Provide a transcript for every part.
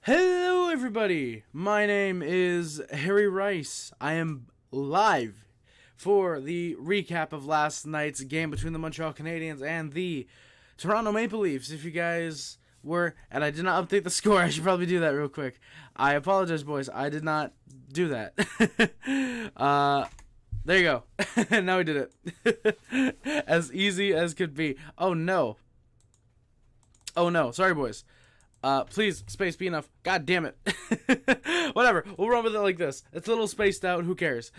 Hello everybody, my name is Harry Rice. I am live for the recap of last night's game between the Montreal Canadiens and the Toronto Maple Leafs. If you guys were, and I did not update the score, I should probably do that real quick. I apologize, boys, I did not do that. There you go. Now we did it. As easy as could be. Oh no, sorry boys. Please, space be enough. God damn it. Whatever, we'll run with it like this. It's a little spaced out, who cares?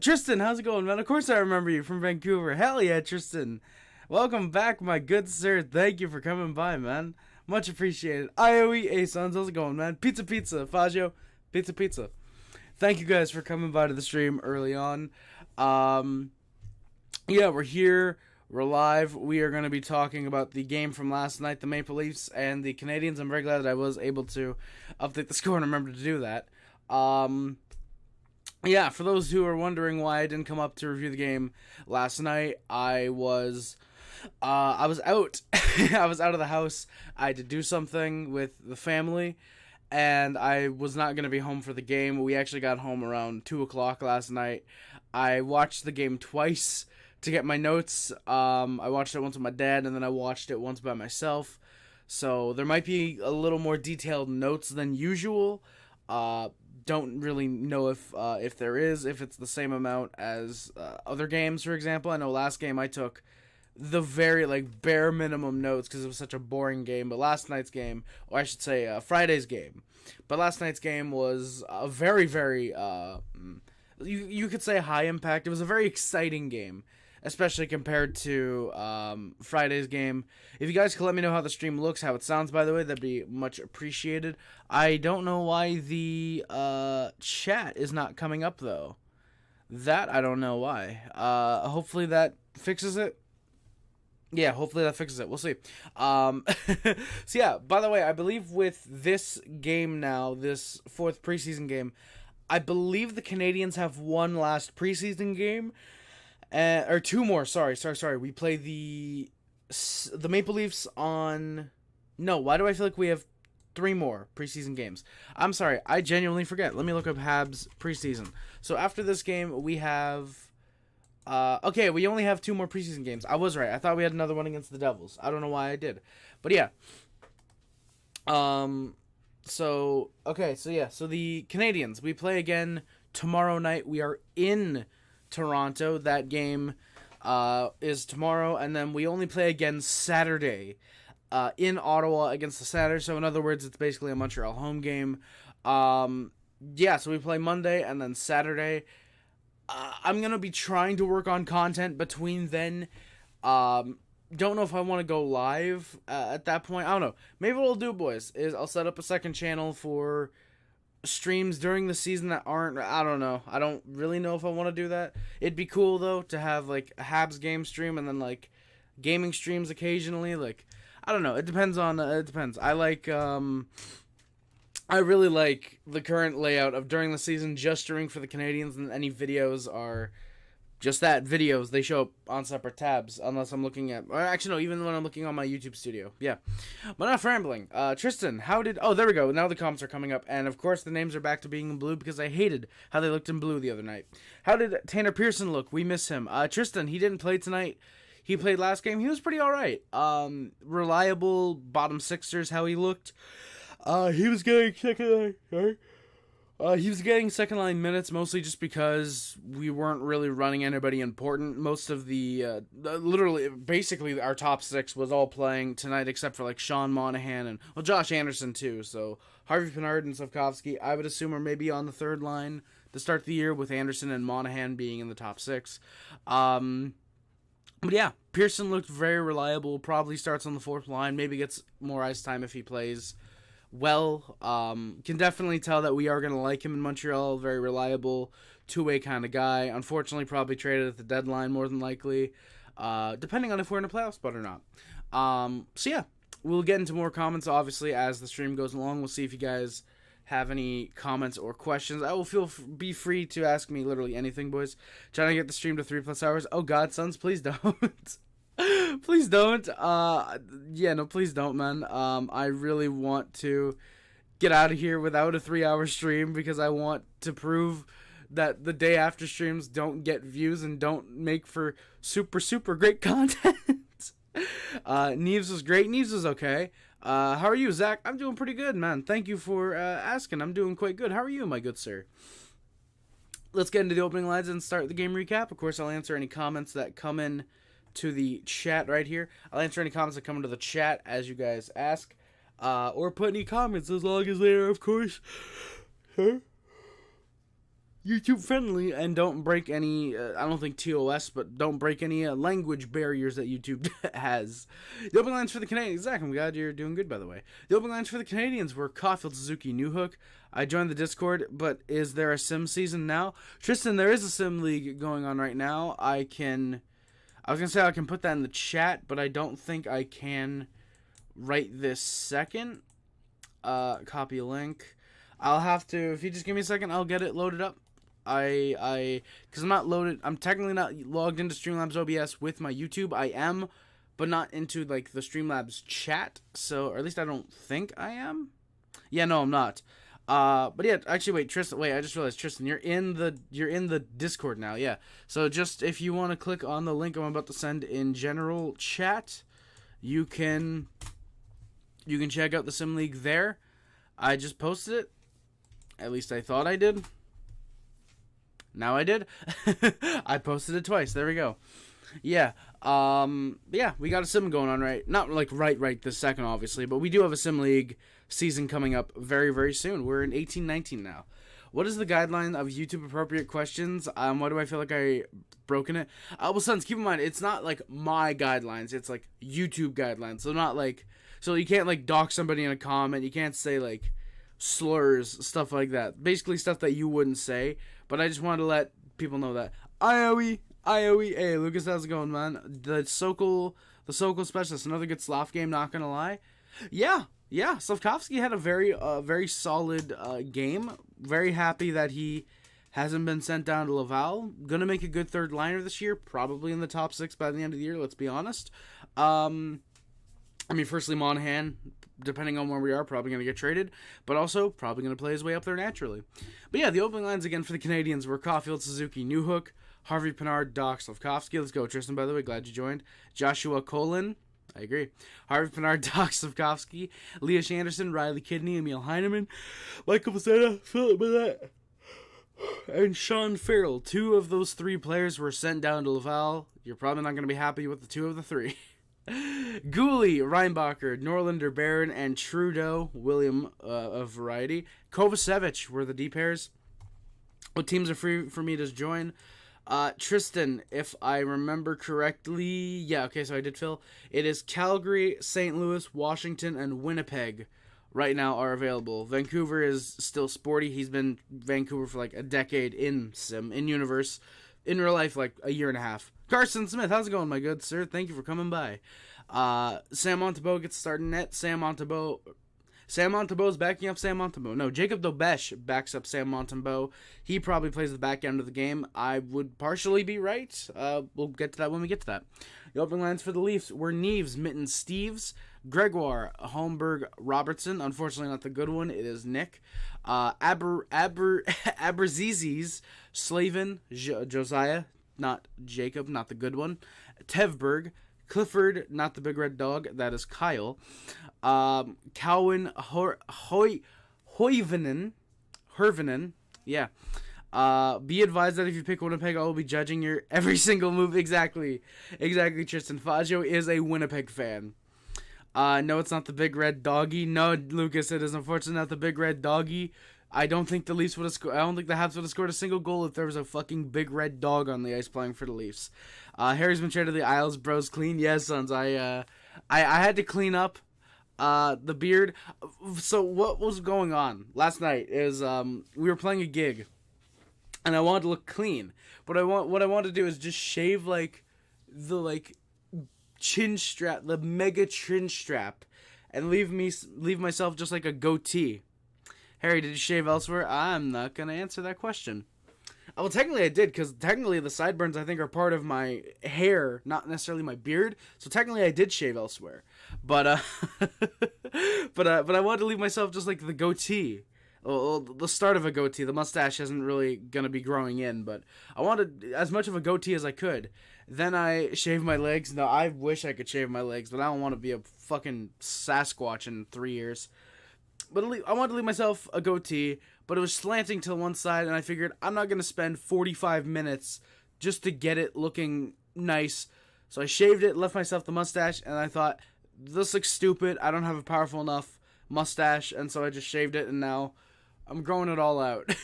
Tristan, how's it going, man? Of course I remember you from Vancouver. Hell yeah, Tristan. Welcome back, my good sir. Thank you for coming by, man. Much appreciated. IOE A-Sons, how's it going, man? Pizza, Fagio, pizza. Thank you guys for coming by to the stream early on. Yeah, we're here. We're live. We are going to be talking about the game from last night, the Maple Leafs and the Canadiens. I'm very glad that I was able to update the score and remember to do that. Yeah, for those who are wondering why I didn't come up to review the game last night, I was out. I was out of the house. I had to do something with the family, and I was not going to be home for the game. We actually got home around 2 o'clock last night. I watched the game twice to get my notes. I watched it once with my dad, and then I watched it once by myself. So there might be a little more detailed notes than usual. Don't really know if there is, if it's the same amount as other games, for example. I know last game I took the very bare minimum notes because it was such a boring game. But last night's game, or I should say Friday's game, but last night's game was a very, very you could say high impact. It was a very exciting game, especially compared to Friday's game. If you guys could let me know how the stream looks, how it sounds, by the way, that'd be much appreciated. I don't know why the chat is not coming up, though. That, I don't know why. Hopefully that fixes it. Yeah, hopefully that fixes it. We'll see. So yeah, by the way, I believe with this game now, this fourth preseason game, I believe the Canadiens have one last preseason game. Or two more, sorry. We play the Maple Leafs on... No, why do I feel like we have 3 more preseason games? I'm sorry, I genuinely forget. Let me look up Habs preseason. So after this game, we have... okay, we only have 2 more preseason games. I was right. I thought we had another one against the Devils. I don't know why I did. But yeah. So the Canadiens, we play again tomorrow night. We are in Toronto. That game is tomorrow, and then we only play again Saturday in Ottawa against the Senators. So in other words, it's basically a Montreal home game. Yeah, so we play Monday and then Saturday. I'm gonna be trying to work on content between then. Don't know if I want to go live at that point. I don't know. Maybe what I'll do, boys, is I'll set up a second channel for streams during the season that aren't... I don't know. I don't really know if I want to do that. It'd be cool, though, to have, a Habs game stream and then, gaming streams occasionally. I don't know. It depends on... it depends. I really like the current layout of during the season just streaming for the Canadiens, and any videos are... just that, videos. They show up on separate tabs, unless I'm looking at... Or actually, no, even when I'm looking on my YouTube studio. Yeah. But enough rambling. Tristan, how did... Oh, there we go. Now the comments are coming up. And, of course, the names are back to being in blue because I hated how they looked in blue the other night. How did Tanner Pearson look? We miss him. Tristan, he didn't play tonight. He played last game. He was pretty all right. Reliable bottom sixers, how he looked. He was getting second line minutes, mostly just because we weren't really running anybody important. Most of the, basically our top 6 was all playing tonight, except for Sean Monahan and, Josh Anderson too. So Harvey Pinard and Slavkovsky, I would assume, are maybe on the third line to start the year, with Anderson and Monahan being in the top 6. But yeah, Pearson looked very reliable, probably starts on the 4th line, maybe gets more ice time if he plays well. Can definitely tell that we are going to like him in Montreal. Very reliable, two-way kind of guy. Unfortunately, probably traded at the deadline more than likely, depending on if we're in a playoff spot or not. So yeah, we'll get into more comments, obviously, as the stream goes along. We'll see if you guys have any comments or questions. I will be free to ask me literally anything, boys. Trying to get the stream to 3+ hours. Oh God, sons, please don't. Please don't. Yeah, no, please don't, man. I really want to get out of here without a 3-hour stream because I want to prove that the day after streams don't get views and don't make for super great content. Neves was great. Neves was okay. How are you, Zach? I'm doing pretty good, man. Thank you for asking. I'm doing quite good. How are you, my good sir? Let's get into the opening lines and start the game recap. Of course, I'll answer any comments that come in to the chat right here. I'll answer any comments that come into the chat as you guys ask. Or put any comments as long as they are, of course, YouTube friendly and don't break any, I don't think TOS, but don't break any language barriers that YouTube has. The opening lines for the Canadiens, Zach, I'm glad you're doing good, by the way. The opening lines for the Canadiens were Caulfield, Suzuki, Newhook. I joined the Discord, but is there a sim season now? Tristan, there is a sim league going on right now. I was going to say I can put that in the chat, but I don't think I can right this second. Copy a link. I'll have to, if you just give me a second, I'll get it loaded up. Because I'm technically not logged into Streamlabs OBS with my YouTube. I am, but not into, like, the Streamlabs chat, or at least I don't think I am. Yeah, no, I'm not. But yeah, actually, wait, Tristan, I just realized, Tristan, you're in the Discord now, yeah. So just, if you want to click on the link I'm about to send in general chat, you can check out the Sim League there. I just posted it. At least I thought I did. Now I did. I posted it twice. There we go. Yeah. Yeah, we got a sim going on not like right this second, obviously, but we do have a Sim League season coming up very soon. We're in 18-19 now. What is the guideline of YouTube appropriate questions? Why do I feel like I broken it? Well, sons, keep in mind, it's not like my guidelines. It's like YouTube guidelines. So not like, so you can't like dox somebody in a comment. You can't say like slurs, stuff like that. Basically stuff that you wouldn't say. But I just wanted to let people know that. IOE. Hey, Lucas, how's it going, man? The Sokol Specialist, another good Slav game, not gonna lie. Yeah. Slavkovsky had a very solid game. Very happy that he hasn't been sent down to Laval. Gonna make a good third liner this year, probably in the top 6 by the end of the year, let's be honest. Firstly, Monahan, depending on where we are, probably going to get traded, but also probably going to play his way up there naturally. But yeah, the opening lines again for the Canadiens were Caulfield, Suzuki, Newhook, Harvey Pinard, Doc, Slavkovsky. Let's go, Tristan, by the way. Glad you joined. Joshua Colin. I agree. Harvey Pinard, Doc, Slavkovsky, Leash Anderson, Riley Kidney, Emil Heineman, Michael Pacetta, Philip Millette, and Sean Farrell. 2 of those 3 players were sent down to Laval. You're probably not going to be happy with the 2 of the 3. Guhle, Reinbacher, Norlander, Barron, and Trudeau, William of Variety. Kovacevic were the D pairs. What teams are free for me to join? Tristan, if I remember correctly, yeah, okay, so I did fill. It is Calgary, St. Louis, Washington, and Winnipeg right now are available. Vancouver is still sporty. He's been Vancouver for like a decade in universe. In real life, like a year and a half. Carson Smith, how's it going, my good sir? Thank you for coming by. Sam Montembeault gets started net. Sam Montembeault's backing up Sam Montembeault. No, Jacob Dobesh backs up Sam Montembeault. He probably plays the back end of the game. I would partially be right. We'll get to that when we get to that. The opening lines for the Leafs were Neves, Minten, Steves, Gregoire, Holmberg, Robertson. Unfortunately, not the good one. It is Nick. Aberzizis, Slavin, Josiah, not Jacob, not the good one. Tevberg, Clifford, not the big red dog. That is Kyle. Cowan, Hervinen, yeah. Be advised that if you pick Winnipeg, I will be judging your every single move. Exactly, Tristan. Faggio is a Winnipeg fan. No, it's not the big red doggy. No, Lucas, it is unfortunately not the big red doggy. I don't think the Leafs would have scored. I don't think the Habs would have scored a single goal if there was a fucking big red dog on the ice playing for the Leafs. Harry's been traded to the Isles. Bros clean. Yes, sons. I had to clean up the beard. So what was going on last night is we were playing a gig, and I wanted to look clean. But what I wanted to do is just shave like the chin strap, the mega chin strap, and leave myself just like a goatee. Harry, did you shave elsewhere? I'm not gonna answer that question. Well, technically I did, because technically the sideburns, I think, are part of my hair, not necessarily my beard. So technically I did shave elsewhere. But but I wanted to leave myself just like the goatee. Well, the start of a goatee. The mustache isn't really going to be growing in, but I wanted as much of a goatee as I could. Then I shaved my legs. No, I wish I could shave my legs, but I don't want to be a fucking Sasquatch in 3 years. But I wanted to leave myself a goatee, but it was slanting to one side, and I figured I'm not going to spend 45 minutes just to get it looking nice. So I shaved it, left myself the mustache, and I thought, this looks stupid. I don't have a powerful enough mustache, and so I just shaved it, and now I'm growing it all out.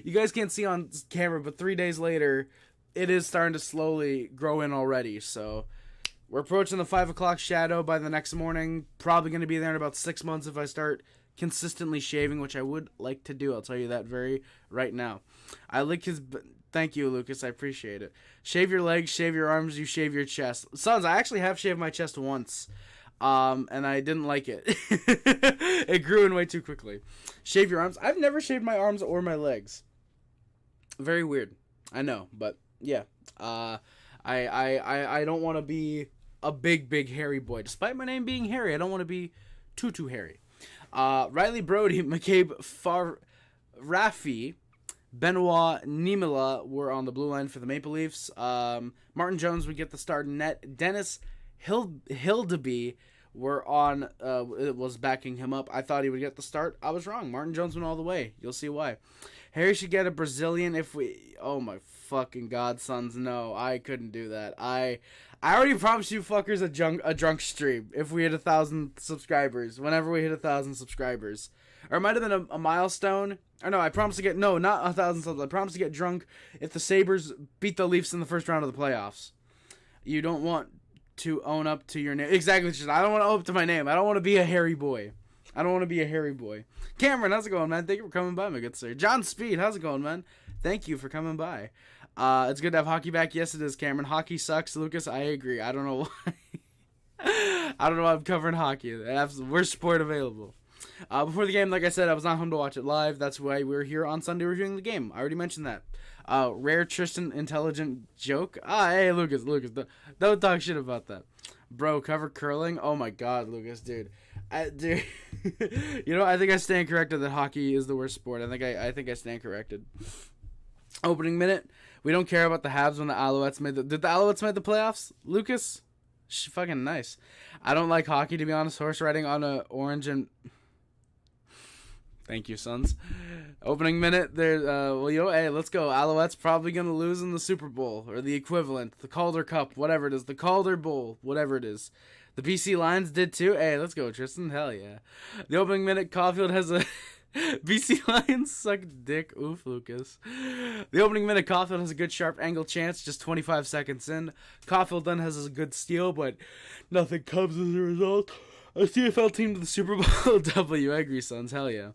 You guys can't see on camera, but 3 days later, it is starting to slowly grow in already. So we're approaching the 5 o'clock shadow by the next morning. Probably going to be there in about 6 months if I start consistently shaving, which I would like to do. I'll tell you that right now. I like his... Thank you, Lucas. I appreciate it. Shave your legs, shave your arms, you shave your chest. Sons, I actually have shaved my chest once. And I didn't like it. It grew in way too quickly. Shave your arms. I've never shaved my arms or my legs. Very weird. I know, but yeah. I don't want to be a big hairy boy. Despite my name being Harry, I don't want to be too hairy. Riley Brody, McCabe Rafi, Benoit Niemela were on the blue line for the Maple Leafs. Martin Jones would get the start in net. Dennis Hildeby was backing him up. I thought he would get the start. I was wrong. Martin Jones went all the way. You'll see why. Harry should get a Brazilian if we... Oh my fucking god, sons. No, I couldn't do that. I already promised you fuckers a drunk stream if we hit 1,000 subscribers. Whenever we hit 1,000 subscribers. Or it might have been a milestone. Or no, I promised to get... No, not 1,000 subs. I promised to get drunk if the Sabres beat the Leafs in the first round of the playoffs. You don't want to own up to your name. Exactly. I don't want to own up to my name. I don't want to be a hairy boy. Cameron, how's it going, man? Thank you for coming by, my good sir. John Speed, how's it going, man? Thank you for coming by. It's good to have hockey back. Yes, it is, Cameron. Hockey sucks, Lucas. I agree. I don't know why. I don't know why I'm covering hockey. That's the worst sport available. Before the game, like I said, I was not home to watch it live. That's why we were here on Sunday reviewing the game. I already mentioned that. Rare Tristan intelligent joke. Hey, Lucas, don't talk shit about that. Bro, cover curling? Oh my god, Lucas, dude. Dude. You know, I think I stand corrected that hockey is the worst sport. I think I stand corrected. Opening minute. We don't care about the Habs when the Alouettes made Did the Alouettes make the playoffs, Lucas? Fucking nice. I don't like hockey, to be honest. Horse riding on a orange and... Thank you, sons. Opening minute, there. Hey, let's go. Alouettes probably gonna lose in the Super Bowl or the equivalent, the Calder Cup, whatever it is, the Calder Bowl, whatever it is. The BC Lions did too. Hey, let's go, Tristan. Hell yeah. The opening minute, Caulfield has a BC Lions suck dick. Oof, Lucas. The opening minute, Caulfield has a good sharp angle chance. Just 25 seconds in, Caulfield then has a good steal, but nothing comes as a result. A CFL team to the Super Bowl W. I agree, sons. Hell yeah.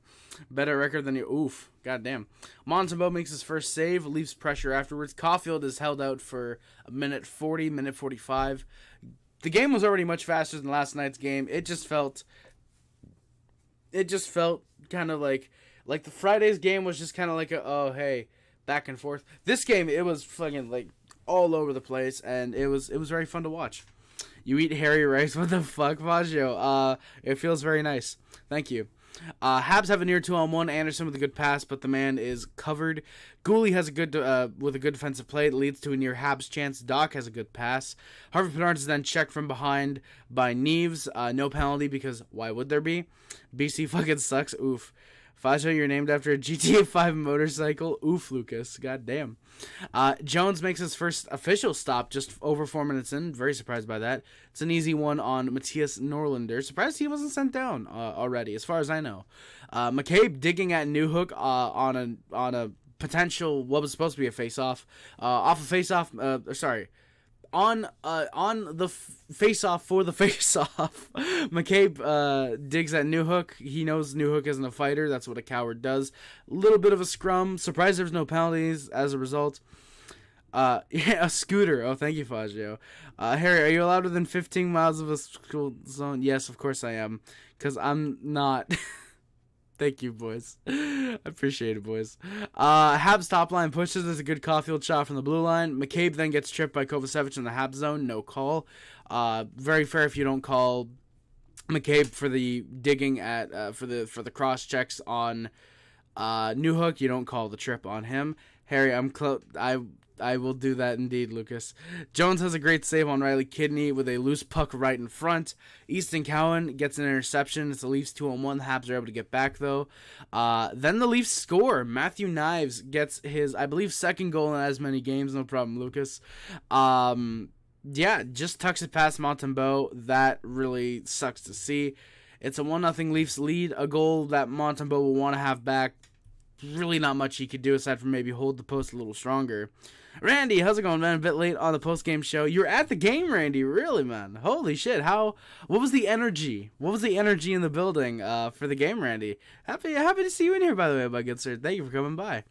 Better record than you. Oof. Goddamn. Montembeault makes his first save. Leaves pressure afterwards. Caulfield is held out for a minute 40, minute 45. The game was already much faster than last night's game. It just felt kind of like the Friday's game was just kind of like hey, back and forth. This game, it was fucking like all over the place, and it was very fun to watch. You eat hairy rice? What the fuck, Faggio? It feels very nice. Thank you. Habs have a near 2-on-1. Anderson with a good pass, but the man is covered. Guhle has a good with a good defensive play. It leads to a near Habs chance. Doc has a good pass. Harvey Pinard is then checked from behind by Neves. No penalty because why would there be? BC fucking sucks. Oof. Faggio, you're named after a GTA 5 motorcycle. Oof, Lucas. God damn. Jones makes his first official stop just over 4 minutes in. Very surprised by that. It's an easy one on Matthias Norlinder. Surprised he wasn't sent down already, as far as I know. McCabe digging at Newhook on a potential, what was supposed to be a face-off. Off a face-off, on the face-off for the face-off, McCabe digs at Newhook. He knows Newhook isn't a fighter. That's what a coward does. A little bit of a scrum. Surprised there's no penalties as a result. Yeah, a scooter. Oh, thank you, Faggio. Harry, are you allowed within 15 miles of a school zone? Yes, of course I am. Because I'm not... Thank you, boys. I appreciate it, boys. Habs top line pushes. There's a good Caulfield shot from the blue line. McCabe then gets tripped by Kovacevic in the Habs zone. No call. Very fair if you don't call McCabe for the digging at for the cross checks on Newhook. You don't call the trip on him. Harry, I will do that indeed, Lucas. Jones has a great save on Riley Kidney with a loose puck right in front. Easton Cowan gets an interception. It's the Leafs 2-on-1. The Habs are able to get back, though. Then the Leafs score. Matthews Knies gets his, I believe, second goal in as many games. No problem, Lucas. Just tucks it past Montembeault. That really sucks to see. It's a 1-0 Leafs lead. A goal that Montembeault will want to have back. Really not much he could do aside from maybe hold the post a little stronger. Randy, how's it going, man? A bit late on the post-game show. You were at the game, Randy. Really, man? Holy shit. What was the energy? What was the energy in the building for the game, Randy? Happy to see you in here, by the way, my good sir. Thank you for coming by.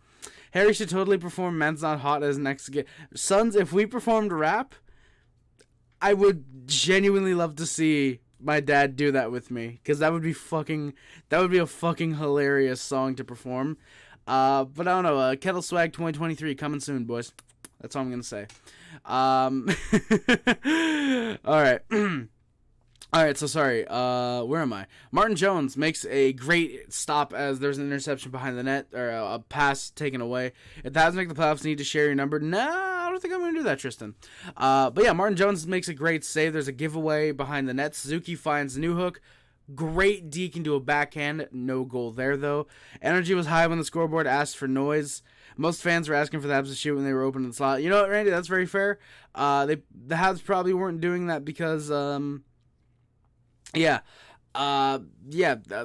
Harry should totally perform Man's Not Hot as next game. Sons, if we performed rap, I would genuinely love to see my dad do that with me, because that would be a fucking hilarious song to perform. But I don't know, Kettle Swag 2023 coming soon, boys. That's all I'm gonna say. Alright. Alright, so sorry. Where am I? Martin Jones makes a great stop as there's an interception behind the net, or a pass taken away. If the Habs make the playoffs, need to share your number. Nah, I don't think I'm gonna do that, Tristan. But yeah, Martin Jones makes a great save. There's a giveaway behind the net. Suzuki finds Newhook. Great deke into a backhand. No goal there, though. Energy was high when the scoreboard asked for noise. Most fans were asking for the Habs to shoot when they were open in the slot. You know what, Randy? That's very fair. The Habs probably weren't doing that because,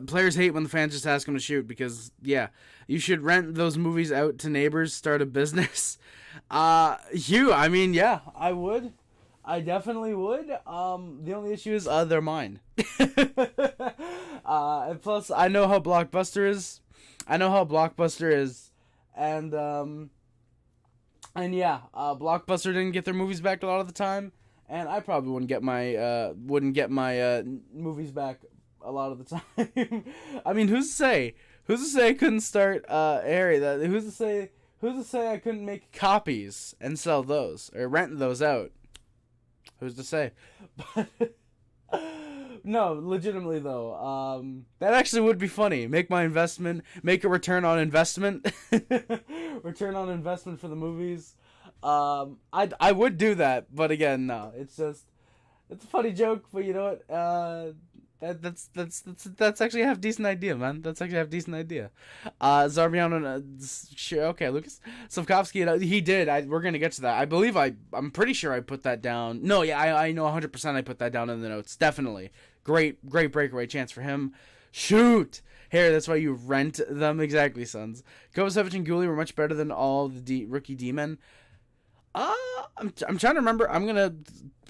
players hate when the fans just ask them to shoot because, you should rent those movies out to neighbors, start a business. I would. I definitely would. The only issue is they're mine. And plus, I know how Blockbuster is. And Blockbuster didn't get their movies back a lot of the time, and I probably wouldn't get my movies back a lot of the time. I mean, who's to say? Who's to say I couldn't start Harry? Who's to say I couldn't make copies and sell those or rent those out? Who's to say? But no, legitimately though, that actually would be funny. Make a return on investment. Return on investment for the movies. I would do that, but again, no. It's a funny joke, but you know what? That's actually a half decent idea, man. Zarbiano, sure, okay, Lucas Slavkovsky, he did. We're gonna get to that. I'm pretty sure I put that down. No, yeah, I know 100% I put that down in the notes. Definitely, great breakaway chance for him. Shoot, Harry, that's why you rent them. Exactly, sons. Kovacevic and Guhle were much better than all the rookie D-men. I'm trying to remember. I'm gonna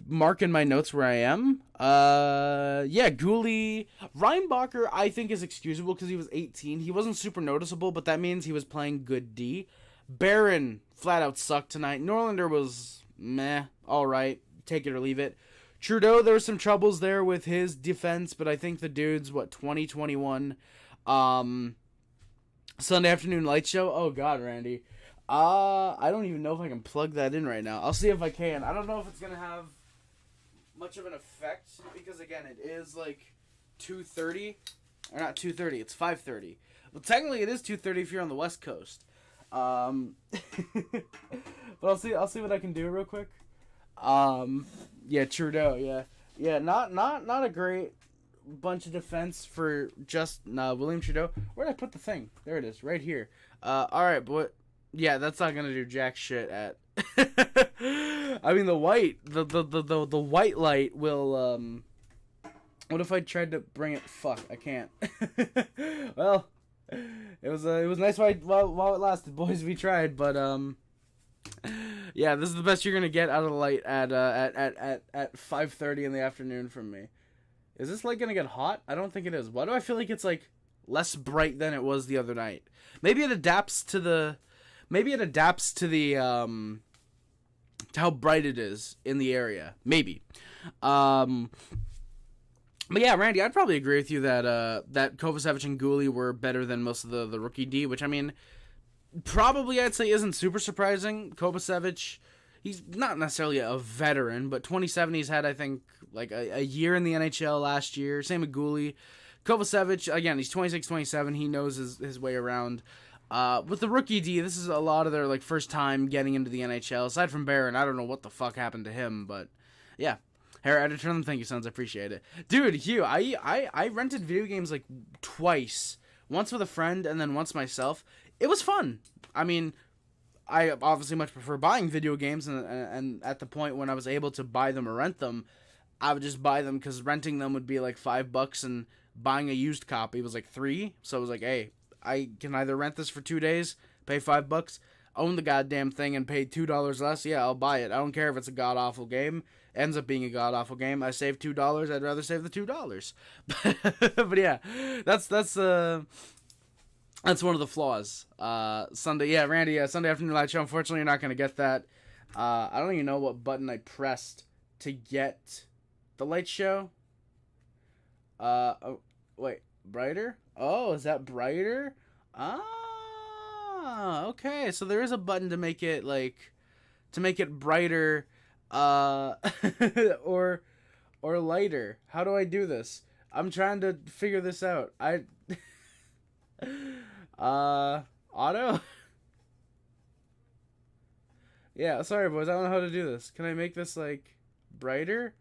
mark in my notes where I am. Guhle, Reinbacher, I think is excusable because he was 18. He wasn't super noticeable, but that means he was playing good D. Barron flat out sucked tonight. Norlander was meh, all right, take it or leave it. Trudeau, there were some troubles there with his defense, but I think the dude's 2021. Sunday afternoon light show. Oh God, Randy. I don't even know if I can plug that in right now. I'll see if I can. I don't know if it's gonna have much of an effect because again, it is like 2:30, or not 2:30. It's 5:30. Well, technically, it is 2:30 if you're on the West Coast. But I'll see what I can do real quick. Trudeau. Yeah. Not a great bunch of defense for just William Trudeau. Where did I put the thing? There it is, right here. All right, but. Yeah, that's not gonna do jack shit at. I mean, the white light will. What if I tried to bring it? Fuck, I can't. Well, it was nice while it lasted, boys. We tried, but yeah, this is the best you're gonna get out of the light at 5:30 in the afternoon from me. Is this light gonna get hot? I don't think it is. Why do I feel like it's like less bright than it was the other night? Maybe it adapts to the. To how bright it is in the area. Maybe. But yeah, Randy, I'd probably agree with you that that Kovacevic and Guhle were better than most of the rookie D, which I mean, probably I'd say isn't super surprising. Kovacevic, he's not necessarily a veteran, but 27, he's had, I think, like a year in the NHL last year. Same with Guhle. Kovacevic, again, he's 26, 27. He knows his way around. With the rookie D, this is a lot of their like first time getting into the NHL. Aside from Barron, I don't know what the fuck happened to him, but yeah. Harry Editor, thank you, sons. I appreciate it. Dude, Hugh, I rented video games like twice. Once with a friend and then once myself. It was fun. I mean, I obviously much prefer buying video games, and at the point when I was able to buy them or rent them, I would just buy them because renting them would be like $5 and buying a used copy was like $3. So it was like, hey, I can either rent this for 2 days, pay $5, own the goddamn thing, and pay $2 less. Yeah, I'll buy it. I don't care if it's a god awful game. Ends up being a god awful game. I saved $2. I'd rather save the $2. But yeah, that's one of the flaws. Sunday, yeah, Randy, Sunday afternoon light show. Unfortunately, you're not gonna get that. I don't even know what button I pressed to get the light show. Oh, wait, brighter? Oh, is that brighter? Ah, okay. So there is a button to make it brighter, or lighter. How do I do this? I'm trying to figure this out. Auto? Yeah, sorry boys, I don't know how to do this. Can I make this like brighter?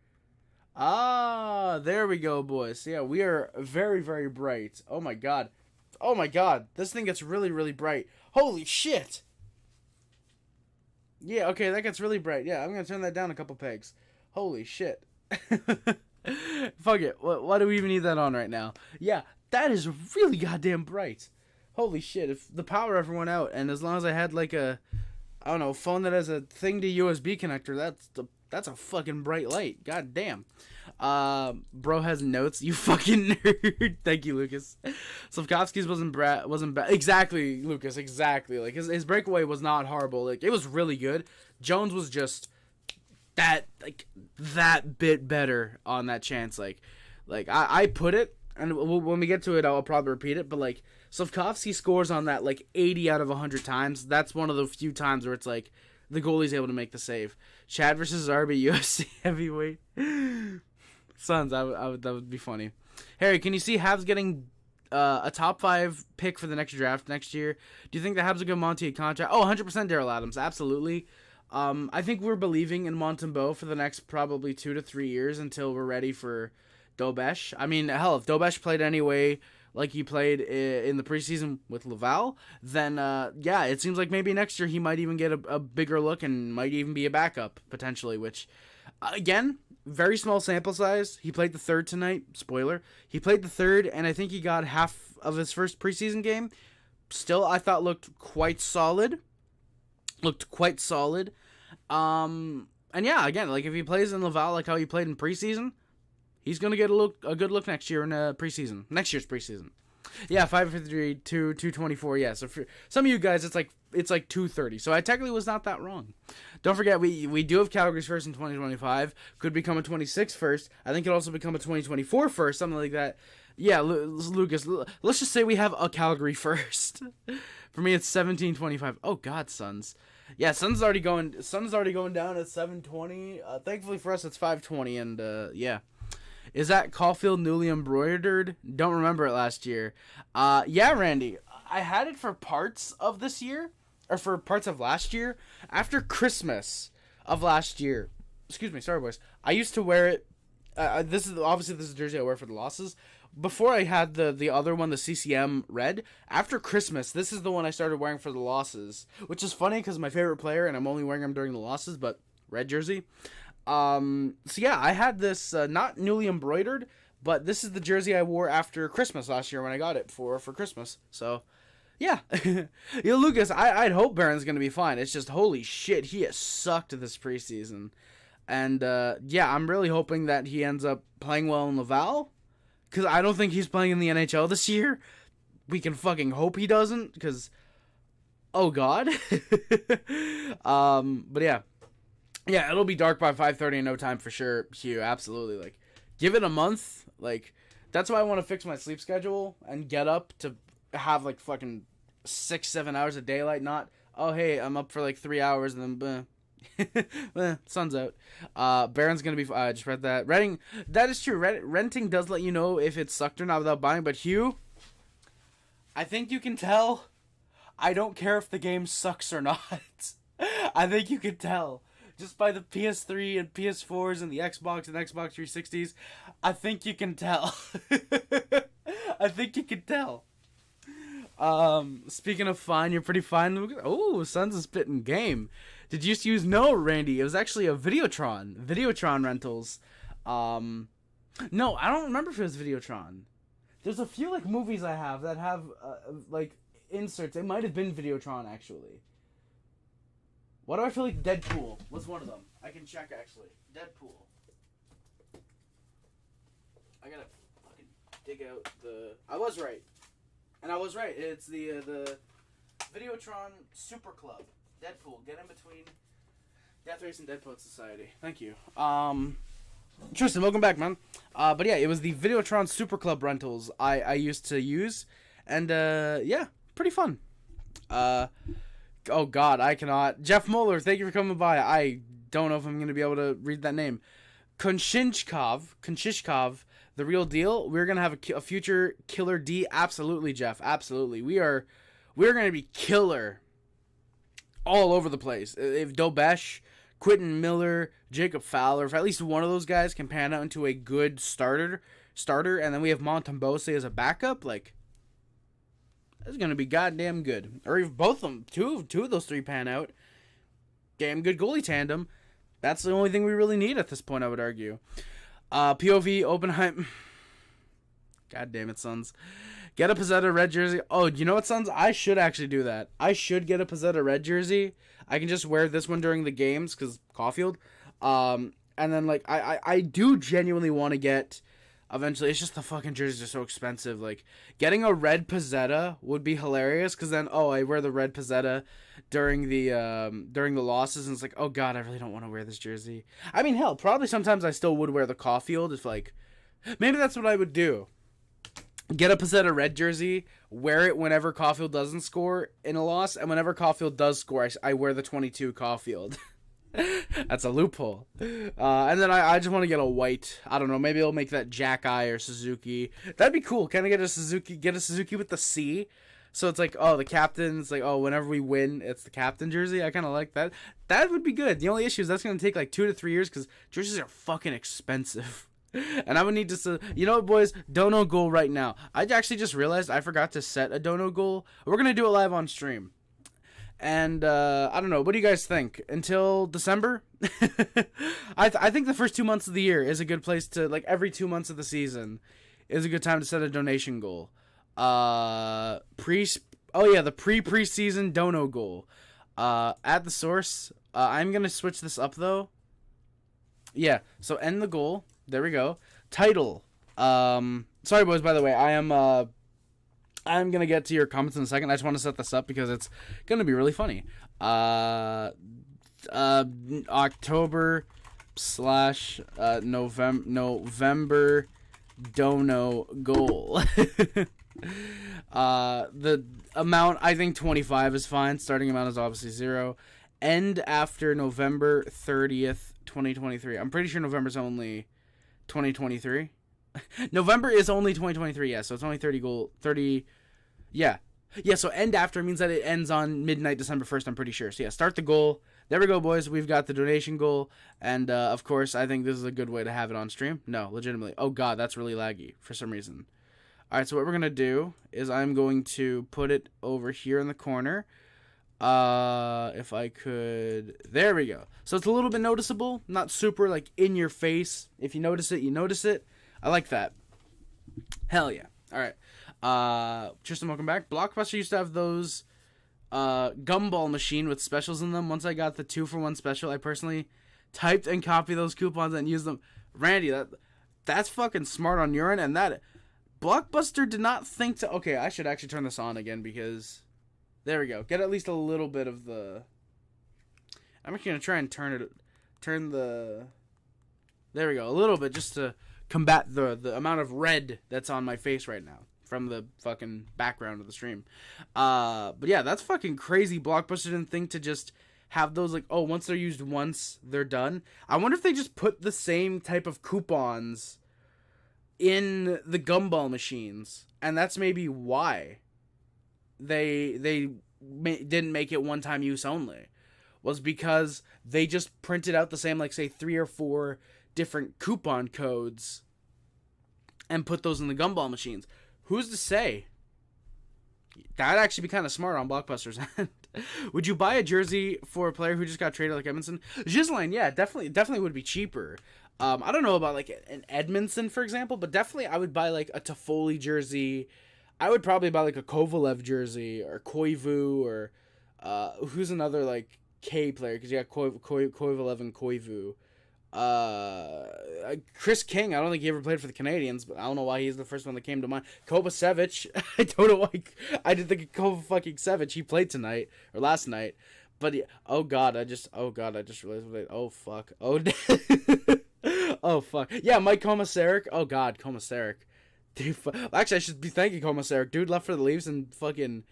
Ah, there we go, boys. Yeah, we are very, very bright. Oh my god. Oh my god. This thing gets really, really bright. Holy shit. Yeah, okay, that gets really bright. Yeah, I'm gonna turn that down a couple pegs. Holy shit. Fuck it. Why do we even need that on right now? Yeah, that is really goddamn bright. Holy shit. If the power ever went out, and as long as I had like a, I don't know, phone that has a thing to USB connector, that's a fucking bright light. God damn. Bro has notes. You fucking nerd. Thank you, Lucas. Slavkovsky's wasn't bad. Exactly, Lucas. Exactly. Like his breakaway was not horrible. Like it was really good. Jones was just that bit better on that chance. Like I put it, and when we get to it, I'll probably repeat it. But like Slavkovsky scores on that like 80 out of 100 times. That's one of the few times where it's like the goalie's able to make the save. Chad versus RB UFC heavyweight. Sons, that would be funny. Harry, can you see Habs getting a top 5 pick for the next draft next year? Do you think the Habs will give Monty a contract? Oh, 100% Daryl Adams, absolutely. I think we're believing in Montembeault for the next probably 2 to 3 years until we're ready for Dobesh. I mean, hell, if Dobesh played anyway like he played in the preseason with Laval, then yeah, it seems like maybe next year he might even get a bigger look and might even be a backup potentially, which again, very small sample size. He played the third tonight. Spoiler. He played the third, and I think he got half of his first preseason game. Still, I thought looked quite solid. And yeah, again, like if he plays in Laval like how he played in preseason, he's gonna get a good look next year in preseason. Next year's preseason. Yeah, 553, 224. Yeah, so for some of you guys, it's like 230. So I technically was not that wrong. Don't forget, we do have Calgary's first in 2025. Could become a 26 first. I think it also become a 2024 first, something like that. Yeah, Lucas, let's just say we have a Calgary first. For me, it's 1725. Oh God, Suns. Yeah, Suns already going down at 720. Thankfully for us, it's 520, and yeah. Is that Caulfield newly embroidered? Don't remember it last year. Yeah, Randy. I had it for parts of this year, or for parts of last year. After Christmas of last year. Excuse me, sorry, boys. I used to wear it. This is a jersey I wear for the losses. Before I had the other one, the CCM red. After Christmas, this is the one I started wearing for the losses. Which is funny because my favorite player, and I'm only wearing him during the losses, but red jersey. So yeah, I had this not newly embroidered, but this is the jersey I wore after Christmas last year when I got it for Christmas. So yeah. Lucas, I'd hope Barron's gonna be fine. It's just holy shit, he has sucked this preseason. And yeah, I'm really hoping that he ends up playing well in Laval, because I don't think he's playing in the NHL this year. We can fucking hope he doesn't, because oh god. But yeah. Yeah, it'll be dark by 5:30 in no time for sure, Hugh. Absolutely. Like, give it a month. Like, that's why I want to fix my sleep schedule and get up to have, like, fucking 6-7 hours of daylight, not, oh, hey, I'm up for, like, 3 hours and then, sun's out. Baron's gonna be, I just read that. Renting, that is true. Renting does let you know if it's sucked or not without buying, but Hugh, I think you can tell. I don't care if the game sucks or not. I think you can tell. Just by the PS3 and PS4s and the Xbox and Xbox 360s, I think you can tell. I think you can tell. Speaking of fine, you're pretty fine. Oh, Sun's a spitting game. Did you just use? No, Randy. It was actually a Videotron rentals. No, I don't remember if it was Videotron. There's a few like movies I have that have like inserts. It might have been Videotron actually. Why do I feel like Deadpool was one of them? I can check actually. Deadpool. I gotta fucking dig out the. I was right, and I was right. It's the Videotron Super Club. Deadpool. Get in between Death Race and Dead Poet Society. Thank you. Tristan, welcome back, man. But yeah, it was the Videotron Super Club rentals I used to use, and yeah, pretty fun. Oh God, I cannot. Jeff Moeller, thank you for coming by. I don't know if I'm gonna be able to read that name. Konchishkov, the real deal. We're gonna have a future Killer D. Absolutely, Jeff. Absolutely. We're gonna be killer all over the place. If Dobesh, Quentin Miller, Jacob Fowler, if at least one of those guys can pan out into a good starter, and then we have Montembeault as a backup, like. It's going to be goddamn good. Or if both of them, two of those three pan out, damn good goalie tandem. That's the only thing we really need at this point, I would argue. POV, Oppenheim. God damn it, Sons. Get a Pizzetta red jersey. Oh, you know what, Sons? I should actually do that. I should get a Pizzetta red jersey. I can just wear this one during the games, because Caulfield. And then, like, I do genuinely want to get... Eventually, it's just the fucking jerseys are so expensive. Like, getting a red Pizzetta would be hilarious, because then, I wear the red Pizzetta during the losses, and it's like, oh God, I really don't want to wear this jersey. I mean, hell, probably sometimes I still would wear the Caulfield if, like, maybe that's what I would do. Get a Pizzetta red jersey, wear it whenever Caulfield doesn't score in a loss, and whenever Caulfield does score, I wear the 22 Caulfield. That's a loophole. And then I just want to get a white. I don't know. Maybe I'll make that Jack Eye or Suzuki. That'd be cool. Can I get a Suzuki? Get a Suzuki with the C. So it's like, oh, the captain's like, oh, whenever we win, it's the captain jersey. I kind of like that. That would be good. The only issue is that's going to take like 2 to 3 years because jerseys are fucking expensive. And I would need to, you know what, boys? Dono goal right now. I actually just realized I forgot to set a Dono goal. We're going to do it live on stream. And, I don't know, what do you guys think? Until December? I think the first 2 months of the year is a good place to, like, every 2 months of the season is a good time to set a donation goal. The preseason dono goal. At the source, I'm going to switch this up, though. Yeah, so end the goal. There we go. Title. Sorry, boys, by the way, I'm going to get to your comments in a second. I just want to set this up because it's going to be really funny. October / November dono goal. The amount, I think 25 is fine. Starting amount is obviously 0. End after November 30th, 2023. I'm pretty sure November's only 2023. November is only 2023, yeah, so it's only 30, yeah, so end after means that it ends on midnight December 1st, I'm pretty sure. So yeah, start the goal. There we go, boys. We've got the donation goal, and of course, I think this is a good way to have it on stream. No, legitimately. Oh God, that's really laggy for some reason. All right, so what we're gonna do is I'm going to put it over here in the corner. If I could, there we go. So it's a little bit noticeable, not super like in your face. If you notice it, you notice it. I like that. Hell yeah. All right. Tristan, welcome back. Blockbuster used to have those gumball machine with specials in them. Once I got the 2-for-1 special, I personally typed and copied those coupons and used them. Randy, that's fucking smart on your end. And that Blockbuster did not think to... Okay, I should actually turn this on again because... There we go. Get at least a little bit of the... I'm actually going to try and turn the... There we go. A little bit just to combat the amount of red that's on my face right now from the fucking background of the stream. But yeah, that's fucking crazy. Blockbuster didn't think to just have those, like, oh, once they're used once, they're done. I wonder if they just put the same type of coupons in the gumball machines, and that's maybe why they didn't make it one-time use only, was because they just printed out the same, like, say, 3 or 4 different coupon codes and put those in the gumball machines. Who's to say? That'd actually be kind of smart on Blockbuster's end. Would you buy a jersey for a player who just got traded like Edmondson? Ghislaine, yeah, definitely would be cheaper. I don't know about, like, an Edmondson, for example, but definitely I would buy, like, a Toffoli jersey. I would probably buy, like, a Kovalev jersey, or Koivu, or who's another, like, K player, because you got Kovalev and Koivu. Chris King, I don't think he ever played for the Canadiens, but I don't know why he's the first one that came to mind. Kovacevic, I don't know why I didn't think of Kovacevic. He played tonight, or last night. But, yeah, oh god, I just realized, oh fuck, oh fuck, yeah, Mike Komisarek, oh god, Komisarek. Dude, actually, I should be thanking Komisarek. Dude left for the Leafs and fucking,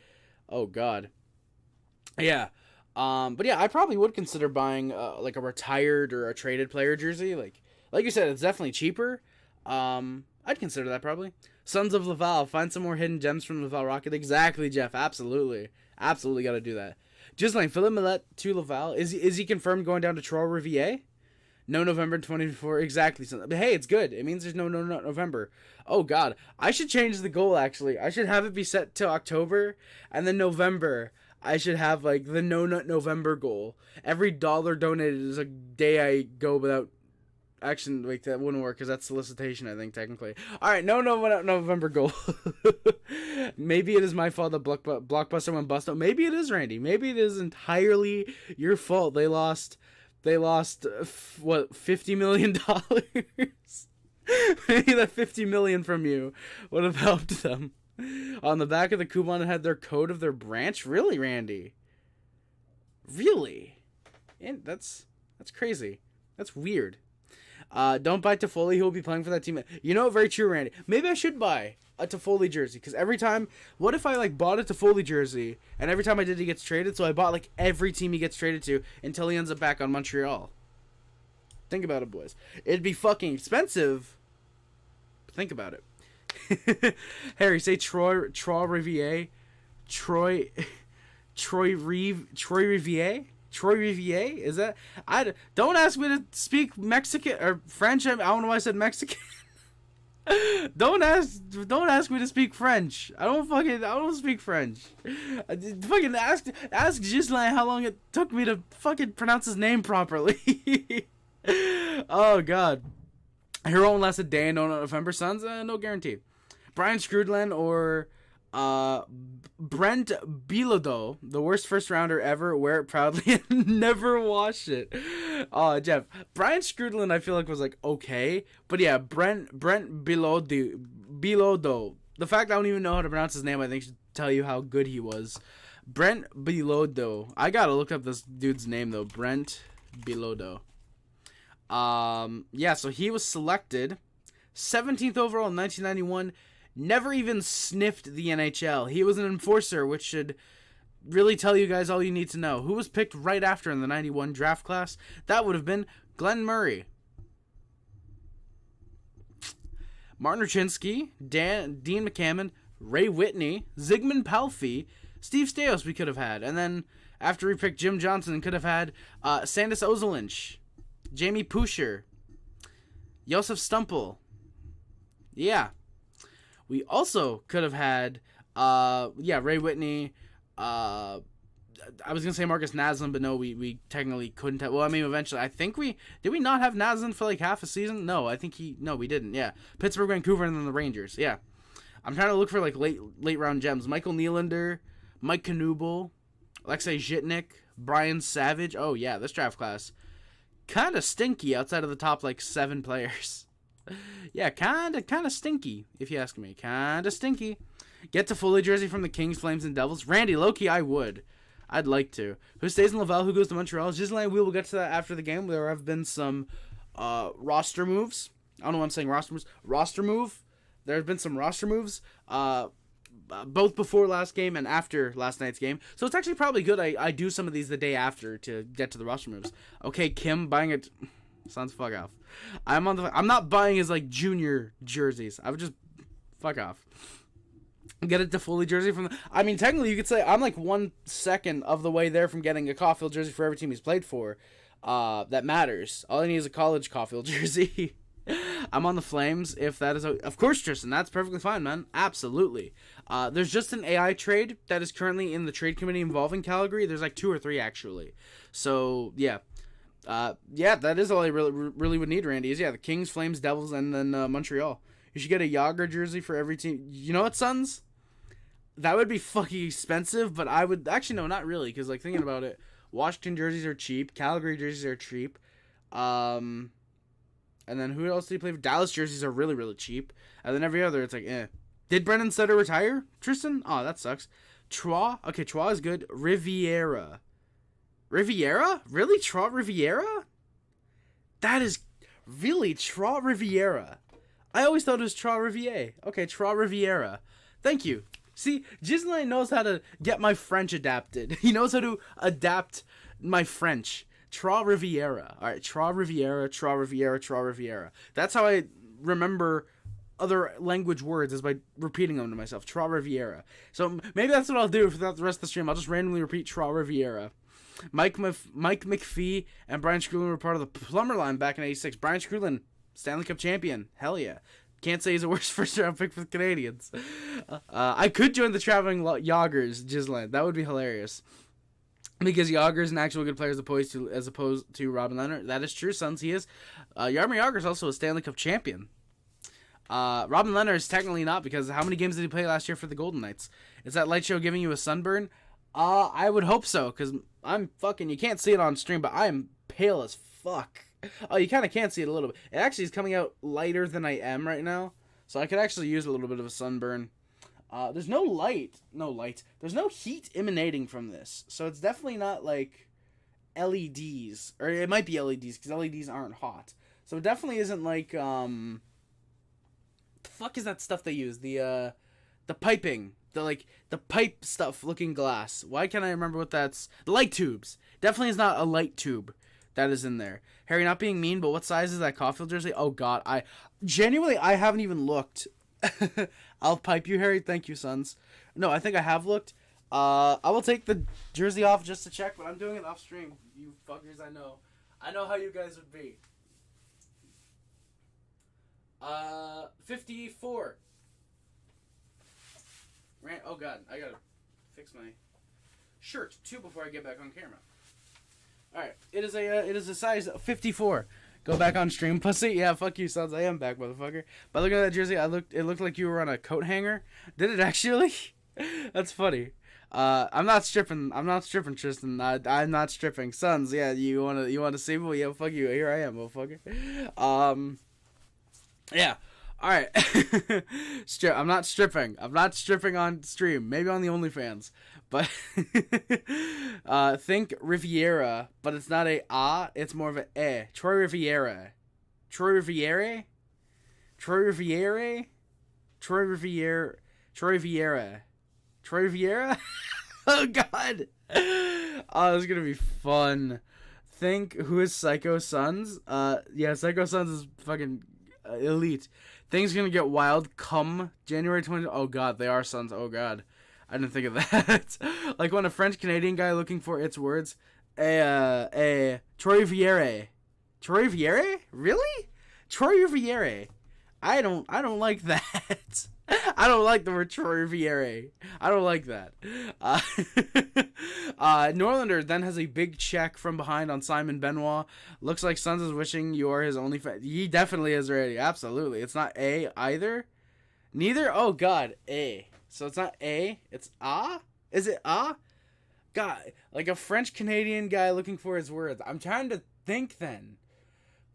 oh god. Yeah. But yeah, I probably would consider buying like a retired or a traded player jersey. Like you said, it's definitely cheaper. I'd consider that probably. Sons of Laval, find some more hidden gems from Laval Rocket. Exactly, Jeff. Absolutely got to do that. Just like Philip Millette to Laval. Is he confirmed going down to Trois-Rivières? No November 24. Exactly. But hey, it's good. It means there's no November. Oh god, I should change the goal. Actually, I should have it be set to October, and then November I should have, like, the No Nut November goal. Every dollar donated is a day I go without action. Like, that wouldn't work because that's solicitation, I think, technically. Alright, no November goal. Maybe it is my fault that Blockbuster went bust. No, maybe it is, Randy. Maybe it is entirely your fault. They lost what, $50 million? Maybe that $50 million from you would have helped them. On the back of the coupon, it had their code of their branch. Really, Randy? Really? And that's crazy. That's weird. Don't buy Toffoli. He'll be playing for that team. You know, very true, Randy. Maybe I should buy a Toffoli jersey, because every time, what if I, like, bought a Toffoli jersey, and every time I did, he gets traded, so I bought, like, every team he gets traded to until he ends up back on Montreal. Think about it, boys. It'd be fucking expensive. Think about it. Harry, say Trois-Rivières. Trois-Rivières? Is that? Don't ask me to speak Mexican or French. I don't know why I said Mexican. Don't ask me to speak French. I don't speak French. Fucking ask Ghislain how long it took me to fucking pronounce his name properly. Oh god. Her own lasted day and no November Suns, no guarantee. Brian Scrudland or Brent Bilodeau, the worst first rounder ever, wear it proudly and never wash it. Oh, Jeff. Brian Scrudland I feel like was like okay, but yeah, Brent Bilodeau. The fact I don't even know how to pronounce his name, I think should tell you how good he was. Brent Bilodeau. I gotta look up this dude's name though. Brent Bilodeau. Yeah, so he was selected 17th overall in 1991, never even sniffed the NHL. He was an enforcer, which should really tell you guys all you need to know. Who was picked right after in the 91 draft class? That would have been Glenn Murray. Martin Ruchinski, Dean McCammon, Ray Whitney, Zygmunt Palffy, Steve Stais we could have had. And then after we picked Jim Johnson, could have had Sandis Ozolinsh, Jamie Pusher, Josef Stumpel. Yeah. We also could have had, Ray Whitney. I was going to say Marcus Naslund, but no, we technically couldn't have. Well, I mean, eventually, I think did we not have Naslund for like half a season? No, we didn't. Yeah. Pittsburgh, Vancouver, and then the Rangers. Yeah. I'm trying to look for like late round gems. Michael Nylander, Mike Knuble, Alexei Zhitnik, Brian Savage. Oh, yeah, this draft class. Kind of stinky outside of the top, like, 7 players. Yeah, kind of stinky, if you ask me. Kind of stinky. Get to Foley jersey from the Kings, Flames, and Devils. Randy, low-key, I would. I'd like to. Who stays in Laval? Who goes to Montreal? Ghislain, we will get to that after the game. There have been some roster moves. I don't know why I'm saying roster moves. Roster move. There have been some roster moves. Both before last game and after last night's game. So it's actually probably good I do some of these the day after to get to the roster moves. Okay, Kim buying it. Sounds fuck off. I'm not buying his like junior jerseys. I would just fuck off. Get a Toffoli jersey from the... I mean, technically you could say I'm like 1 second of the way there from getting a Caulfield jersey for every team he's played for. That matters. All I need is a college Caulfield jersey. I'm on the Flames if that is... Of course, Tristan, that's perfectly fine, man. Absolutely. There's just an AI trade that is currently in the trade committee involving Calgary. There's like 2 or 3, actually. So, yeah. That is all I really would need, Randy, is, the Kings, Flames, Devils, and then Montreal. You should get a Yager jersey for every team. You know what, Sons? That would be fucking expensive, but I would... Actually, no, not really, because, like, thinking about it, Washington jerseys are cheap. Calgary jerseys are cheap. And then who else did he play for? Dallas jerseys are really, really cheap. And then every other, it's like, eh. Did Brendan Sutter retire, Tristan? Oh, that sucks. Trois? Okay, Trois is good. Riviera? Really? Trois Riviera? That is... Really? Trois Riviera? I always thought it was Trois Riviere. Okay, Trois Riviera. Thank you. See, Gislain knows how to get my French adapted. He knows how to adapt my French. Trois Riviera. All right, Trois Riviera, Trois Riviera, Trois Riviera. That's how I remember other language words, is by repeating them to myself. Trois Riviera. So maybe that's what I'll do throughout the rest of the stream. I'll just randomly repeat Trois Riviera. Mike McPhee and Brian Screwlin were part of the plumber line back in '86. Brian Screwlin, Stanley Cup champion. Hell yeah. Can't say he's the worst first-round pick for the Canadiens. I could join the traveling Yagers, Gislain. That would be hilarious. Because Yager's an actual good player as opposed to Robin Lehner. That is true, Sons. He is. Jaromir Jagr's also a Stanley Cup champion. Robin Lehner is technically not, because how many games did he play last year for the Golden Knights? Is that light show giving you a sunburn? I would hope so, because I'm fucking... You can't see it on stream, but I am pale as fuck. Oh, you kind of can't see it a little bit. It actually is coming out lighter than I am right now, so I could actually use a little bit of a sunburn. There's no light. There's no heat emanating from this, so it's definitely not like LEDs, or it might be LEDs, because LEDs aren't hot. So it definitely isn't like, the fuck is that stuff they use? The piping. The pipe stuff looking glass. Why can't I remember what that's? The light tubes. Definitely is not a light tube that is in there. Harry, not being mean, but what size is that Caulfield jersey? Oh, God. I haven't even looked. I'll pipe you, Harry. Thank you, Sons. No, I think I have looked. I will take the jersey off just to check, but I'm doing it off stream. You fuckers, I know. I know how you guys would be. 54. Oh, God. I gotta fix my shirt, too, before I get back on camera. Alright, it is a size 54. Go back on stream, pussy. Yeah, fuck you, Sons. I am back, motherfucker. By looking at that jersey, it looked like you were on a coat hanger. Did it actually? That's funny. I'm not stripping, Tristan. I'm not stripping. Sons, yeah, you wanna see me? Well, yeah, fuck you. Here I am, motherfucker. Yeah. Alright. I'm not stripping. I'm not stripping on stream. Maybe on the OnlyFans. But think Riviera, but it's not it's more of a eh. Troy Riviera. Troy Riviera? Troy Riviera? Troy Riviera? Troy Riviera? Troy Riviera? Oh, God. Oh, this is gonna be fun. Think who is Psycho Sons? Yeah, Psycho Sons is fucking elite. Things gonna get wild come January 20th. Oh, God, they are Sons. Oh, God. I didn't think of that. Like when a French Canadian guy looking for its words, Troy Riviere. Troy Riviere? Really? Troy Riviere. I don't like that. I don't like the word Troy Riviere. I don't like that. Norlander then has a big check from behind on Simon Benoit. Looks like Sons is wishing you are his only fan. He definitely is already. Absolutely. It's not A either. Neither? Oh, God. A. So it's not A, it's A? Is it A? God, like a French Canadian guy looking for his words. I'm trying to think then.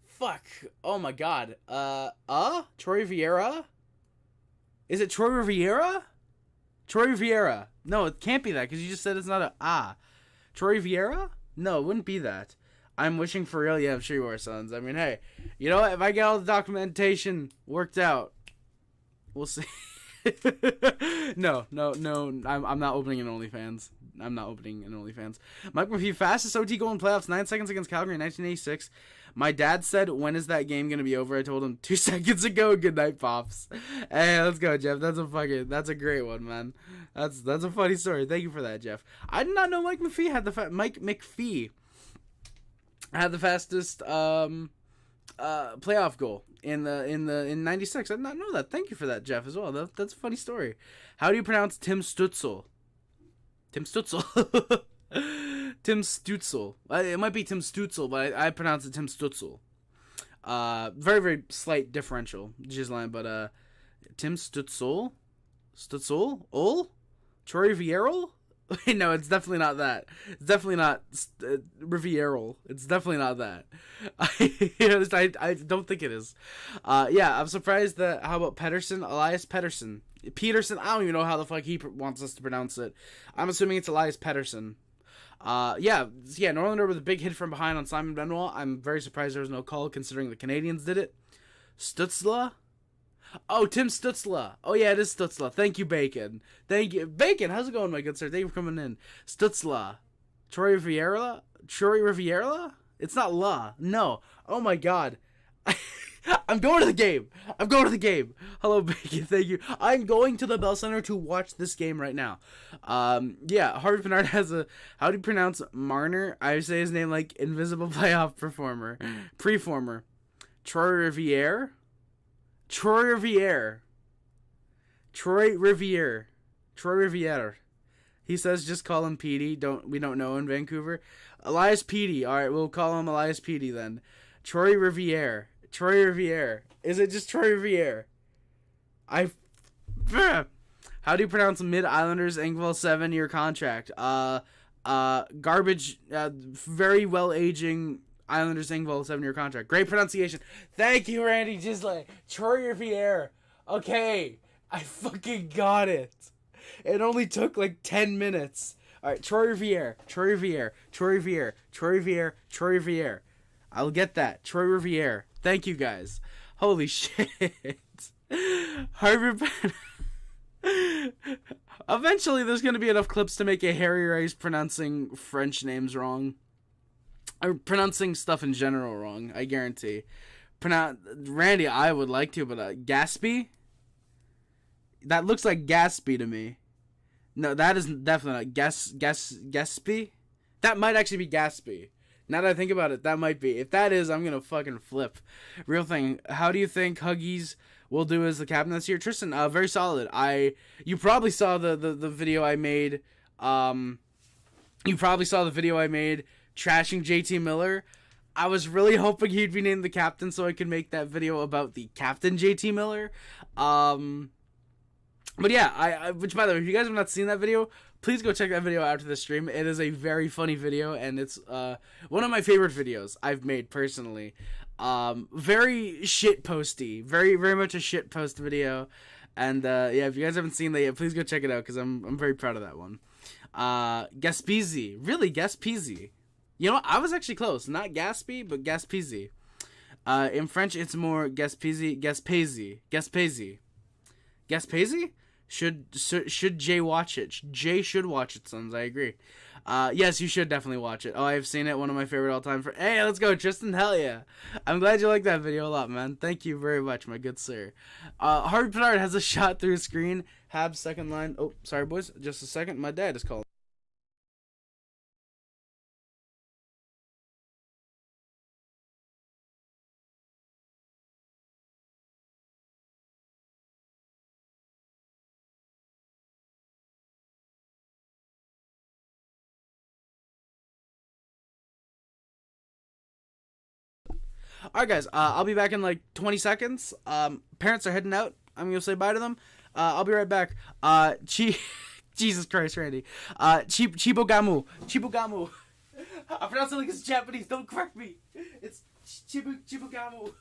Fuck. Oh my God. Troy Vieira? Is it Troy Riviera? Troy Riviera. No, it can't be that because you just said it's not a A. Troy Vieira? No, it wouldn't be that. I'm wishing for real. Yeah, I'm sure you are, Sons. I mean, hey, you know what? If I get all the documentation worked out, we'll see. No. I'm not opening an OnlyFans. I'm not opening an OnlyFans. Mike McPhee, fastest OT goal in playoffs, 9 seconds against Calgary in 1986. My dad said, when is that game going to be over? I told him 2 seconds ago. Good night, Pops. Hey, let's go, Jeff. That's a great one, man. That's a funny story. Thank you for that, Jeff. I did not know Mike McPhee had the fastest playoff goal in 96. I did not know that. Thank you for that, Jeff, as well. That's a funny story. How do you pronounce Tim Stützle? Tim Stützle. Tim Stützle. It might be Tim Stützle, but I pronounce it Tim Stützle. Very, very slight differential, Gisline, but Tim Stützle? Stützle? Ol? Troy Vieral? No, it's definitely not that. It's definitely not Rivieral. It's definitely not that. I don't think it is. Yeah, I'm surprised that. How about Pedersen? Elias Pedersen. Peterson. I don't even know how the fuck he wants us to pronounce it. I'm assuming it's Elias Pedersen. Yeah. Norlander with a big hit from behind on Simon Benoit. I'm very surprised there was no call considering the Canadiens did it. Stützle. Oh, Tim Stützle. Oh, yeah, it is Stützle. Thank you, Bacon. Thank you. Bacon, how's it going, my good sir? Thank you for coming in. Stützle. Troy Riviera? It's not La. No. Oh, my God. I'm going to the game. Hello, Bacon. Thank you. I'm going to the Bell Center to watch this game right now. Yeah, Harvey Pinard has a... How do you pronounce Marner? I say his name like invisible playoff preformer. Troy Riviere. He says just call him Petey. We don't know in Vancouver. Elias Petey. All right, we'll call him Elias Petey then. Troy Riviere. Is it just Troy Riviere? How do you pronounce Mid Islanders Engvall 7-year contract? Garbage. Very well aging Islanders Engvall 7-year contract. Great pronunciation. Thank you, Randy Gisley. Troy Riviere. Okay, I fucking got it. It only took like 10 minutes. All right, Troy Riviere. I'll get that. Troy Riviere. Thank you, guys. Holy shit. Harvey. Eventually, there's going to be enough clips to make a Harry Rice pronouncing French names wrong. Or pronouncing stuff in general wrong, I guarantee. Randy, I would like to, but Gaspy? That looks like Gaspy to me. No, that is definitely not. Gaspy? That might actually be Gaspy. Now that I think about it, that might be. If that is, I'm going to fucking flip. Real thing. How do you think Huggies will do as the captain this year? Tristan, very solid. You probably saw the video I made. Trashing JT Miller. I was really hoping he'd be named the captain so I could make that video about the captain JT Miller. But yeah, which by the way, if you guys have not seen that video, please go check that video after the stream. It is a very funny video, and it's one of my favorite videos I've made personally. Very shit posty, very very much a shit post video, and yeah, if you guys haven't seen that yet, please go check it out because I'm very proud of that one. Gaspesi, really Gaspesi. You know what? I was actually close. Not Gaspy, but Gaspesi. In French, it's more Gaspesi. Should Jay watch it? Jay should watch it, sons. I agree. Yes, you should definitely watch it. Oh, I've seen it. One of my favorite all time. Hey, let's go, Tristan. Hell yeah. I'm glad you like that video a lot, man. Thank you very much, my good sir. Harvey Pinard has a shot through his screen. Habs second line. Oh, sorry, boys. Just a second. My dad is calling. Alright, guys, I'll be back in like 20 seconds. Parents are heading out. I'm going to say bye to them. I'll be right back. Jesus Christ, Randy. Chibogamu. I pronounce it like it's Japanese. Don't correct me. It's Chibogamu.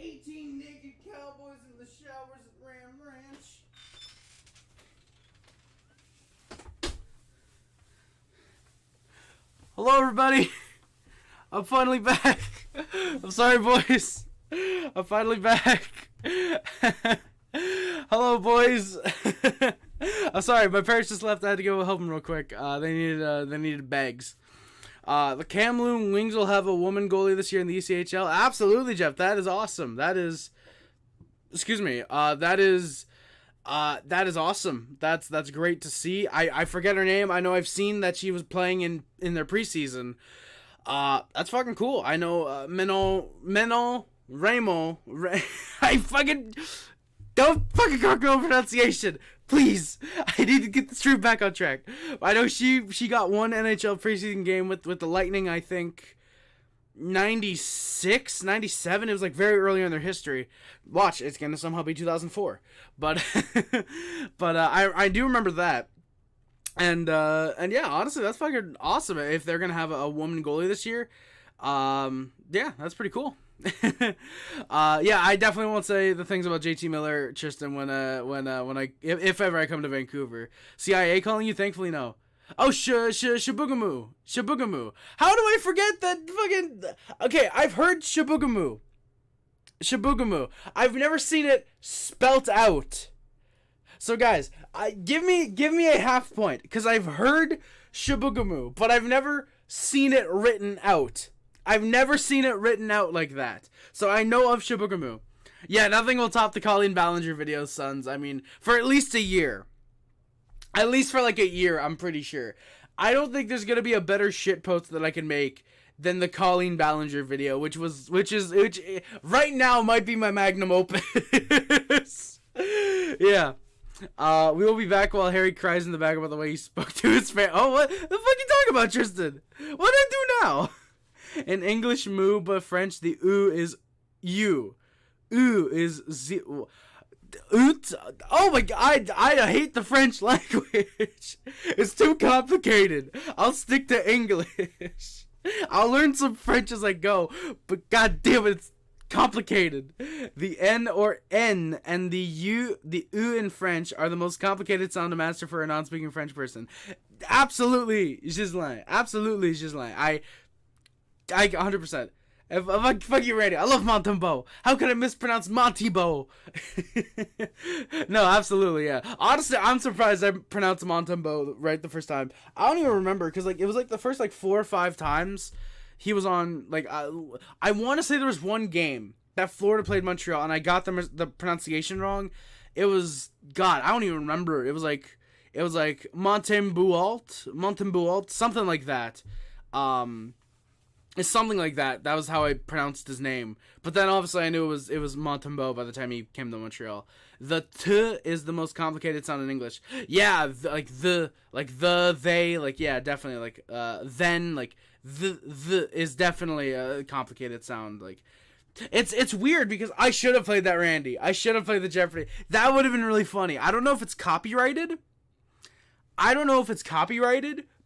18 naked cowboys in the showers at Ram Ranch. Hello, everybody. I'm finally back. I'm sorry, boys. I'm finally back. Hello, boys. I'm sorry, my parents just left. I had to go help them real quick. They needed bags. The Kamloops Wings will have a woman goalie this year in the ECHL. Absolutely, Jeff. That is awesome. That is, excuse me. That is awesome. That's great to see. I forget her name. I know I've seen that she was playing in their preseason. That's fucking cool. I know Meno Ramo. I fucking don't fucking go pronunciation. Please, I need to get the stream back on track. I know she got one NHL preseason game with the Lightning, I think 96, 97. It was like very early in their history. Watch, it's gonna somehow be 2004. But I do remember that. And yeah, honestly, that's fucking awesome if they're gonna have a woman goalie this year. Yeah, that's pretty cool. Yeah, I definitely won't say the things about JT Miller, Tristan, when if ever I come to Vancouver. CIA calling you? Thankfully, no. Oh, Shabugamu. How do I forget that fucking? Okay, I've heard Shabugamu. I've never seen it spelt out. So guys, give me a half point because I've heard Shabugamu, but I've never seen it written out. I've never seen it written out like that. So I know of Shabugamu. Yeah, nothing will top the Colleen Ballinger videos, sons. I mean, for at least a year. At least for like a year, I'm pretty sure. I don't think there's going to be a better shitpost that I can make than the Colleen Ballinger video, which right now might be my magnum opus. Yeah. We will be back while Harry cries in the back about the way he spoke to his fan. Oh, what the fuck you talking about, Tristan? What did I do now? In English, moo, but French, the oo is you. Oo is z. Oot. Oh my god, I hate the French language. It's too complicated. I'll stick to English. I'll learn some French as I go, but god damn it, it's complicated. The N or N and the U, the U in French are the most complicated sound to master for a non-speaking French person. Absolutely, Gislain. Absolutely, Gislain. I 100%. If I fuck you, Randy. I love Montembeau. How could I mispronounce Montembeau? No, absolutely, yeah. Honestly, I'm surprised I pronounced Montembeau right the first time. I don't even remember because like it was like the first like 4 or 5 times he was on. Like I want to say there was one game that Florida played Montreal and I got the pronunciation wrong. It was God. I don't even remember. It was like Montembeault, something like that. It's something like that. That was how I pronounced his name. But then obviously I knew it was Montembeau by the time he came to Montreal. The T is the most complicated sound in English. Yeah, they, yeah, definitely like then like the is definitely a complicated sound. Like it's weird because I should have played that Randy. I should have played the Jeopardy. That would have been really funny. I don't know if it's copyrighted.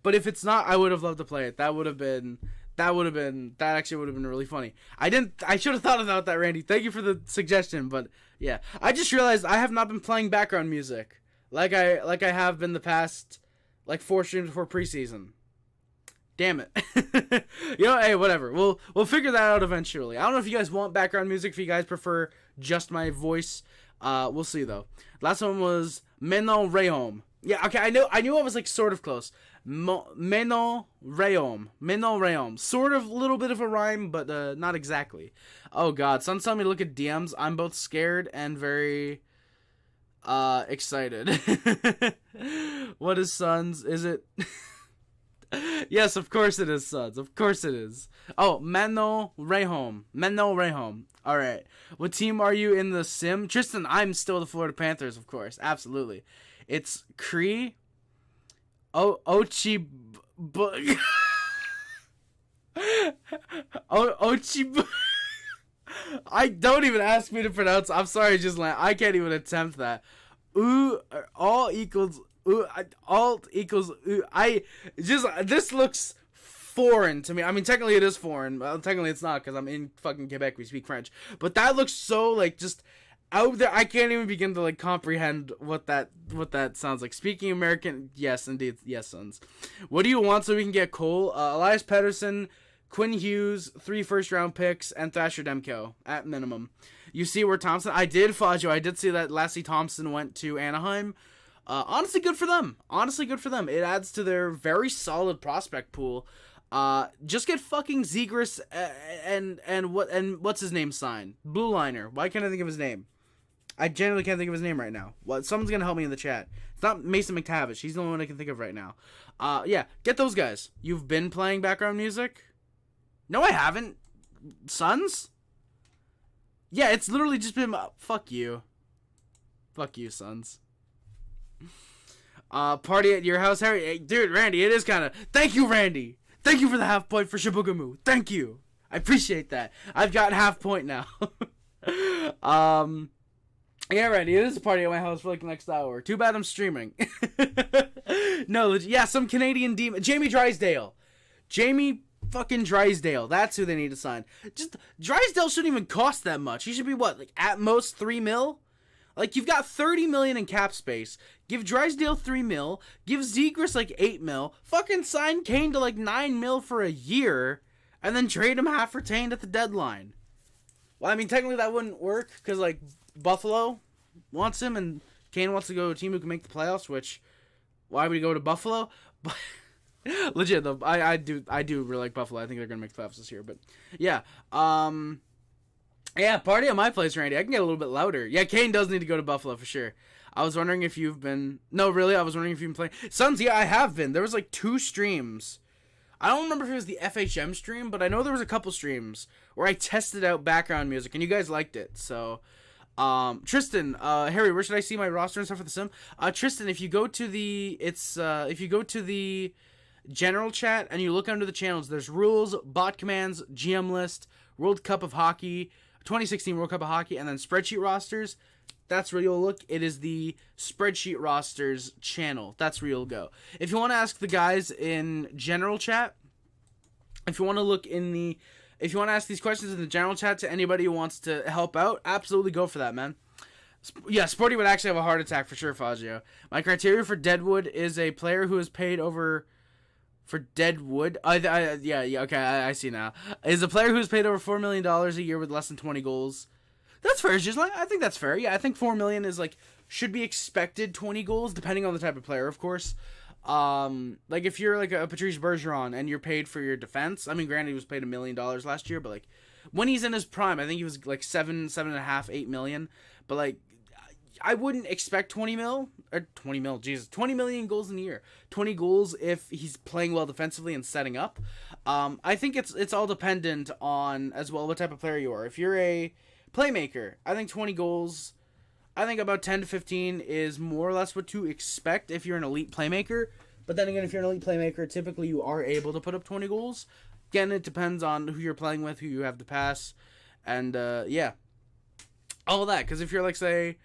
But if it's not, I would have loved to play it. That actually would have been really funny. I should have thought about that, Randy. Thank you for the suggestion, but yeah. I just realized I have not been playing background music like I have been the past like 4 streams before preseason. Damn it. You know, hey, whatever. We'll figure that out eventually. I don't know if you guys want background music, if you guys prefer just my voice. We'll see though. Last one was Menon Rayhome. Yeah, okay, I knew I was like sort of close. Menon Rayhome. Sort of, little bit of a rhyme, but not exactly. Oh god, son's telling me to look at DMs. I'm both scared and very excited. What is sons? Is it? Yes, of course it is, sons. Of course it is. Oh, Menon Rayhome. All right. What team are you in the sim? Tristan, I'm still the Florida Panthers, of course. Absolutely. It's Cree. Ochi. Ochi. I don't even ask me to pronounce. I'm sorry, I can't even attempt that. All equals. Alt equals. This looks foreign to me. I mean, technically it is foreign. Well, technically it's not because I'm in fucking Quebec. We speak French. But that looks so, like, just out there. I can't even begin to, like, comprehend what that sounds like. Speaking American, yes, indeed. Yes, sons. What do you want so we can get Cole? Elias Pettersson, Quinn Hughes, 3 first-round picks, and Thatcher Demko at minimum. You see where Thompson... I did, Faggio. I did see that Lassie Thompson went to Anaheim. Honestly, good for them. It adds to their very solid prospect pool. Just get fucking Zegras and what's his name signed? Blue Liner. Why can't I think of his name? I genuinely can't think of his name right now. Well, someone's gonna help me in the chat. It's not Mason McTavish. He's the only one I can think of right now. Yeah, get those guys. You've been playing background music? No, I haven't. Sons? Yeah, it's literally just been... fuck you. Fuck you, Sons. Party at your house, Harry. Hey, dude, Randy, it is kind of... Thank you, Randy. Thank you for the half point for Shibugamu. Thank you. I appreciate that. I've got half point now. Yeah, Randy, it is a party at my house for like the next hour. Too bad I'm streaming. No, yeah, some Canadian demon. Jamie Drysdale. Jamie fucking Drysdale. That's who they need to sign. Just Drysdale shouldn't even cost that much. He should be what, like at most $3 million? Like, you've got $30 million in cap space. Give Drysdale $3 million. Give Zegras like $8 million. Fucking sign Kane to like $9 million for a year, and then trade him half retained at the deadline. Well, I mean, technically that wouldn't work because like Buffalo wants him, and Kane wants to go to a team who can make the playoffs. Which, why would he go to Buffalo? But legit though, I do really like Buffalo. I think they're gonna make the playoffs this year. But yeah, yeah, party at my place, Randy. I can get a little bit louder. Yeah, Kane does need to go to Buffalo for sure. I was wondering if you've been... No, really, I was wondering if you've been playing... Sons, yeah, I have been. There was like 2 streams. I don't remember if it was the FHM stream, but I know there was a couple streams where I tested out background music, and you guys liked it. So, Tristan, Harry, where should I see my roster and stuff for the sim? Tristan, if you go to the... if you go to the general chat and you look under the channels, there's rules, bot commands, GM list, World Cup of Hockey... 2016 World Cup of Hockey, and then spreadsheet rosters. That's where you'll look. It is the spreadsheet rosters channel. That's where you'll go. If you want to ask the guys in general chat, if you want to ask these questions in the general chat to anybody who wants to help out, absolutely go for that, man. Yeah, Sporty would actually have a heart attack for sure, Faggio. My criteria for Deadwood is a player who is paid over... For Deadwood, yeah, okay, I see now. Is a player who's paid over $4 million a year with less than 20 goals. That's fair, just like I think that's fair. Yeah, I think $4 million is like should be expected 20 goals, depending on the type of player, of course. Like if you're like a Patrice Bergeron and you're paid for your defense. I mean, granted, he was paid $1 million last year, but like when he's in his prime, I think he was like 7.5, $8 million. But like, I wouldn't expect 20 million goals in a year. 20 goals if he's playing well defensively and setting up. I think it's all dependent on, as well, what type of player you are. If you're a playmaker, I think 20 goals, I think about 10 to 15 is more or less what to expect if you're an elite playmaker. But then again, if you're an elite playmaker, typically you are able to put up 20 goals. Again, it depends on who you're playing with, who you have to pass, and yeah. All of that, because if you're like, say...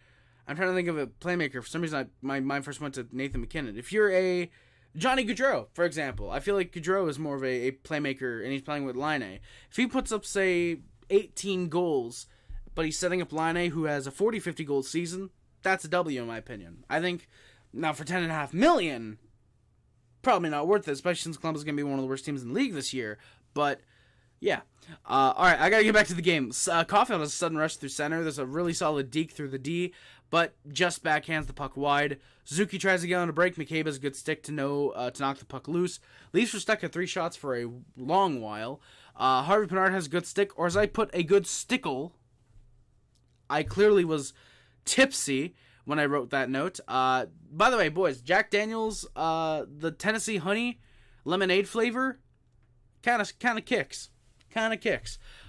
I'm trying to think of a playmaker. For some reason, my mind first went to Nathan McKinnon. If you're a Johnny Gaudreau, for example, I feel like Gaudreau is more of a playmaker, and he's playing with Line A. If he puts up, say, 18 goals, but he's setting up Line A, who has a 40-50 goal season, that's a W in my opinion. I think, now for $10.5 million, probably not worth it, especially since Columbus is going to be one of the worst teams in the league this year. But, yeah. Alright, I got to get back to the game. Caulfield has a sudden rush through center. There's a really solid deke through the D, but just backhands the puck wide. Suzuki tries to get on a break. McCabe has a good stick to knock the puck loose. Leafs were stuck at 3 shots for a long while. Harvey Pinard has a good stick, or as I put, a good stickle. I clearly was tipsy when I wrote that note. By the way, boys, Jack Daniels, the Tennessee honey lemonade flavor, kind of kicks.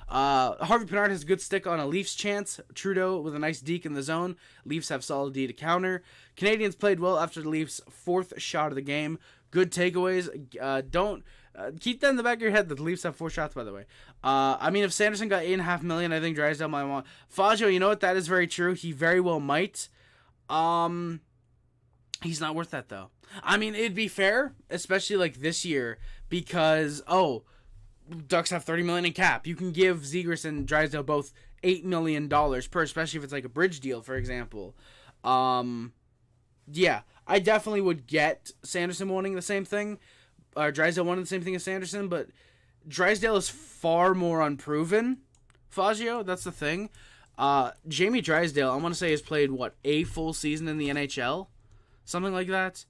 Harvey Pinard has a good stick on a Leafs chance. Trudeau with a nice deke in the zone. Leafs have solid D to counter. Canadians played well after the Leafs' 4th shot of the game. Good takeaways. Don't keep that in the back of your head that the Leafs have 4 shots, by the way. I mean, if Sanderson got $8.5 million, I think Drysdale might want. Faggio, you know what? That is very true. He very well might. He's not worth that, though. I mean, it'd be fair, especially like this year, because Ducks have $30 million in cap. You can give Zegras and Drysdale both $8 million per, especially if it's like a bridge deal, for example. Yeah, I definitely would get Sanderson wanting the same thing, or Drysdale wanting the same thing as Sanderson, but Drysdale is far more unproven. Fazio, that's the thing. Jamie Drysdale, I want to say, has played a full season in the NHL. Something like that.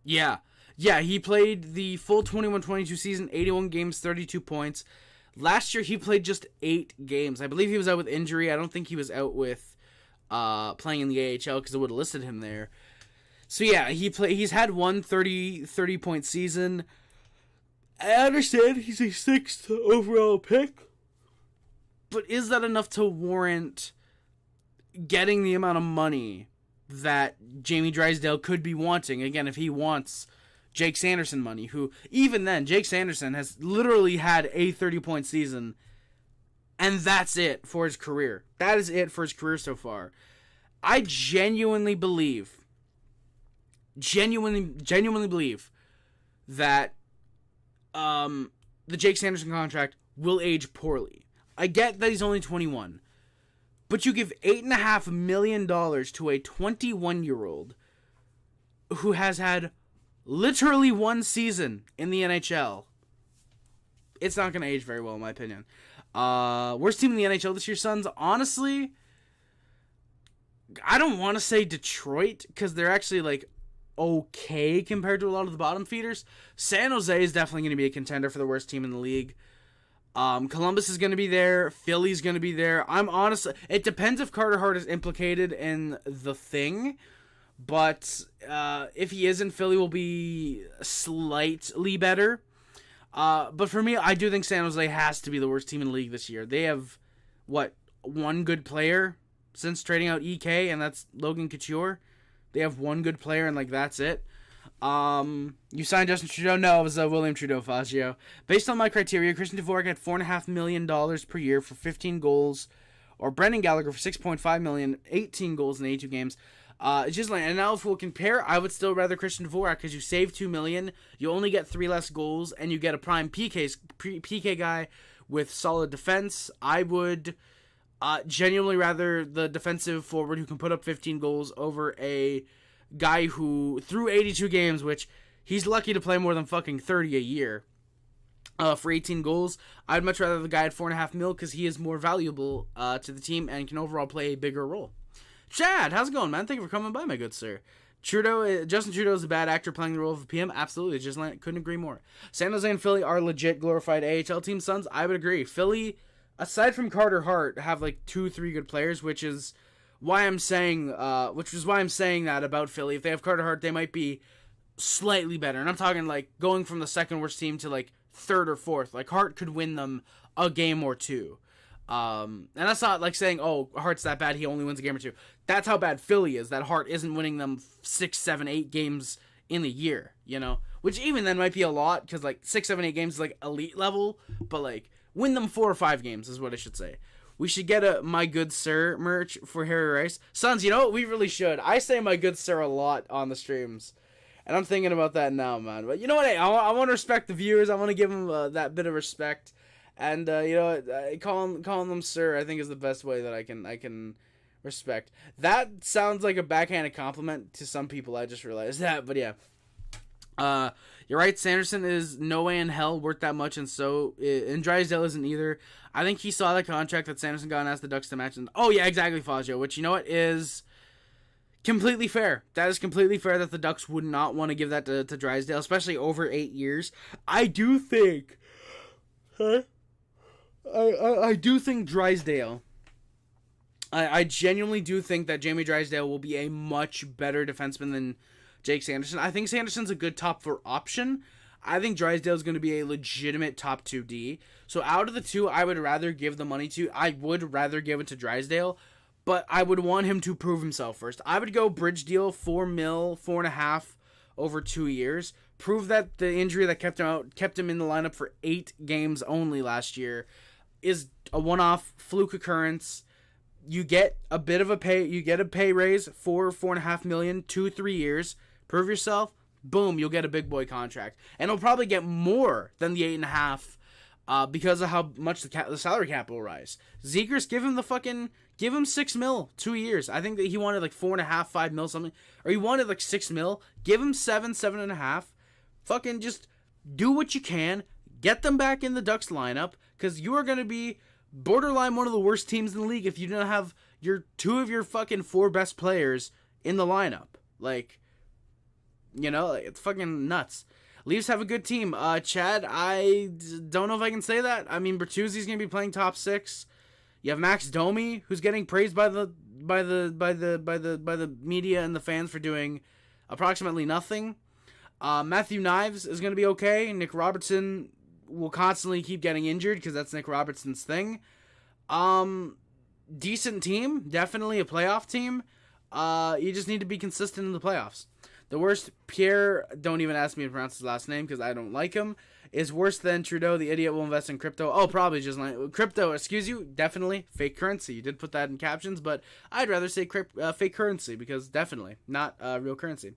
Yeah, he played the full 21-22 season, 81 games, 32 points. Last year, he played just 8 games. I believe he was out with injury. I don't think he was out with playing in the AHL because it would have listed him there. So, yeah, he's had one 30-point season. I understand he's a 6th overall pick. But is that enough to warrant getting the amount of money that Jamie Drysdale could be wanting? Again, if he wants Jake Sanderson money, who, even then, Jake Sanderson has literally had a 30-point season, and that's it for his career. That is it for his career so far. I genuinely believe that the Jake Sanderson contract will age poorly. I get that he's only 21, but you give $8.5 million to a 21-year-old who has had literally one season in the NHL. It's not going to age very well, in my opinion. Worst team in the NHL this year, Suns. Honestly, I don't want to say Detroit, because they're actually, okay compared to a lot of the bottom feeders. San Jose is definitely going to be a contender for the worst team in the league. Columbus is going to be there. Philly's going to be there. It depends if Carter Hart is implicated in the thing, but if he isn't, Philly will be slightly better. But for me, I do think San Jose has to be the worst team in the league this year. They have, one good player since trading out EK, and that's Logan Couture. They have one good player, and, that's it. You signed Justin Trudeau? No, it was William Trudeau, Fazio. Based on my criteria, Christian Dvorak had $4.5 million per year for 15 goals, or Brendan Gallagher for $6.5 million, 18 goals in 82 games. It's just and now if we'll compare, I would still rather Christian Dvorak, because you save $2 million, you only get 3 less goals, and you get a prime PK guy with solid defense. I would genuinely rather the defensive forward who can put up 15 goals over a guy who, through 82 games, which he's lucky to play more than fucking 30 a year, for 18 goals. I'd much rather the guy at $4.5 million, because he is more valuable to the team and can overall play a bigger role. Chad, how's it going, man? Thank you for coming by, my good sir. Justin Trudeau is a bad actor playing the role of a PM. Absolutely, just couldn't agree more. San Jose and Philly are legit glorified AHL team. Suns, I would agree. Philly, aside from Carter Hart, have 2-3 good players, which is why I'm saying that about Philly. If they have Carter Hart, they might be slightly better. And I'm talking going from the second worst team to third or fourth. Hart could win them a game or two. And that's not saying, Hart's that bad, he only wins a game or two. That's how bad Philly is, that Hart isn't winning them 6, 7, 8 games in the year, Which even then might be a lot, because 6, 7, 8 games is elite level, but win them 4 or 5 games is what I should say. We should get a My Good Sir merch for Harry Rice. Sons, you know what? We really should. I say My Good Sir a lot on the streams. And I'm thinking about that now, man. But you know what? Hey, I want to respect the viewers. I want to give them that bit of respect. And, calling them sir, I think, is the best way that I can respect. That sounds like a backhanded compliment to some people. I just realized that. But, yeah. You're right. Sanderson is no way in hell worth that much, and Drysdale isn't either. I think he saw the contract that Sanderson got and asked the Ducks to match. And yeah, exactly, Fazio. Which, you know what, is completely fair. That is completely fair that the Ducks would not want to give that to Drysdale, especially over 8 years. I do think, I do think Drysdale. I genuinely do think that Jamie Drysdale will be a much better defenseman than Jake Sanderson. I think Sanderson's a good top 4 option. I think Drysdale's going to be a legitimate top 2D. So out of the two, I would rather give the money to. I would rather give it to Drysdale, but I would want him to prove himself first. I would go bridge deal, $4 million, 4.5 over 2 years. Prove that the injury that kept him in the lineup for 8 games only last year, is a one-off fluke occurrence. You get a bit of a pay. You get a pay raise, 4.5 million, 2-3 years. Prove yourself. Boom, you'll get a big boy contract, and he'll probably get more than the 8.5, because of how much the salary cap will rise. Zegers, give him 6 mil, 2 years. I think that he wanted like 4.5, 5 mil something, or he wanted like 6 mil. Give him 7.5. Fucking just do what you can. Get them back in the Ducks lineup, because you are going to be borderline one of the worst teams in the league if you don't have your 2 of your fucking 4 best players in the lineup. Like, you know, it's fucking nuts. Leafs have a good team. Chad, I don't know if I can say that. I mean, Bertuzzi's going to be playing top 6. You have Max Domi, who's getting praised by the media and the fans for doing approximately nothing. Matthews Knies is going to be okay. Nick Robertson will constantly keep getting injured because that's Nick Robertson's thing. Decent team, definitely a playoff team. You just need to be consistent in the playoffs. The worst, Pierre, don't even ask me to pronounce his last name because I don't like him, is worse than Trudeau, the idiot will invest in crypto. Oh, probably just like crypto, excuse you, definitely fake currency. You did put that in captions, but I'd rather say fake currency because definitely not real currency.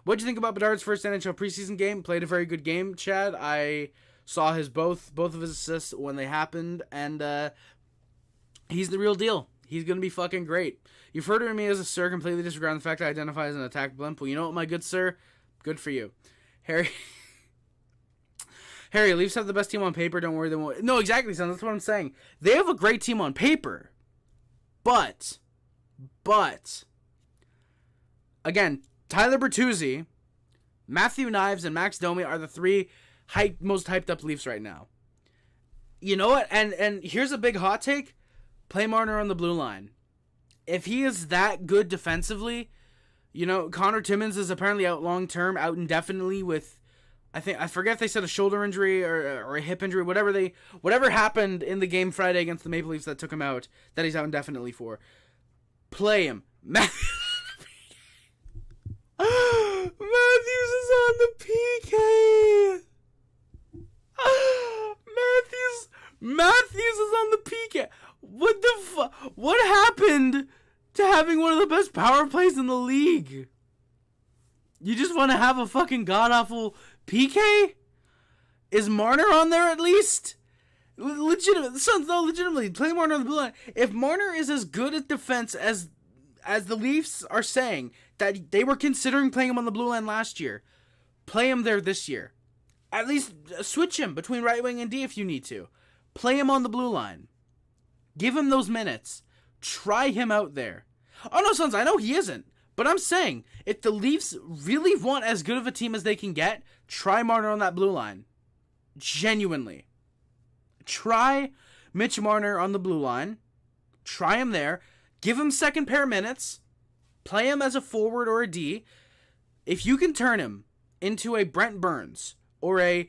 What do you think about Bedard's first NHL preseason game? Played a very good game, Chad. I saw his both of his assists when they happened, and he's the real deal. He's going to be fucking great. You've heard of me as a sir, completely disregarding the fact I identify as an attack blimp. Well, you know what, my good sir? Good for you. Harry, Leafs have the best team on paper. Don't worry. No, exactly, son. That's what I'm saying. They have a great team on paper. But, again, Tyler Bertuzzi, Matthews Knies, and Max Domi are the 3 most hyped up Leafs right now. You know what? And here's a big hot take. Play Marner on the blue line. If he is that good defensively, you know, Connor Timmins is apparently out long term, out indefinitely with, I forget if they said a shoulder injury or a hip injury, whatever happened in the game Friday against the Maple Leafs that took him out, that he's out indefinitely for. Play him. Matthews is on the PK. Matthews is on the PK. What the fuck? What happened to having one of the best power plays in the league? You just want to have a fucking god-awful PK? Is Marner on there at least? Legitimately, play Marner on the blue line. If Marner is as good at defense as the Leafs are saying, that they were considering playing him on the blue line last year, play him there this year. At least switch him between right wing and D if you need to. Play him on the blue line. Give him those minutes. Try him out there. Oh no, sons, I know he isn't. But I'm saying, if the Leafs really want as good of a team as they can get, try Marner on that blue line. Genuinely. Try Mitch Marner on the blue line. Try him there. Give him second pair minutes. Play him as a forward or a D. If you can turn him into a Brent Burns or I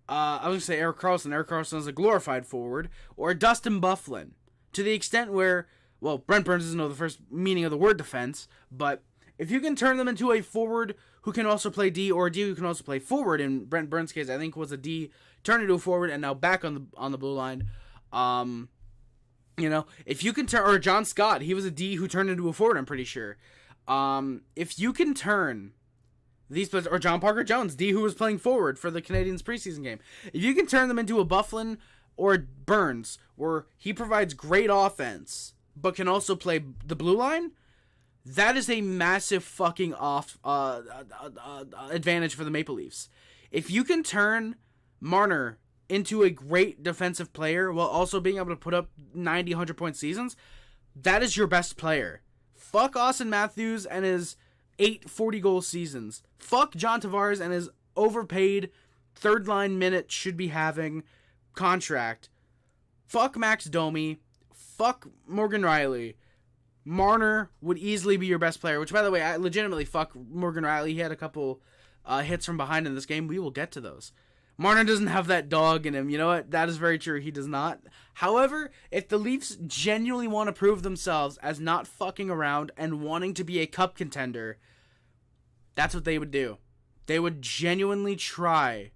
was going to say Erik Karlsson. Erik Karlsson is a glorified forward. Or a Dustin Byfuglien. To the extent where, well, Brent Burns doesn't know the first meaning of the word defense, but if you can turn them into a forward who can also play D, or a D who can also play forward, in Brent Burns' case, I think was a D, turned into a forward, and now back on the blue line, you know, if you can turn, or John Scott, he was a D who turned into a forward, I'm pretty sure. If you can turn these players, or John Parker Jones, D who was playing forward for the Canadiens preseason game, if you can turn them into a Byfuglien or Burns, where he provides great offense, but can also play the blue line, that is a massive fucking advantage for the Maple Leafs. If you can turn Marner into a great defensive player while also being able to put up 90, 100-point seasons, that is your best player. Fuck Austin Matthews and his 8 40-goal seasons. Fuck John Tavares and his overpaid third-line minute should be having contract. Fuck Max Domi. Fuck Morgan Rielly. Marner would easily be your best player, which, by the way, I legitimately fuck Morgan Rielly. He had a couple hits from behind in this game. We will get to those. Marner doesn't have that dog in him. You know what? That is very true. He does not. However, if the Leafs genuinely want to prove themselves as not fucking around and wanting to be a cup contender, that's what they would do. They would genuinely try.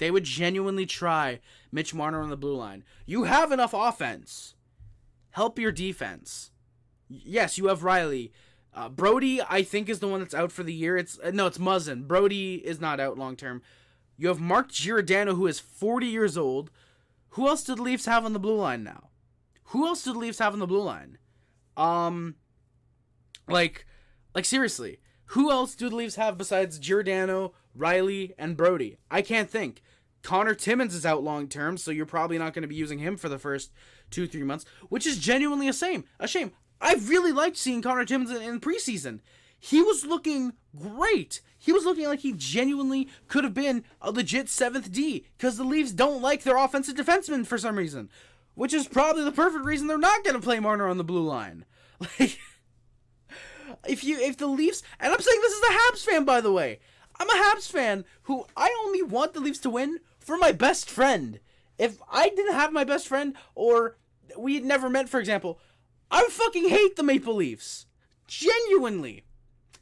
Mitch Marner on the blue line. You have enough offense. help your defense. Yes, you have Riley. Brody, I think, is the one that's out for the year. It's Muzzin. Brody is not out long term. You have Mark Giordano, who is 40 years old. Who else do the Leafs have on the blue line now? Like seriously, who else do the Leafs have besides Giordano, Riley, and Brody? I can't think. Connor Timmins is out long term, so you're probably not going to be using him for the first 2-3 months, which is genuinely a shame. I really liked seeing Connor Timmins in preseason. He was looking great. He was looking like he genuinely could have been a legit 7th D, because the Leafs don't like their offensive defensemen for some reason, which is probably the perfect reason they're not going to play Marner on the blue line. Like, if the Leafs, and I'm saying this as a Habs fan, by the way, I'm a Habs fan who I only want the Leafs to win for my best friend. If I didn't have my best friend, or we had never met, for example, I would fucking hate the Maple Leafs. Genuinely.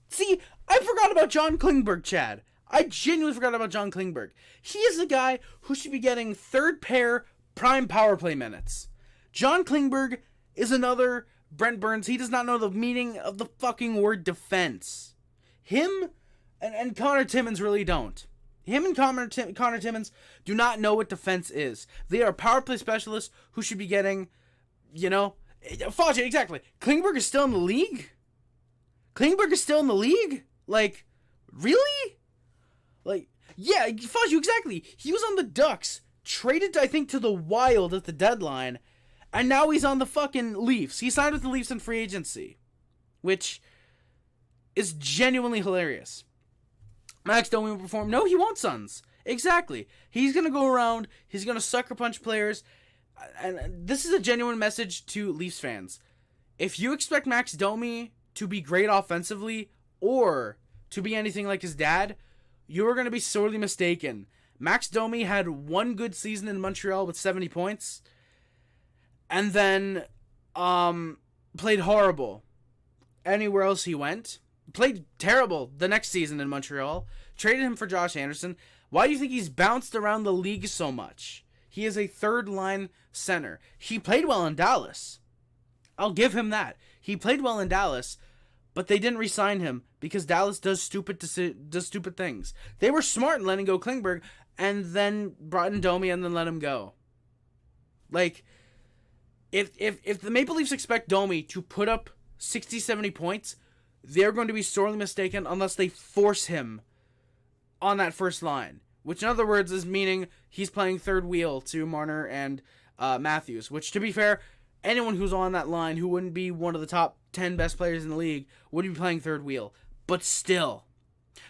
See, I forgot about John Klingberg, Chad. I genuinely forgot about John Klingberg. He is the guy who should be getting third pair prime power play minutes. John Klingberg is another Brent Burns. He does not know the meaning of the fucking word defense. Him and Connor Timmins really don't. Him and Connor Timmins do not know what defense is. They are power play specialists who should be getting, Fauci, exactly. Klingberg is still in the league? Like, really? Like, yeah, Fauci, exactly. He was on the Ducks, traded, I think, to the Wild at the deadline, and now he's on the fucking Leafs. He signed with the Leafs in free agency, which is genuinely hilarious. Max Domi will perform. No, he won't, Suns. Exactly. He's going to go around. He's going to sucker punch players. And this is a genuine message to Leafs fans. If you expect Max Domi to be great offensively or to be anything like his dad, you're going to be sorely mistaken. Max Domi had one good season in Montreal with 70 points and then played horrible anywhere else he went. Played terrible the next season in Montreal. Traded him for Josh Anderson. Why do you think he's bounced around the league so much? He is a third-line center. He played well in Dallas. I'll give him that. He played well in Dallas, but they didn't re-sign him because Dallas does stupid things. They were smart in letting go Klingberg and then brought in Domi and then let him go. Like, if the Maple Leafs expect Domi to put up 60, 70 points, they're going to be sorely mistaken unless they force him on that first line. Which, in other words, is meaning he's playing third wheel to Marner and Matthews. Which, to be fair, anyone who's on that line who wouldn't be one of the top 10 best players in the league would be playing third wheel. But still.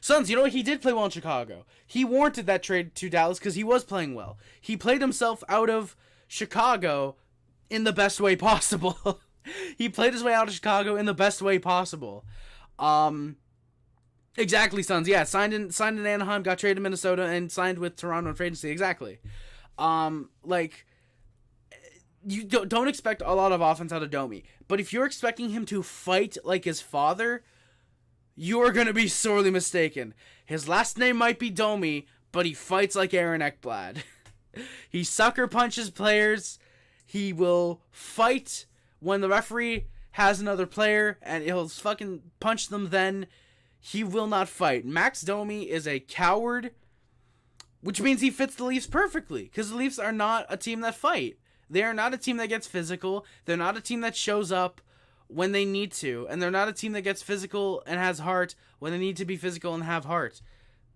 Suns, you know what? He did play well in Chicago. He warranted that trade to Dallas because he was playing well. He played himself out of Chicago in the best way possible. He played his way out of Chicago in the best way possible. Exactly, Suns. Yeah, signed in Anaheim, got traded to Minnesota, and signed with Toronto in free agency. Exactly. You don't expect a lot of offense out of Domi. But if you're expecting him to fight like his father, you are going to be sorely mistaken. His last name might be Domi, but he fights like Aaron Ekblad. He sucker punches players. He will fight when the referee has another player, and he'll fucking punch them then. He will not fight. Max Domi is a coward, which means he fits the Leafs perfectly, because the Leafs are not a team that fight. They are not a team that gets physical. They're not a team that shows up when they need to, and they're not a team that gets physical and has heart when they need to be physical and have heart.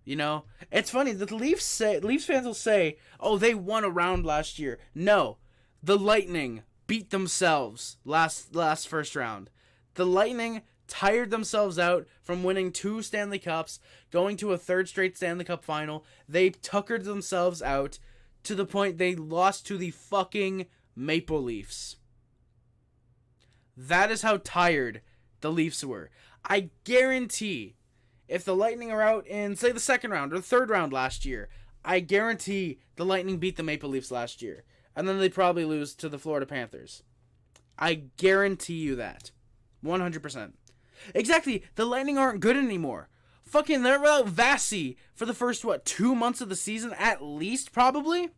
You know? It's funny that the Leafs fans will say, oh, they won a round last year. No. The Lightning beat themselves last first round. The Lightning tired themselves out from winning 2 Stanley Cups, going to a 3rd straight Stanley Cup final. They tuckered themselves out to the point they lost to the fucking Maple Leafs. That is how tired the Leafs were. I guarantee if the Lightning are out in, say, the 2nd round or 3rd round last year, I guarantee the Lightning beat the Maple Leafs last year. And then they'd probably lose to the Florida Panthers. I guarantee you that. 100%. Exactly. The Lightning aren't good anymore. Fucking, they're without Vasi for the first, 2 months of the season at least, probably?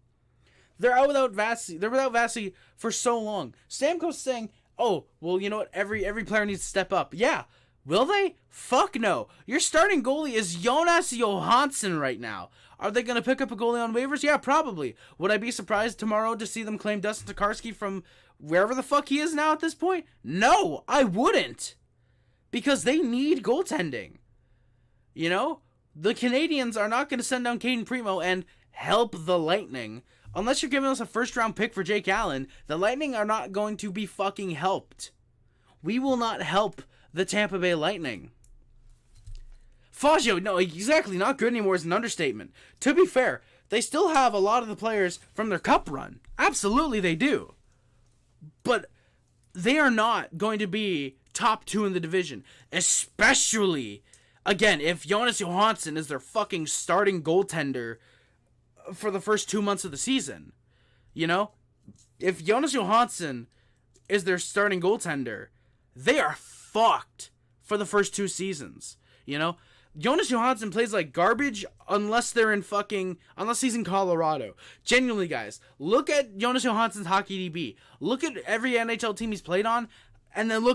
They're out without Vasi. They're without Vasi for so long. Stamkos saying, "Oh, well, you know what? Every player needs to step up." Yeah, will they? Fuck no. Your starting goalie is Jonas Johansson right now. Are they going to pick up a goalie on waivers? Yeah, probably. Would I be surprised tomorrow to see them claim Dustin Tokarski from wherever the fuck he is now at this point? No, I wouldn't. Because they need goaltending. You know? The Canadiens are not going to send down Kaiden Primo and help the Lightning. Unless you're giving us a first-round pick for Jake Allen, the Lightning are not going to be fucking helped. We will not help the Tampa Bay Lightning. Fazio, no, exactly, not good anymore is an understatement. To be fair, they still have a lot of the players from their cup run. Absolutely they do. But they are not going to be top 2 in the division. Especially, again, if Jonas Johansson is their fucking starting goaltender for the first 2 months of the season. You know? If Jonas Johansson is their starting goaltender, they are fucked for the first 2 seasons. You know? Jonas Johansson plays like garbage unless he's in Colorado. Genuinely, guys, look at Jonas Johansson's hockey DB. Look at every NHL team he's played on, and then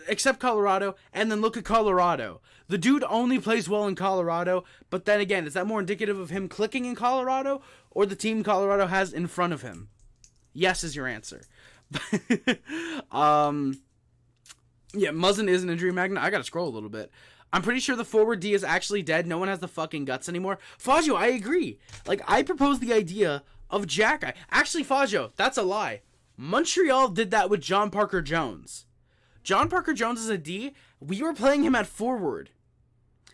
except Colorado, and then look at Colorado. The dude only plays well in Colorado, but then again, is that more indicative of him clicking in Colorado, or the team Colorado has in front of him? Yes is your answer. Yeah, Muzzin is an injury magnet. I gotta scroll a little bit. I'm pretty sure the forward D is actually dead. No one has the fucking guts anymore. Fazio, I agree. Like, I proposed the idea of Jack. Actually, Fazio, that's a lie. Montreal did that with John Parker Jones. John Parker Jones is a D. We were playing him at forward.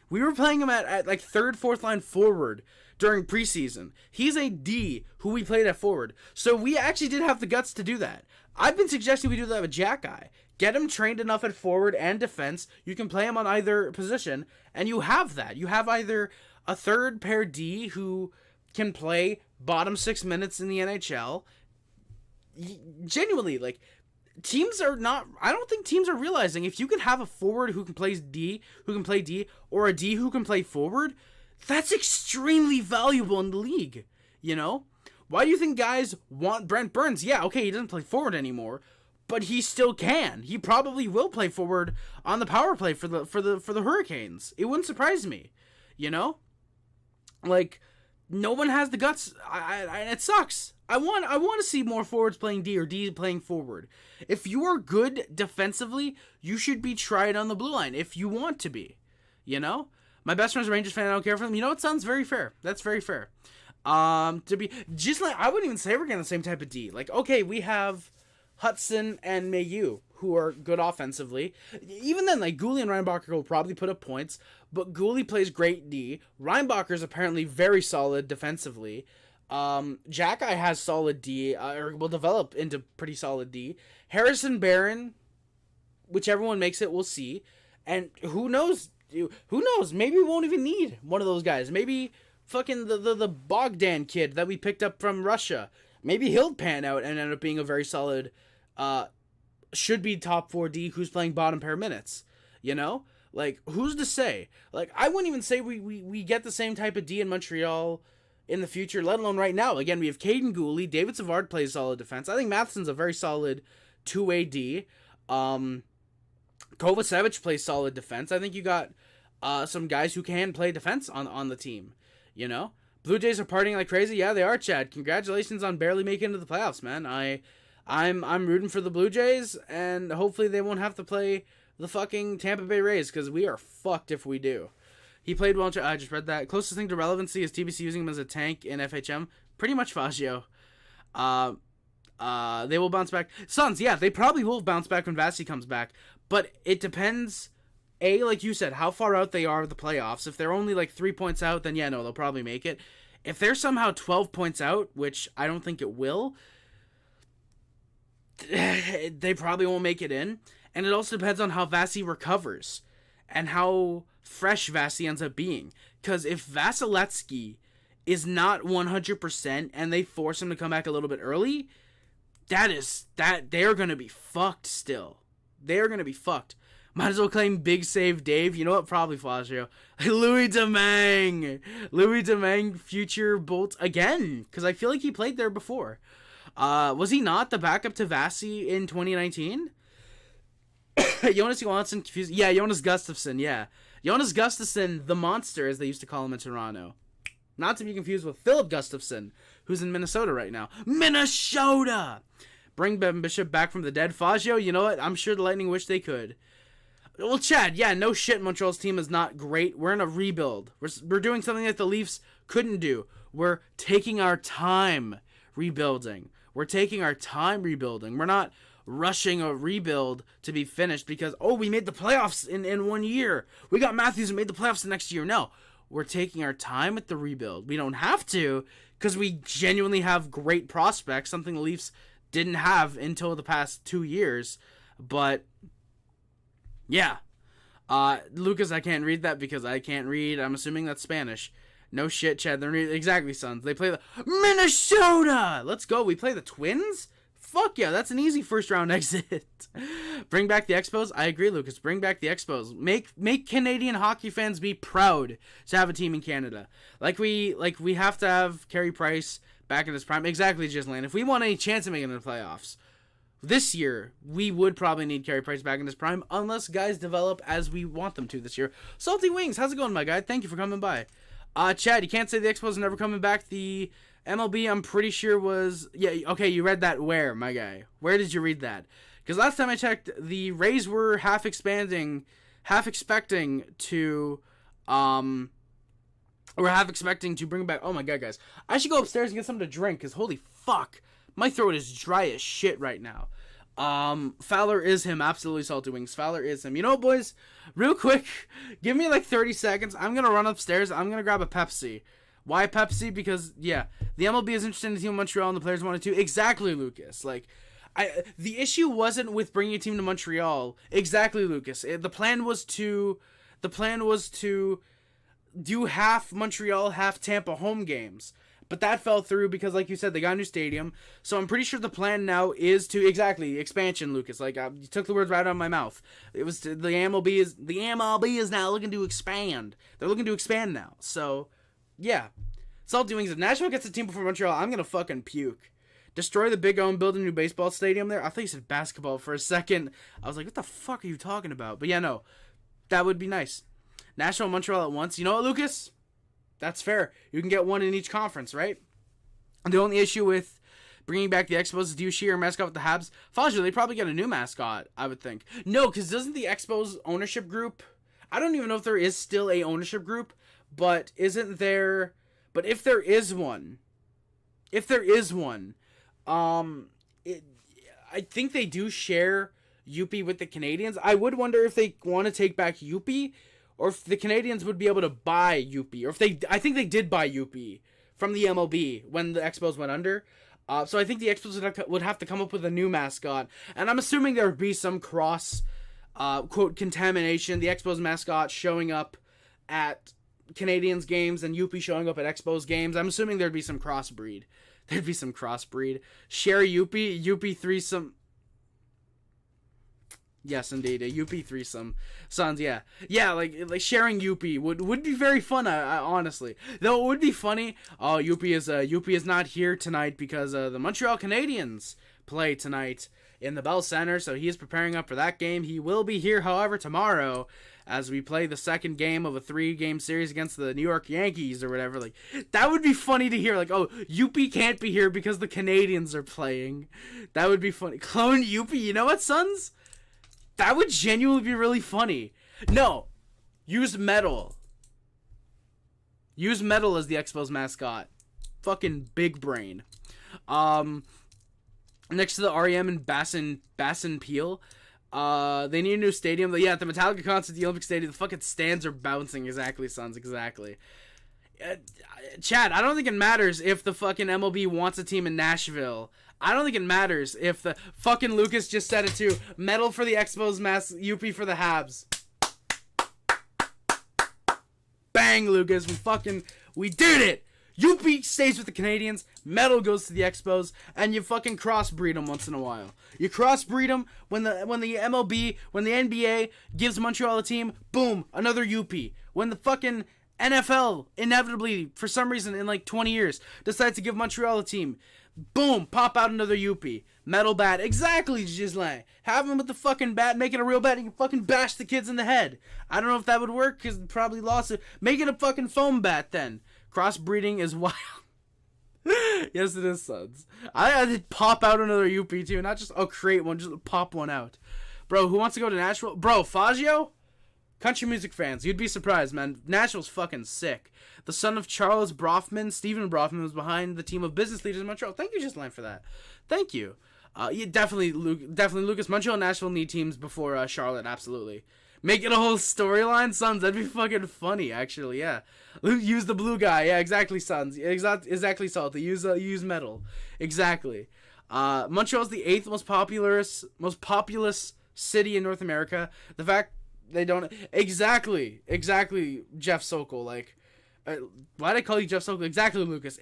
We were playing him at like third, fourth line forward during preseason. He's a D who we played at forward. So we actually did have the guts to do that. I've been suggesting we do that with Jack Guy. Get him trained enough at forward and defense. You can play him on either position, and you have that. You have either a third pair D who can play bottom 6 minutes in the NHL. Genuinely, like, I don't think teams are realizing if you can have a forward who can play D, or a D who can play forward, that's extremely valuable in the league, you know? Why do you think guys want Brent Burns? Yeah, okay, he doesn't play forward anymore, but he still can. He probably will play forward on the power play for the Hurricanes. It wouldn't surprise me, you know? Like, no one has the guts. It sucks. I want to see more forwards playing D or D playing forward. If you are good defensively, you should be tried on the blue line if you want to be, you know? My best friend's a Rangers fan. I don't care for them. You know, it sounds very fair. That's very fair. To be just like, I wouldn't even say we're getting the same type of D. Like, okay, we have Hudson and Mayu, who are good offensively. Even then, like, Guhle and Reinbacher will probably put up points, but Guhle plays great D. Reinbacher's apparently very solid defensively. Jack-Eye has solid D, or will develop into pretty solid D. Harrison Barron, whichever one makes it, we'll see. And who knows? Maybe we won't even need one of those guys. Maybe fucking the Bogdan kid that we picked up from Russia. Maybe he'll pan out and end up being a very solid, should be top 4D who's playing bottom pair minutes. You know? Like, who's to say? Like, I wouldn't even say we get the same type of D in Montreal in the future, let alone right now. Again, we have Kaiden Guhle. David Savard plays solid defense. I think Matheson's a very solid two-way D. Kovacevic plays solid defense. I think you got some guys who can play defense on the team, you know? Blue Jays are partying like crazy. Yeah, they are, Chad. Congratulations on barely making it into the playoffs, man. I'm rooting for the Blue Jays, and hopefully they won't have to play the fucking Tampa Bay Rays, because we are fucked if we do. He played well. I just read that. Closest thing to relevancy is TBC using him as a tank in FHM. Pretty much Fazio. They will bounce back. Suns, yeah, they probably will bounce back when Vasi comes back. But it depends, A, like you said, how far out they are of the playoffs. If they're only like 3 points out, then yeah, no, they'll probably make it. If they're somehow 12 points out, which I don't think it will, they probably won't make it in. And it also depends on how Vasi recovers and how fresh Vasi ends up being. Because if Vasilevsky is not 100% and they force him to come back a little bit early, they're going to be fucked still. They're going to be fucked. Might as well claim Big Save Dave. You know what? Probably Fazio. Louis Domingue. Louis Domingue, future Bolt again. Because I feel like he played there before. Was he not the backup to Vasi in 2019? Jonas Johansson confused. Yeah, Jonas Gustafsson. Yeah. Jonas Gustafsson, the monster, as they used to call him in Toronto. Not to be confused with Philip Gustafsson, who's in Minnesota right now. Minnesota! Bring Ben Bishop back from the dead. Fazio, you know what? I'm sure the Lightning wish they could. Well, Chad, yeah, no shit, Montreal's team is not great. We're in a rebuild. We're doing something that the Leafs couldn't do. We're taking our time rebuilding. We're taking our time rebuilding. We're not rushing a rebuild to be finished because, oh, we made the playoffs in 1 year. We got Matthews and made the playoffs the next year. No, we're taking our time with the rebuild. We don't have to because we genuinely have great prospects, something the Leafs didn't have until the past 2 years. But yeah. Lucas, I can't read that because I can't read. I'm assuming that's Spanish. No shit, Chad. They're exactly, Suns. They play the Minnesota. Let's go. We play the Twins? Fuck yeah, that's an easy first round exit. Bring back the Expos. I agree, Lucas. Bring back the Expos. Make Canadian hockey fans be proud to have a team in Canada. Like we have to have Carey Price back in his prime. Exactly, Gislaine. If we want any chance of making the playoffs this year, we would probably need Carey Price back in his prime, unless guys develop as we want them to this year. Salty Wings, how's it going, my guy? Thank you for coming by. Chad, you can't say the Expos are never coming back. The MLB, I'm pretty sure was... Yeah, okay, you read that where, my guy? Where did you read that? Because last time I checked, the Rays were half expecting to... We're half expecting to bring back... Oh my god, guys. I should go upstairs and get something to drink, because holy fuck. My throat is dry as shit right now. Fowler is him. Absolutely, Salty Wings. Fowler is him. You know what, boys? Real quick, give me like 30 seconds. I'm going to run upstairs. I'm going to grab a Pepsi. Why Pepsi? Because, yeah, the MLB is interested in the team of Montreal and the players wanted to. Exactly, Lucas. Like, the issue wasn't with bringing a team to Montreal. Exactly, Lucas. The plan was to do half Montreal, half Tampa home games. But that fell through because, like you said, they got a new stadium. So I'm pretty sure the plan now is to expansion, Lucas. Like you took the words right out of my mouth. It was the MLB is now looking to expand. They're looking to expand now. So yeah, it's all doing. If Nashville gets a team before Montreal, I'm gonna fucking puke. Destroy the Big O and build a new baseball stadium there. I thought you said basketball for a second. I was like, what the fuck are you talking about? But yeah, no, that would be nice. Nashville and Montreal at once. You know what, Lucas? That's fair. You can get one in each conference, right? And the only issue with bringing back the Expos is, do you share a mascot with the Habs? Fazio, they probably get a new mascot, I would think. No, because doesn't the Expos ownership group... I don't even know if there is still a ownership group, but isn't there... But if there is one... I think they do share UP with the Canadiens. I would wonder if they want to take back UP, or if the Canadiens would be able to buy UP, or if I think they did buy UP from the MLB when the Expos went under. So I think the Expos would have to come up with a new mascot, and I'm assuming there would be some cross, quote, contamination. The Expos mascot showing up at Canadiens games and UP showing up at Expos games. I'm assuming there'd be some crossbreed. Share UP threesome. Yes, indeed, a UP threesome. Sons, yeah. Yeah, like sharing UP would be very fun, I honestly. Though it would be funny, UP is not here tonight because the Montreal Canadiens play tonight in the Bell Center, so he is preparing up for that game. He will be here, however, tomorrow as we play the second game of a 3-game series against the New York Yankees or whatever. Like, that would be funny to hear. Like, oh, UP can't be here because the Canadiens are playing. That would be funny. Clone UP, you know what, Sons? That would genuinely be really funny. No, use Metal. Use Metal as the Expos mascot. Fucking big brain. Next to the REM and Bassin Peel. They need a new stadium. Yeah, at the Metallica concert at the Olympic Stadium, the fucking stands are bouncing. Exactly, Sons, exactly. Chad, I don't think it matters if the fucking MLB wants a team in Nashville. I don't think it matters if the fucking Lucas just said it too. Metal for the Expos, UP for the Habs. Bang, Lucas. We did it. UP stays with the Canadiens, Metal goes to the Expos, and you fucking crossbreed them once in a while. You crossbreed them when the MLB, when the NBA gives Montreal a team, boom, another UP. When the fucking NFL, inevitably, for some reason, in like 20 years, decides to give Montreal a team, boom, pop out another UP. Metal bat, exactly, Ghislain. Have him with the fucking bat, make it a real bat, and you can fucking bash the kids in the head. I don't know if that would work, because probably lost it. Make it a fucking foam bat, then. Crossbreeding is wild. Yes, it is, Suns. I did pop out another UP, too, not just, create one, just pop one out. Bro, who wants to go to Nashville? Bro, Fazio? Country music fans, you'd be surprised, man. Nashville's fucking sick. The son of Charles Brofman, Stephen Brofman, was behind the team of business leaders in Montreal. Thank you, Ghislain, for that. Thank you. Definitely, Lucas. Montreal and Nashville need teams before Charlotte, absolutely. Make it a whole storyline, Suns. That'd be fucking funny, actually, yeah. Use the blue guy. Yeah, exactly, Suns. Exactly, Salty. Use Metal. Exactly. Montreal's the 8th most populous city in North America. The fact they don't... Exactly, Jeff Sokol. Like, why'd I call you Jeff Sokol? Exactly, Lucas.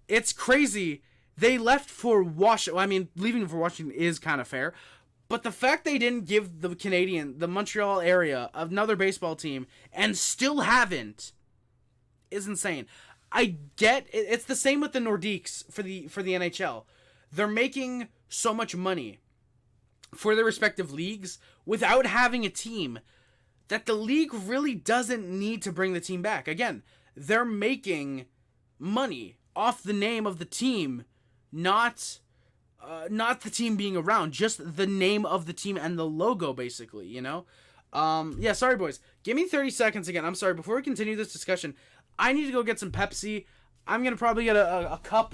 It's crazy. They left for Washington. I mean, leaving for Washington is kind of fair. But the fact they didn't give the Montreal area, another baseball team, and still haven't, is insane. I get it's the same with the Nordiques for the NHL. They're making so much money for their respective leagues without having a team that the league really doesn't need to bring the team back. Again, they're making money off the name of the team, not the team being around, just the name of the team and the logo, basically, you know? Yeah, sorry, boys. Give me 30 seconds again. I'm sorry. Before we continue this discussion, I need to go get some Pepsi. I'm going to probably get a cup.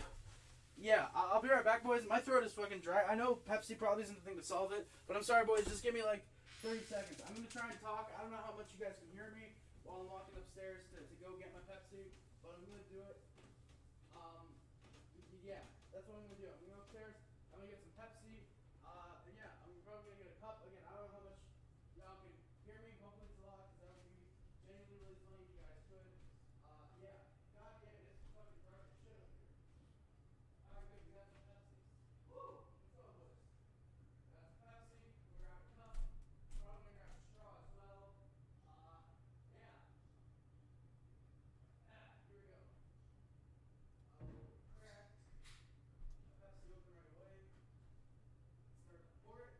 Yeah, I'll be right back, boys. My throat is fucking dry. I know Pepsi probably isn't the thing to solve it, but I'm sorry, boys. Just give me, 30 seconds. I'm going to try and talk. I don't know how much you guys can hear me while I'm walking upstairs to go get my Pepsi, but I'm going to do it. Yeah, that's what I'm going to do. I'm going to go upstairs. I'm going to get some Pepsi. Yeah, I'm probably going to get a cup. Again, I don't know how much y'all can hear me. Hopefully it's a lot, because that would be genuinely really funny if you guys could. Yeah. God damn it, it's fucking dark as shit up here. Alright, good. We got some Pepsi. Woo! Let's go, boys. That's Pepsi. We're going to grab a cup. Probably going to grab a straw as well. Yeah. Here we go. Crack. Pepsi open right away. Start to pour it,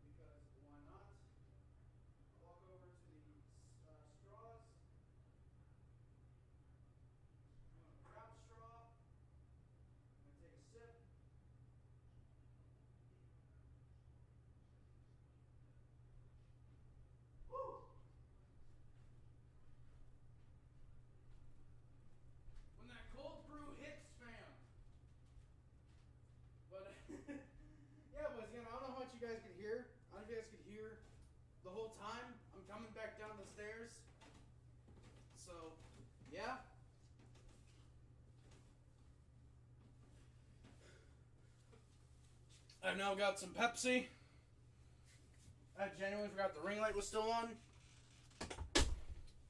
because why not? I'll walk over to the straws. I'm going to grab a straw. I'm going to take a sip. Woo! When that cold brew hits, fam. But, yeah, boys, again, I don't know how much you guys could hear. I don't know if you guys could hear the whole time. I'm coming back down the stairs. So, yeah. I've now got some Pepsi. I genuinely forgot the ring light was still on.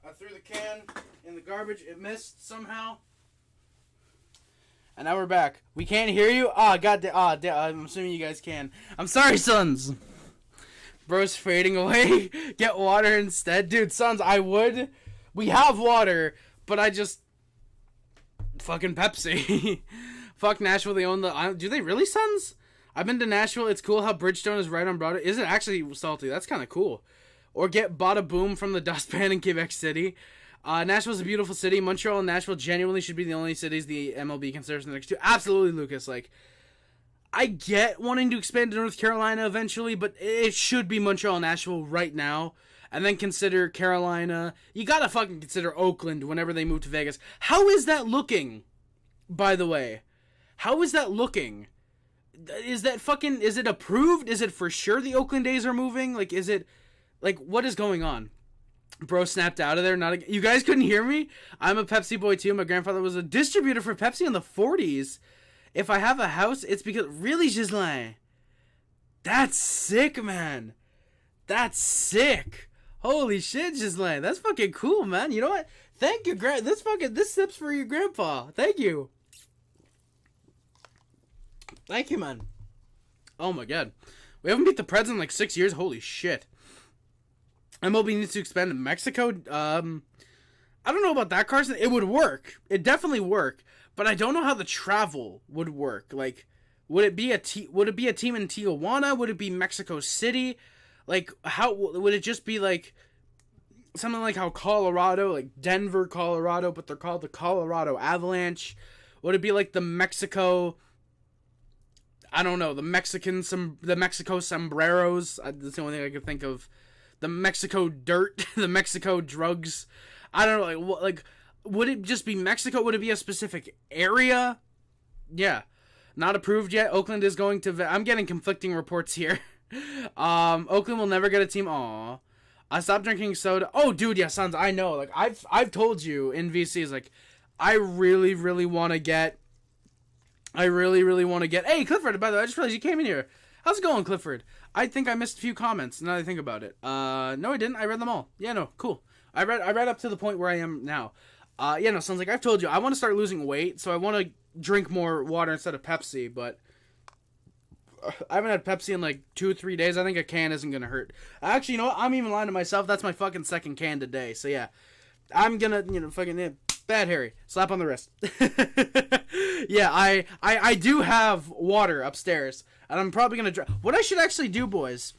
I threw the can in the garbage. It missed somehow. And now we're back. We can't hear you? I'm assuming you guys can. I'm sorry, Sons. Bro's fading away. Get water instead. Dude, Sons, I would. We have water, but I just... Fucking Pepsi. Fuck Nashville, they own the island. Do they really, Sons? I've been to Nashville. It's cool how Bridgestone is right on Broadway. Is it actually, Salty? That's kind of cool. Or get Bada Boom from the dustpan in Quebec City. Nashville's a beautiful city. Montreal and Nashville genuinely should be the only cities the MLB considers the next two. Absolutely, Lucas. I get wanting to expand to North Carolina eventually, but it should be Montreal and Nashville right now. And then consider Carolina. You gotta fucking consider Oakland whenever they move to Vegas. How is that looking, by the way? How is that looking? Is it approved? Is it for sure the Oakland A's are moving? What is going on? Bro snapped out of there. You guys couldn't hear me? I'm a Pepsi boy too. My grandfather was a distributor for Pepsi in the 40s. If I have a house, it's because... Really, Ghislain? That's sick, man. That's sick. Holy shit, Ghislaine. That's fucking cool, man. You know what? Thank you, this sip's for your grandpa. Thank you. Thank you, man. Oh my god. We haven't beat the Preds in like 6 years. Holy shit. MLB needs to expand to Mexico. I don't know about that, Carson. It would work. It definitely work. But I don't know how the travel would work. Like, would it be a team in Tijuana? Would it be Mexico City? Like, how would it just be like something like how Colorado, like Denver, Colorado, but they're called the Colorado Avalanche? Would it be like the Mexico? I don't know, the Mexico sombreros. That's the only thing I could think of. The Mexico dirt, the Mexico drugs. I don't know, like would it just be Mexico? Would it be a specific area? Yeah, not approved yet. Oakland is going to. I'm getting conflicting reports here. Oakland will never get a team. Aw, I stopped drinking soda. Oh, dude, yeah, Sons. I know. Like I've told you in VCs. Like I really want to get. Hey, Clifford, by the way, I just realized you came in here. How's it going, Clifford? I think I missed a few comments, now that I think about it. No, I didn't. I read them all. Yeah, no, cool. I read up to the point where I am now. Yeah, no, sounds like I've told you, I want to start losing weight, so I want to drink more water instead of Pepsi, but I haven't had Pepsi in like 2 or 3 days. I think a can isn't going to hurt. Actually, you know what? I'm even lying to myself. That's my fucking second can today, so yeah. I'm gonna, fucking... Bad Harry. Slap on the wrist. Yeah, I do have water upstairs. And I'm probably going to... What I should actually do, boys...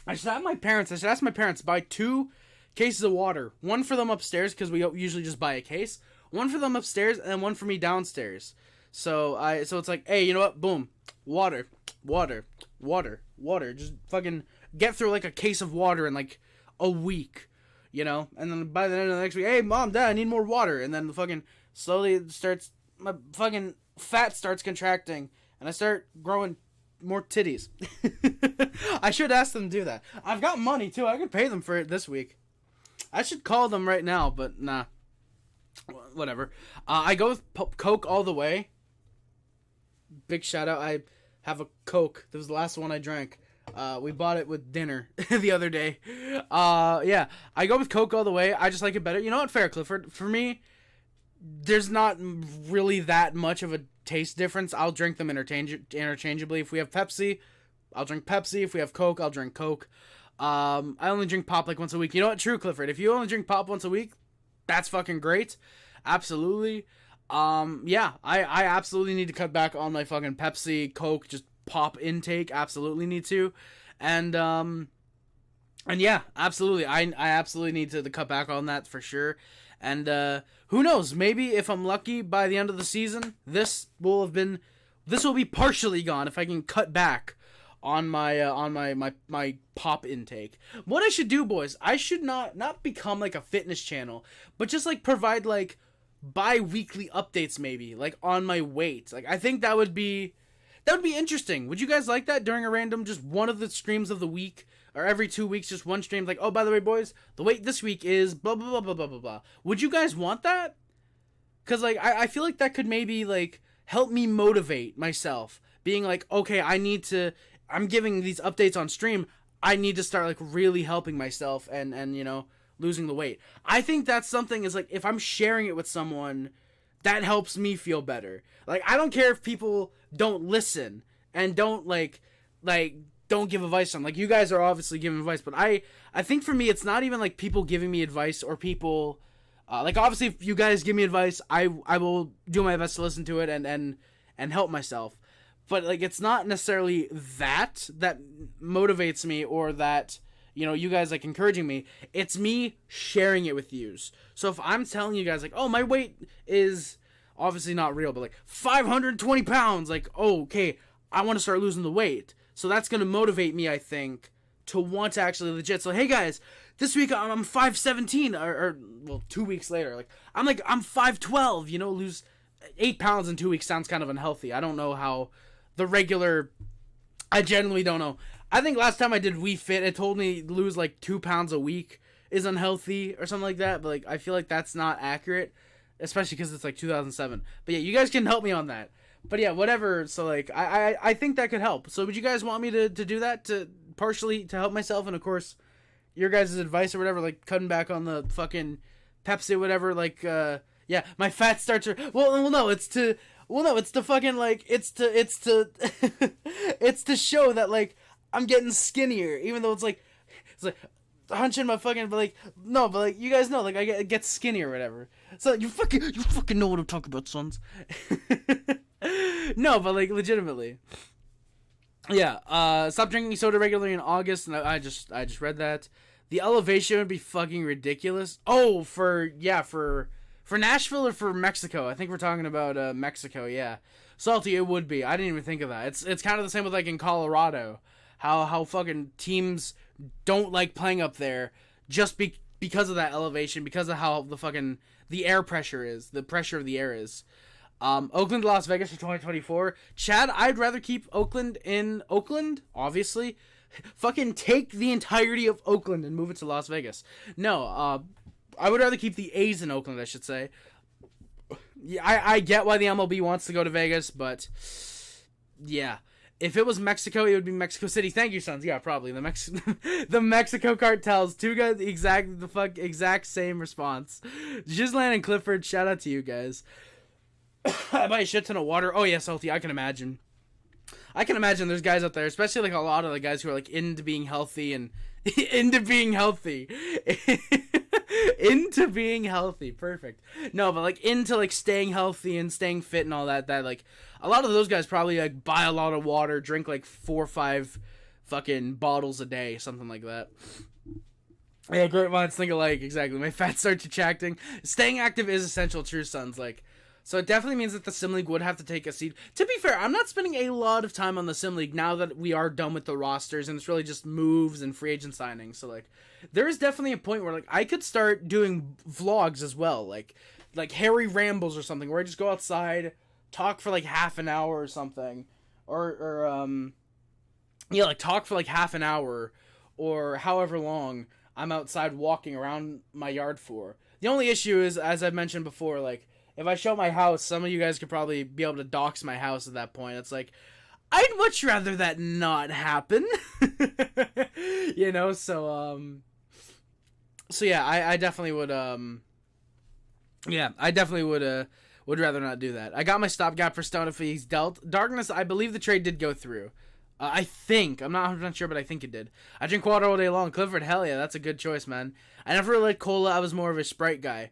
I should ask my parents to buy 2 cases of water. One for them upstairs, because we usually just buy a case. One for them upstairs, and then one for me downstairs. So it's like, hey, you know what? Boom. Water. Just fucking get through like a case of water in like a week. You know, and then by the end of the next week, hey, Mom, Dad, I need more water. And then the fucking slowly it starts, my fucking fat starts contracting, and I start growing more titties. I should ask them to do that. I've got money, too. I could pay them for it this week. I should call them right now, but nah. Whatever. I go with Coke all the way. Big shout out. I have a Coke. That was the last one I drank. We bought it with dinner the other day. Yeah, I go with Coke all the way. I just like it better. You know what? Fair, Clifford. For me, there's not really that much of a taste difference. I'll drink them interchangeably. If we have Pepsi, I'll drink Pepsi. If we have Coke, I'll drink Coke. I only drink pop like once a week. You know what? True, Clifford. If you only drink pop once a week, that's fucking great. Absolutely. Yeah, I absolutely need to cut back on my fucking Pepsi, Coke, just pop intake. Absolutely need to. And yeah, absolutely. I absolutely need to cut back on that for sure. And who knows, maybe if I'm lucky by the end of the season, this will be partially gone if I can cut back on my pop intake. What I should do, boys, I should not become like a fitness channel, but just like provide like bi-weekly updates maybe, like on my weight. Like I think that would be interesting. Would you guys like that during a random, just one of the streams of the week, or every 2 weeks, just one stream, like, oh, by the way, boys, the weight this week is blah, blah, blah, blah, blah, blah, blah. Would you guys want that? Because, like, I feel like that could maybe, like, help me motivate myself, being like, okay, I'm giving these updates on stream, I need to start, like, really helping myself and you know, losing the weight. I think that's something is, like, if I'm sharing it with someone, that helps me feel better. Like, I don't care if people don't listen and don't, don't give advice on. Like, you guys are obviously giving advice, but I think for me, it's not even, like, people giving me advice or people, like, obviously, if you guys give me advice, I will do my best to listen to it and help myself. But, like, it's not necessarily that motivates me or that, you know, you guys, like, encouraging me. It's me sharing it with yous. So if I'm telling you guys, like, oh, my weight is obviously not real, but, like, 520 pounds, like, oh, okay, I want to start losing the weight. So that's going to motivate me, I think, to want to actually legit. So, hey, guys, this week I'm 5'17", or 2 weeks later, like, I'm 5'12", you know, lose 8 pounds in 2 weeks sounds kind of unhealthy. I don't know how the regular, I genuinely don't know. I think last time I did Wii Fit, it told me lose, like, 2 pounds a week is unhealthy or something like that, but, like, I feel like that's not accurate, especially because it's, like, 2007. But, yeah, you guys can help me on that. But, yeah, whatever, so, like, I think that could help. So, would you guys want me to do that, to partially to help myself? And, of course, your guys' advice or whatever, like cutting back on the fucking Pepsi or whatever, like yeah, my fat starts to it's to fucking like it's to it's to show that like I'm getting skinnier, even though it's like hunching my fucking, but like no, but like you guys know, like I get skinny or whatever. So you fucking know what I'm talking about, sons. No, but like legitimately. Yeah, stop drinking soda regularly in August, and I just read that. The elevation would be fucking ridiculous. Oh, for Nashville or for Mexico? I think we're talking about Mexico, yeah. Salty, it would be. I didn't even think of that. It's kind of the same with like in Colorado. How fucking teams don't like playing up there just because of that elevation, because of how the air pressure is, the pressure of the air is. Oakland, Las Vegas for 2024. Chad, I'd rather keep Oakland in Oakland, obviously. Fucking take the entirety of Oakland and move it to Las Vegas. No, I would rather keep the A's in Oakland, I should say. Yeah, I get why the MLB wants to go to Vegas, but yeah. If it was Mexico, it would be Mexico City. Thank you, sons. Yeah, probably the Mexico cartels. Two guys, exact same response. Ghislaine and Clifford, shout out to you guys. I buy a shit ton of water. Oh yeah, Salty, I can imagine. There's guys out there, especially like a lot of the guys who are like into being healthy and into being healthy. Into being healthy, perfect. No, but like into like staying healthy and staying fit and all that like a lot of those guys probably like buy a lot of water, drink like 4 or 5 fucking bottles a day, something like that. Yeah, great minds think alike, exactly. My fat starts attracting. Staying active is essential, true sons, like. So it definitely means that the Sim League would have to take a seat. To be fair, I'm not spending a lot of time on the Sim League now that we are done with the rosters and it's really just moves and free agent signings. So like, there is definitely a point where like I could start doing vlogs as well, like Harry Rambles or something, where I just go outside, talk for like half an hour or something, or like talk for like half an hour or however long I'm outside walking around my yard for. The only issue is, as I've mentioned before, like. If I show my house, some of you guys could probably be able to dox my house at that point. It's like, I'd much rather that not happen. You know, so yeah, I definitely would, would rather not do that. I got my stopgap for Stone if he's dealt. Darkness, I believe the trade did go through. I think. I'm not 100% sure, but I think it did. I drink water all day long. Clifford, hell yeah, that's a good choice, man. I never really liked cola. I was more of a Sprite guy.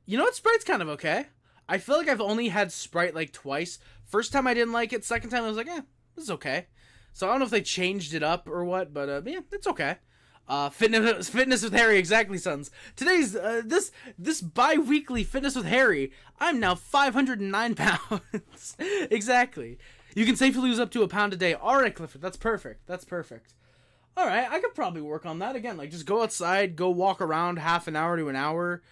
You know what? Sprite's kind of okay. I feel like I've only had Sprite like twice. First time I didn't like it. Second time I was like, this is okay. So I don't know if they changed it up or what, but yeah, it's okay. Fitness with Harry, exactly, sons. Today's this bi-weekly Fitness with Harry. I'm now 509 pounds. Exactly. You can safely lose up to a pound a day. All right, Clifford, that's perfect. All right, I could probably work on that again. Like just go outside, go walk around half an hour to an hour.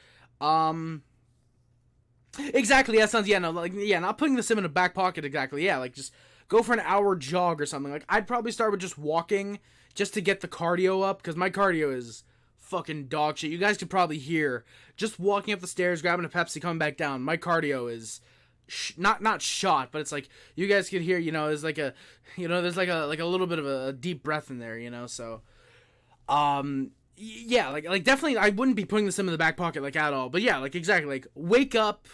Exactly, yeah, sounds, yeah, no, like, yeah, not putting the Sim in a back pocket, exactly, yeah, like, just go for an hour jog or something. Like, I'd probably start with just walking, just to get the cardio up, because my cardio is fucking dog shit. You guys could probably hear, just walking up the stairs, grabbing a Pepsi, coming back down, my cardio is, not shot, but it's like, you guys could hear, you know, there's like a, you know, there's like a little bit of a deep breath in there, you know, so, yeah, like definitely, I wouldn't be putting the Sim in the back pocket, like, at all, but yeah, like, exactly, like, wake up,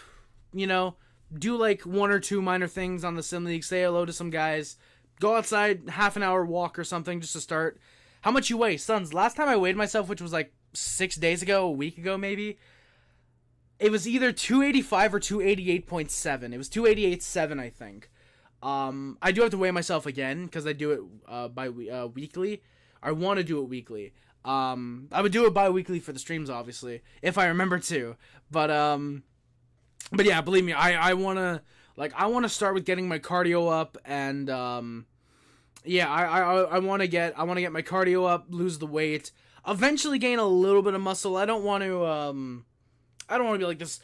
you know, do like 1 or 2 minor things on the Sim League, say hello to some guys, go outside, half an hour walk or something just to start. How much you weigh? Sons, last time I weighed myself, which was like 6 days ago, a week ago maybe, it was either 285 or 288.7. It was 288.7, I think. I do have to weigh myself again, because I do it weekly. I want to do it weekly. I would do it bi-weekly for the streams, obviously, if I remember to, but yeah, believe me, I want to start with getting my cardio up, and yeah, I want to get my cardio up, lose the weight, eventually gain a little bit of muscle. I don't want to be like this.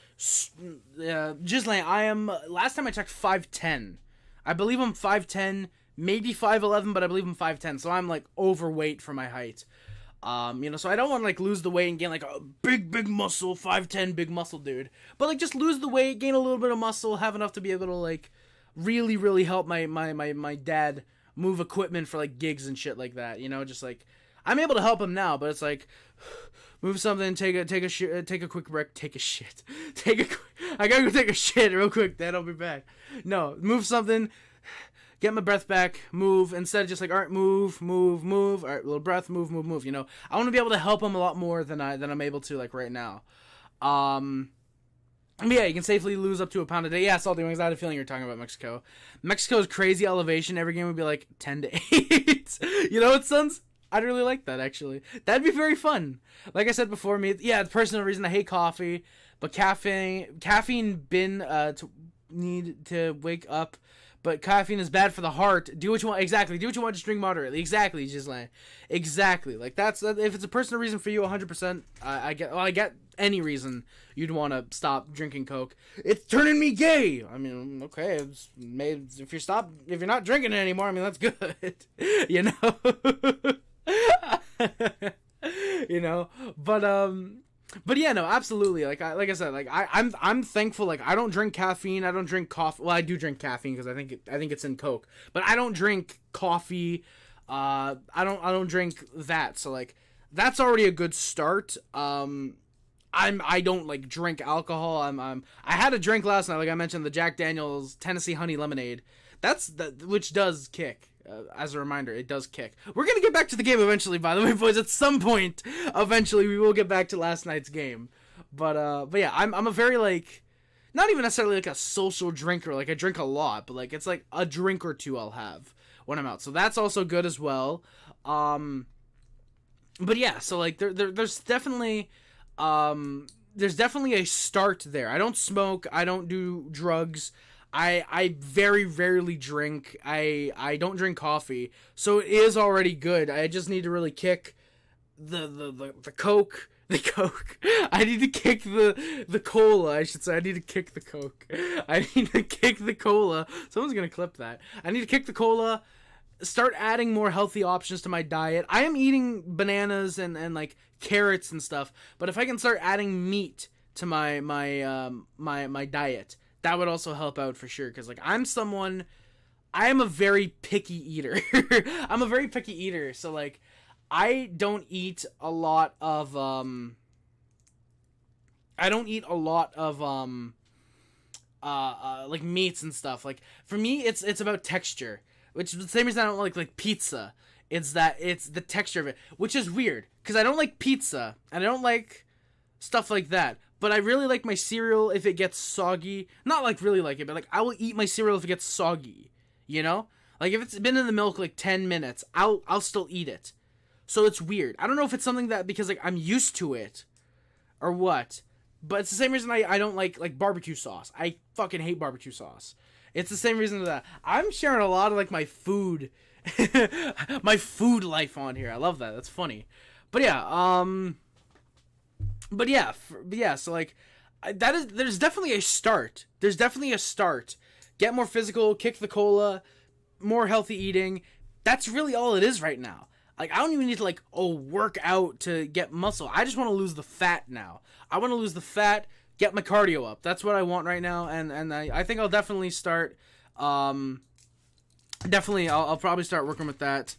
Ghislaine, I am, last time I checked, 5'10". I believe I'm 5'10", maybe 5'11", but I believe I'm 5'10", so I'm like overweight for my height. You know, so I don't want to, like, lose the weight and gain, like, a big muscle, 5'10", big muscle dude. But, like, just lose the weight, gain a little bit of muscle, have enough to be able to, like, really help my dad move equipment for, like, gigs and shit like that, you know? Just, like, I'm able to help him now, but it's like, move something, take a quick break, I gotta go take a shit real quick, then I'll be back. No, move something, get my breath back, move, instead of just like, all right, move, all right, little breath, move, you know. I want to be able to help him a lot more than I'm able to, like, right now. Yeah, you can safely lose up to a pound a day. Yeah, Salty Wings, I had a feeling you were talking about Mexico. Mexico's crazy elevation, every game would be like 10 to 8. You know what, Sons? I'd really like that, actually. That'd be very fun. Like I said before, the personal reason I hate coffee, but caffeine need to wake up, but caffeine is bad for the heart. Do what you want. Exactly. Do what you want. Just drink moderately. Exactly. Just like, exactly. Like, that's, if it's a personal reason for you, 100%, I get any reason you'd want to stop drinking Coke. It's turning me gay. I mean, okay, if you're not drinking it anymore, I mean, that's good. You know? You know? But yeah, no, absolutely. Like I said, like I'm thankful. Like, I don't drink caffeine. I don't drink coffee. Well, I do drink caffeine because I think it's in Coke. But I don't drink coffee. I don't drink that. So, like, that's already a good start. I don't, like, drink alcohol. I had a drink last night, like I mentioned, the Jack Daniel's Tennessee Honey Lemonade. Which does kick. As a reminder, it does kick. We're going to get back to the game eventually, by the way, boys. At some point, eventually, we will get back to last night's game. But yeah, I'm a very, like, not even necessarily, like, a social drinker. Like, I drink a lot, but, like, it's, like, a drink or two I'll have when I'm out. So that's also good as well. But yeah, so, like, there's definitely a start there. I don't smoke. I don't do drugs. I very rarely drink. I don't drink coffee, so it is already good. I just need to really kick the Coke. The Coke. I need to kick the cola, I should say. I need to kick the Coke. I need to kick the cola. Someone's gonna clip that. I need to kick the cola, start adding more healthy options to my diet. I am eating bananas and like carrots and stuff, but if I can start adding meat to my diet, that would also help out for sure, because, like, I am a very picky eater. I'm a very picky eater, so, like, I don't eat a lot of, like, meats and stuff. Like, for me, it's about texture, which is the same reason I don't like pizza. It's the texture of it, which is weird, because I don't like pizza, and I don't like stuff like that. But I really like my cereal if it gets soggy. Not, like, really like it, but, like, I will eat my cereal if it gets soggy, you know? Like, if it's been in the milk, like, 10 minutes, I'll still eat it. So it's weird. I don't know if it's something that, because, like, I'm used to it, or what. But it's the same reason I don't like, barbecue sauce. I fucking hate barbecue sauce. It's the same reason that I'm sharing a lot of, like, my food life on here. I love that. That's funny. But yeah, so, like, there's definitely a start. Get more physical, kick the cola, more healthy eating. That's really all it is right now. Like, I don't even need to, like, work out to get muscle. I just want to lose the fat now. I want to lose the fat, get my cardio up. That's what I want right now, and I think I'll definitely start, I'll probably start working with that.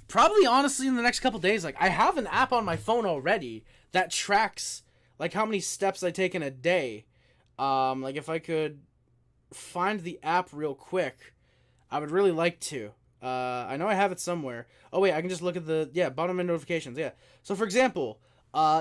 Probably, honestly, in the next couple days. Like, I have an app on my phone already that tracks, like, how many steps I take in a day. Like, if I could find the app real quick, I would really like to. I know I have it somewhere. Oh, wait, I can just look at bottom end notifications, yeah. So, for example,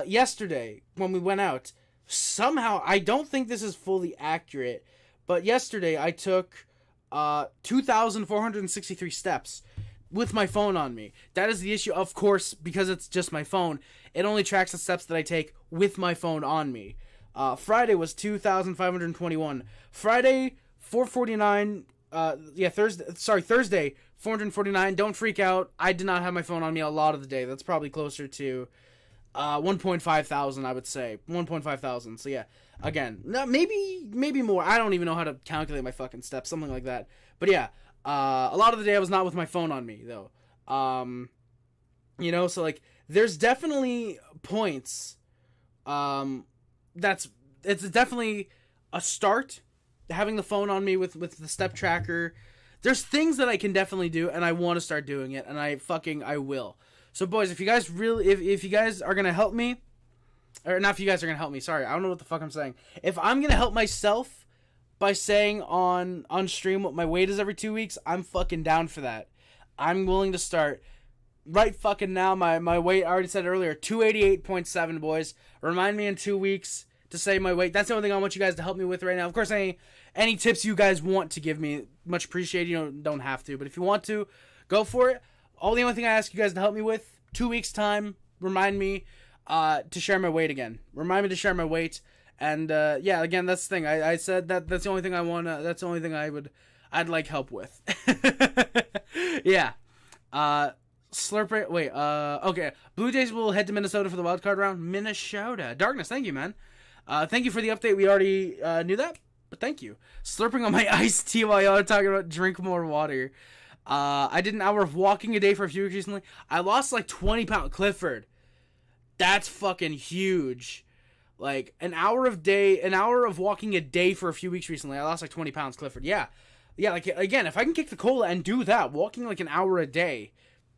yesterday, when we went out, somehow, I don't think this is fully accurate, but yesterday I took 2,463 steps with my phone on me. That is the issue, of course, because it's just my phone. It only tracks the steps that I take with my phone on me. Friday was 2,521. Friday, 449. Thursday, 449. Don't freak out. I did not have my phone on me a lot of the day. That's probably closer to 1.5 thousand, I would say. 1.5 thousand. So yeah, again, maybe more. I don't even know how to calculate my fucking steps, something like that. But yeah, a lot of the day I was not with my phone on me, though. You know, so, like, there's definitely points, it's definitely a start, having the phone on me with the step tracker. There's things that I can definitely do, and I want to start doing it, and I will. So boys, if you guys really, if you guys are gonna help me, or not if you guys are gonna help me, sorry, I don't know what the fuck I'm saying. If I'm gonna help myself by saying on stream what my weight is every 2 weeks, I'm fucking down for that. I'm willing to start right fucking now. My weight, I already said earlier, 288.7, boys. Remind me in 2 weeks to say my weight. That's the only thing I want you guys to help me with right now. Of course, any tips you guys want to give me, much appreciated. You don't have to, but if you want to, go for it. The only thing I ask you guys to help me with, 2 weeks time, remind me to share my weight again. Remind me to share my weight. And yeah, again, that's the thing. I said that's the only thing I want. That's the only thing I'd like help with. Yeah. Slurp it. Wait. Okay. Blue Jays will head to Minnesota for the wild card round. Minnesota. Darkness. Thank you, man. Thank you for the update. We already knew that, but thank you. Slurping on my iced tea while y'all are talking about drink more water. I did an hour of walking a day for a few weeks recently. I lost like 20 pounds. Clifford. That's fucking huge. Like an hour of walking a day for a few weeks recently. I lost like 20 pounds, Clifford. Yeah. Like again, if I can kick the cola and do that, walking like an hour a day,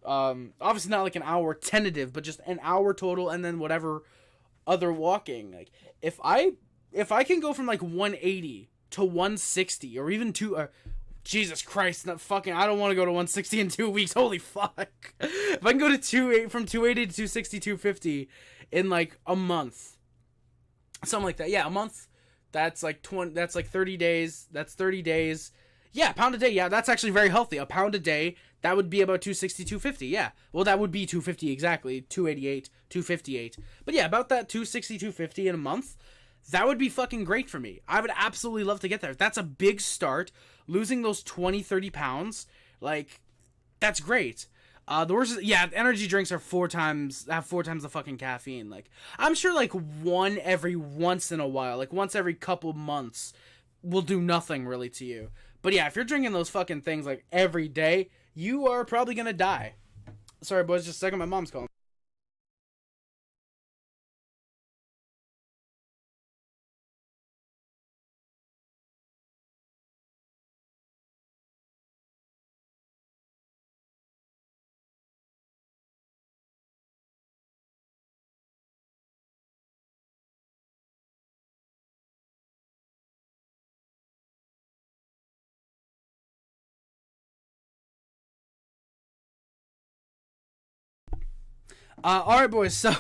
obviously not like an hour tentative, but just an hour total, and then whatever other walking. Like if I can go from like 180 to 160 or even Jesus Christ, not fucking, I don't want to go to 160 in 2 weeks. Holy fuck. If I can go to from 280 to 260, 250 in like a month. Something like that. Yeah, a month. That's like 30 days. That's 30 days. Yeah, a pound a day. Yeah, that's actually very healthy. A pound a day, that would be about 260, 250. Yeah. Well, that would be 250 exactly. 288, 258. But yeah, about that 260, 250 in a month. That would be fucking great for me. I would absolutely love to get there. That's a big start. Losing those 20, 30 pounds, like, that's great. The worst is, yeah, energy drinks are have 4 times the fucking caffeine. Like, I'm sure like one every once in a while, like once every couple months, will do nothing really to you. But yeah, if you're drinking those fucking things like every day, you are probably gonna die. Sorry, boys, just a second, my mom's calling. Alright, boys, so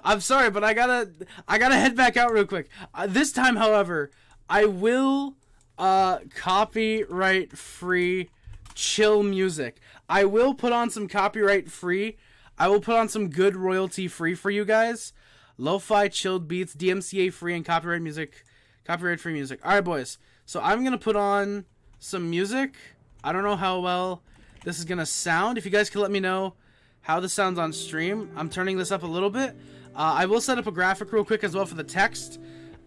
I'm sorry, but I gotta head back out real quick. This time, however, I will copyright free chill music. I will put on some copyright free. I will put on some good royalty free for you guys. Lo-fi chilled beats, DMCA free, and copyright free music. Alright, boys, so I'm gonna put on some music. I don't know how well this is gonna sound. If you guys could let me know how this sounds on stream. I'm turning this up a little bit. I will set up a graphic real quick as well for the text.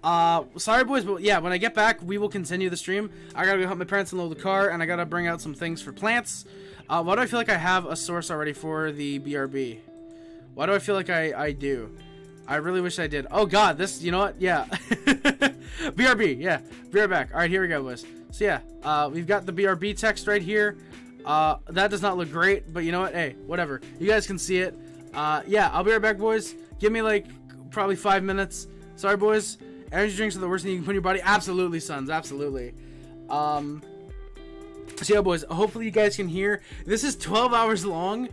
Sorry, boys, but yeah, when I get back, we will continue the stream. I gotta go help my parents unload the car, and I gotta bring out some things for plants. Why do I feel like I have a source already for the BRB? Why do I feel like I do? I really wish I did. Oh god, this, you know what? Yeah. BRB, yeah. Be right back. Alright, here we go, boys. So yeah, we've got the BRB text right here. That does not look great, but you know what? Hey, whatever. You guys can see it. Yeah, I'll be right back, boys. Give me like probably 5 minutes. Sorry, boys. Energy drinks are the worst thing you can put in your body. Absolutely, sons. Absolutely. So yeah, boys. Hopefully you guys can hear. This is 12 hours long.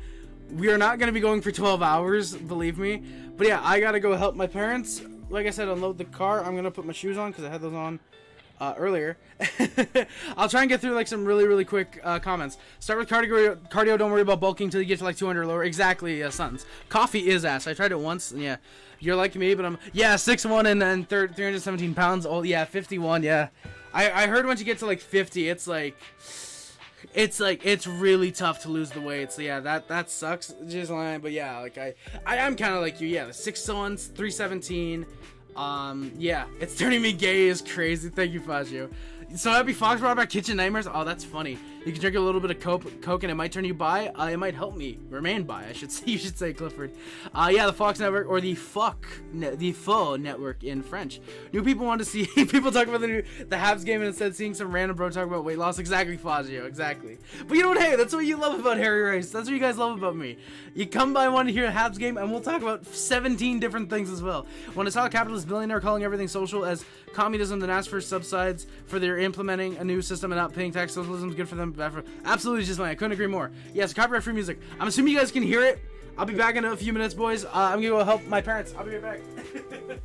We are not going to be going for 12 hours, believe me. But yeah, I got to go help my parents. Like I said, unload the car. I'm going to put my shoes on because I had those on earlier. I'll try and get through like some really quick comments. Start with cardio. Don't worry about bulking until you get to like 200 or lower. Exactly, sons. Coffee is ass. I tried it once, and yeah, you're like me, but I'm 6'1" and 317 pounds. Oh yeah, 51. Yeah, I heard once you get to like 50, it's really tough to lose the weight. So yeah, that sucks. Just lying, but yeah, like I'm kind of like you. Yeah, the 6'1", 317. Yeah, it's turning me gay is crazy. Thank you, Fazio. So Happy Fox brought back Kitchen Nightmares. Oh, that's funny. You can drink a little bit of Coke and it might turn you bi. It might help me remain bi, I should say. You should say, Clifford. Yeah, the Fox Network, or the Faux Network in French. New people want to see people talk about the Habs game and instead seeing some random bro talk about weight loss. Exactly, Fazio, exactly. But you know what? Hey, that's what you love about Harry Rice. That's what you guys love about me. You come by and want to hear a Habs game, and we'll talk about 17 different things as well. When I saw a capitalist billionaire calling everything social as communism, then ask for subsides for their implementing a new system and not paying tax, socialism is good for them, bad for... Absolutely, just mine. I couldn't agree more. Yes, copyright-free music. I'm assuming you guys can hear it. I'll be back in a few minutes, boys. I'm gonna go help my parents. I'll be right back.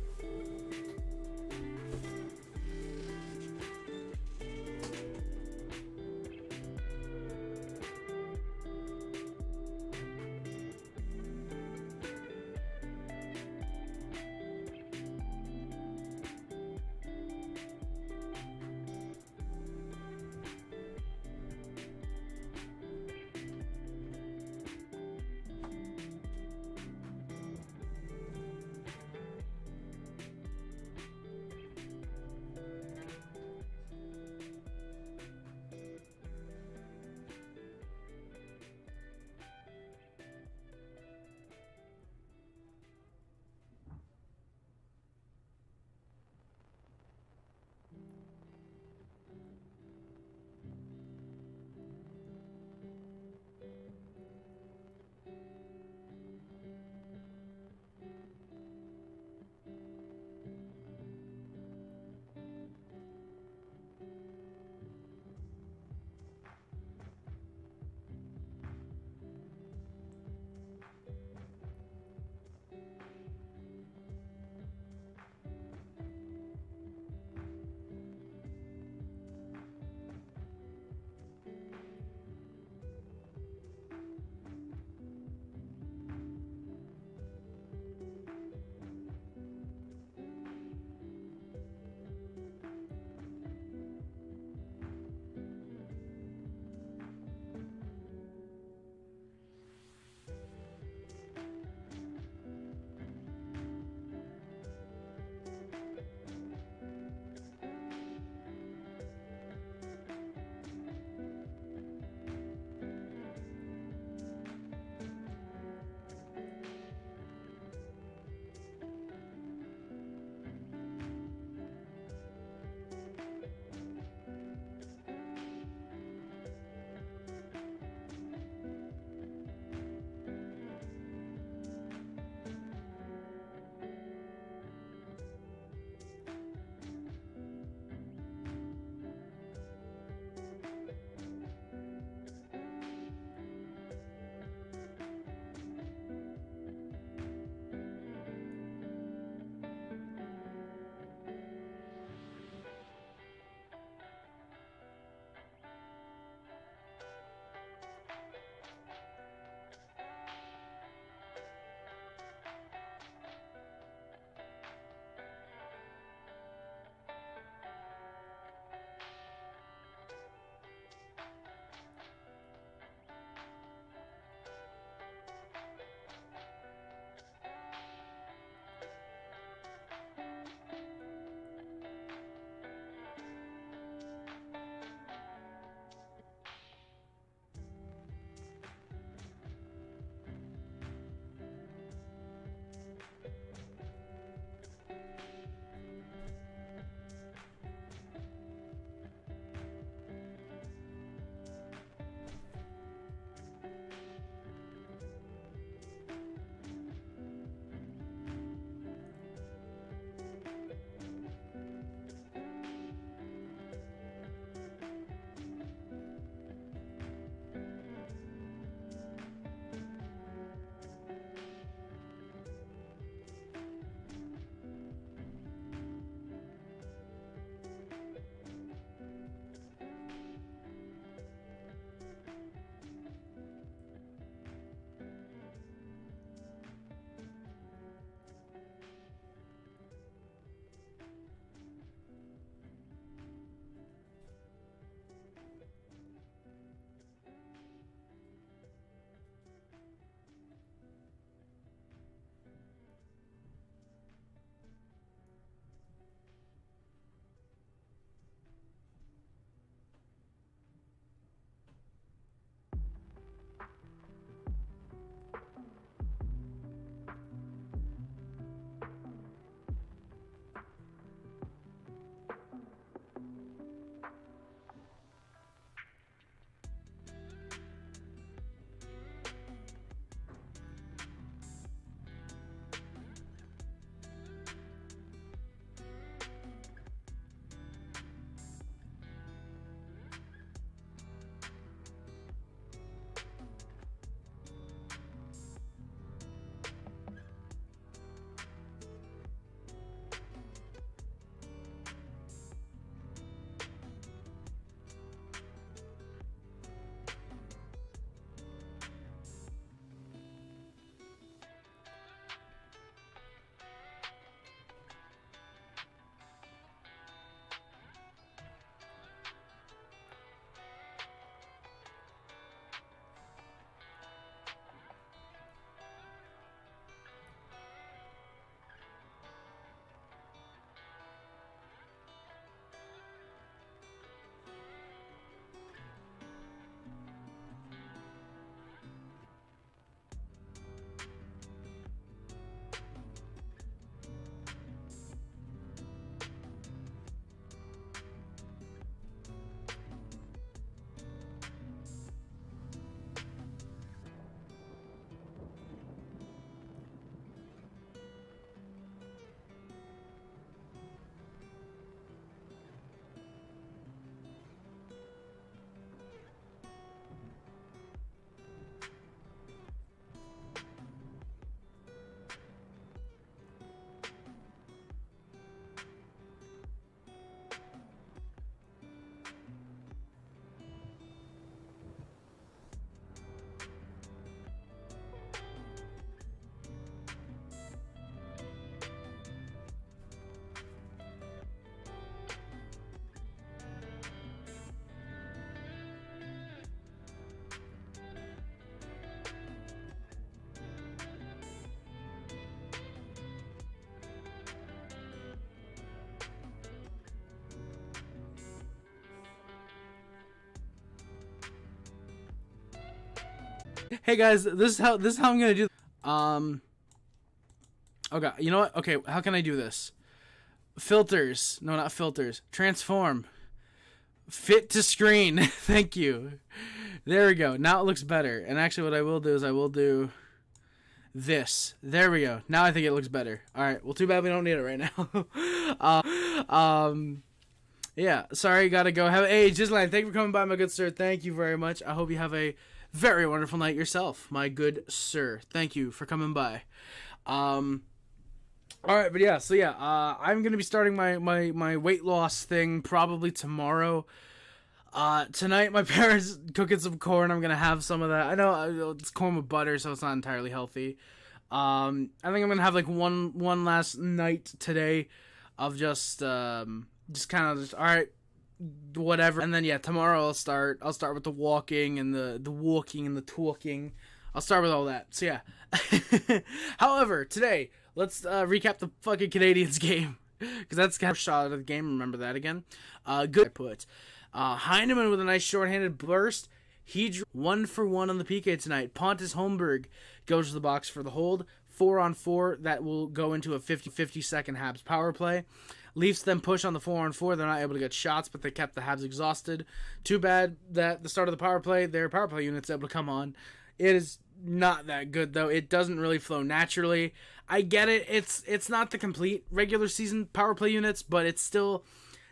Hey guys, this is how I'm gonna do. Okay, you know what? Okay, how can I do this? Filters. No, not filters. Transform. Fit to screen. Thank you. There we go. Now it looks better. And actually what I will do is I will do this. There we go. Now I think it looks better. Alright, well too bad we don't need it right now. Yeah, sorry, gotta go. Hey, Gislaine, thank you for coming by, my good sir. Thank you very much. I hope you have a very wonderful night yourself, my good sir. Thank you for coming by. Alright, but yeah, so yeah, I'm gonna be starting my weight loss thing probably tomorrow. Tonight my parents cooking some corn. I'm gonna have some of that. I know it's corn with butter, so it's not entirely healthy. I think I'm gonna have like one last night today of just kind of just alright, whatever. And then yeah, tomorrow I'll start with the walking and the walking and the talking. I'll start with all that. So yeah. However, today, let's recap the fucking Canadiens game. Because that's kind of a shot of the game. Remember that again. Good put. Heineman with a nice shorthanded burst. He drew 1-for-1 on the PK tonight. Pontus Holmberg goes to the box for the hold. 4-on-4. That will go into a 50-50 second Habs power play. Leafs then push on the 4-on-4. They're not able to get shots, but they kept the Habs exhausted. Too bad that the start of the power play, their power play unit's able to come on. It is not that good, though. It doesn't really flow naturally. I get it. It's not the complete regular season power play units, but it's still...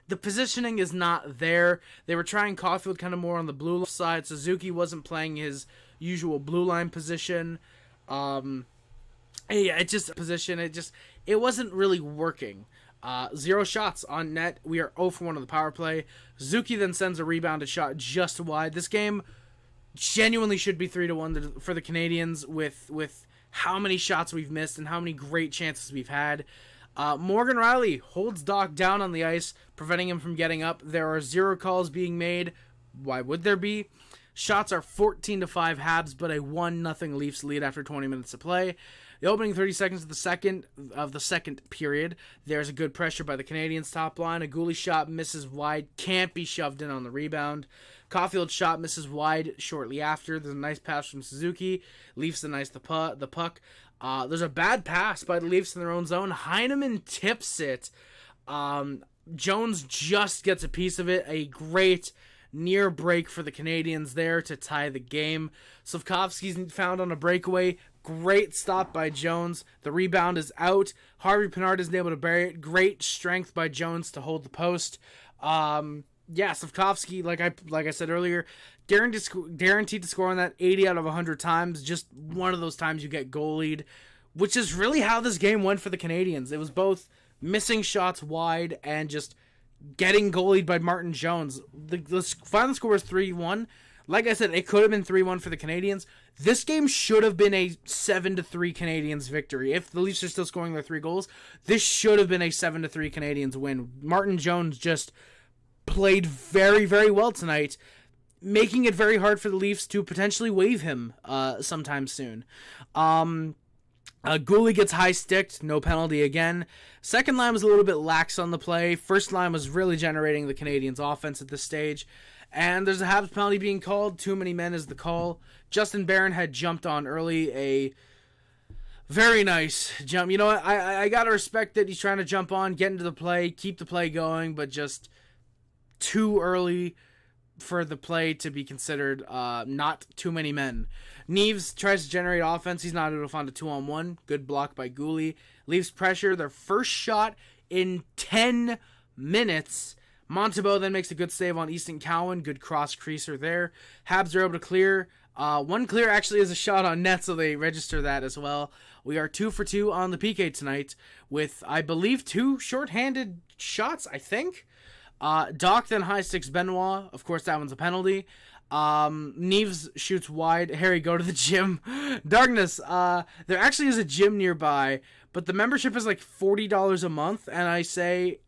The positioning is not there. They were trying Caulfield kind of more on the blue side. Suzuki wasn't playing his usual blue line position. Yeah, it just... Position, it wasn't really working. 0 shots on net. We are 0-for-1 on the power play. Suzuki then sends a rebounded shot just wide. This game... genuinely should be 3-1 for the Canadiens with how many shots we've missed and how many great chances we've had. Morgan Rielly holds Doc down on the ice, preventing him from getting up. There are 0 calls being made. Why would there be? Shots are 14-5 Habs, but a 1-0 Leafs lead after 20 minutes of play. The opening 30 seconds of the second period, there's a good pressure by the Canadiens top line. A Guhle shot misses wide, can't be shoved in on the rebound. Caulfield's shot misses wide shortly after. There's a nice pass from Suzuki. Leafs denies the puck. There's a bad pass by the Leafs in their own zone. Heineman tips it. Jones just gets a piece of it. A great near break for the Canadiens there to tie the game. Slavkovsky's found on a breakaway. Great stop by Jones. The rebound is out. Harvey Pinard isn't able to bury it. Great strength by Jones to hold the post. Yeah, Slavkovsky, like I said earlier, guaranteed to score on that 80 out of 100 times. Just one of those times you get goalied, which is really how this game went for the Canadiens. It was both missing shots wide and just getting goalied by Martin Jones. The final score was 3-1. Like I said, it could have been 3-1 for the Canadiens. This game should have been a 7-3 Canadiens victory. If the Leafs are still scoring their 3 goals, this should have been a 7-3 Canadiens win. Martin Jones just played very, very well tonight, making it very hard for the Leafs to potentially waive him sometime soon. Guhle gets high-sticked, no penalty again. Second line was a little bit lax on the play. First line was really generating the Canadiens' offense at this stage. And there's a Habs penalty being called. Too many men is the call. Justin Barron had jumped on early. A very nice jump. You know what? I got to respect that he's trying to jump on, get into the play, keep the play going, but just too early for the play to be considered not too many men. Knies tries to generate offense. He's not able to find a 2-on-1. Good block by Guhle. Leafs pressure. Their first shot in 10 minutes. Montembeault then makes a good save on Easton Cowan. Good cross creaser there. Habs are able to clear. One clear actually is a shot on net, so they register that as well. We are 2-for-2 on the PK tonight with, I believe, 2 shorthanded shots, I think. Doc then high sticks Benoit. Of course, that one's a penalty. Knies shoots wide. Harry, go to the gym. Darkness, there actually is a gym nearby, but the membership is like $40 a month, and I say,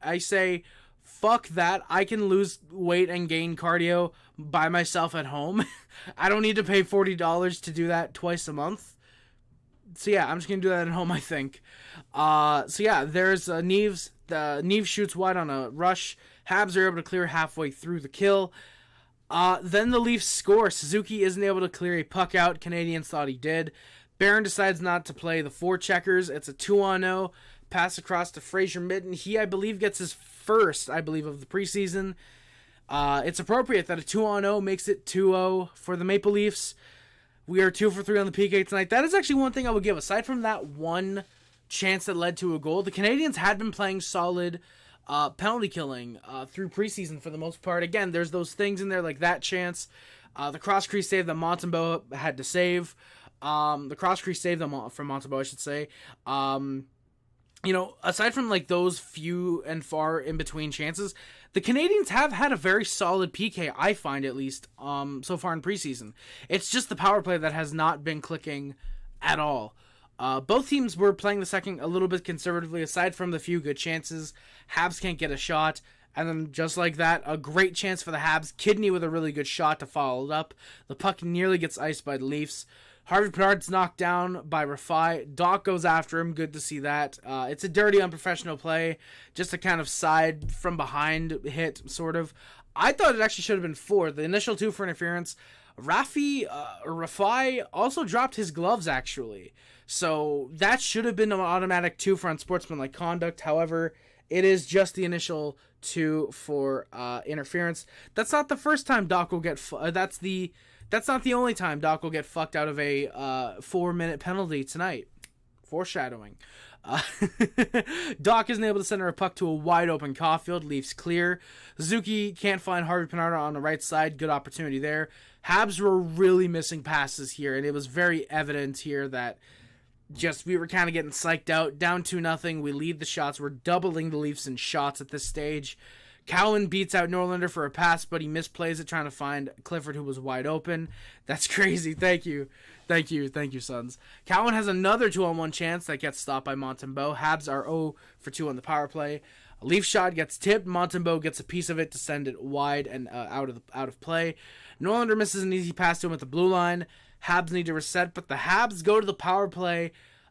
fuck that. I can lose weight and gain cardio by myself at home. I don't need to pay $40 to do that twice a month. So yeah, I'm just going to do that at home, I think. So yeah, there's Knies. Knies shoots wide on a rush. Habs are able to clear halfway through the kill. Then the Leafs score. Suzuki isn't able to clear a puck out. Canadiens thought he did. Barron decides not to play the forecheckers. It's a 2-on-0. Pass across to Frazen Minten. He, I believe, gets his first, of the preseason. It's appropriate that a 2-on-0 makes it 2-0 for the Maple Leafs. We are 2 for 3 on the PK tonight. That is actually one thing I would give. Aside from that one chance that led to a goal, the Canadiens had been playing solid penalty killing through preseason for the most part. Again, there's those things in there like that chance. The cross-crease save that Montembeault had to save. The cross-crease save from Montembeault, I should say. Aside from like those few and far in between chances, the Canadiens have had a very solid PK, I find at least, so far in preseason. It's just the power play that has not been clicking at all. Both teams were playing the second a little bit conservatively, aside from the few good chances. Habs can't get a shot, and then just like that, a great chance for the Habs. Kidney with a really good shot to follow it up. The puck nearly gets iced by the Leafs. Harvey Pinard's knocked down by Rafai. Doc goes after him. Good to see that. It's a dirty, unprofessional play. Just a kind of side from behind hit, sort of. I thought it actually should have been 4. The initial 2 for interference. Rafai also dropped his gloves, actually. So that should have been an automatic 2 for unsportsmanlike conduct. However, it is just the initial 2 for interference. That's not the first time Doc will get... That's not the only time Doc will get fucked out of a 4-minute penalty tonight. Foreshadowing. Doc isn't able to send a puck to a wide-open Caulfield. Leafs clear. Suzuki can't find Harvey Pinard on the right side. Good opportunity there. Habs were really missing passes here, and it was very evident here that we were kind of getting psyched out. Down 2-0. We lead the shots. We're doubling the Leafs in shots at this stage. Cowan beats out Norlander for a pass, but he misplays it trying to find Clifford, who was wide open. That's crazy. Thank you, Sons. Cowan has another 2-on-1 chance that gets stopped by Montembeault. Habs are 0 for 2 on the power play. A Leaf shot gets tipped. Montembeault gets a piece of it to send it wide and out of play. Norlander misses an easy pass to him at the blue line. Habs need to reset, but the Habs go to the power play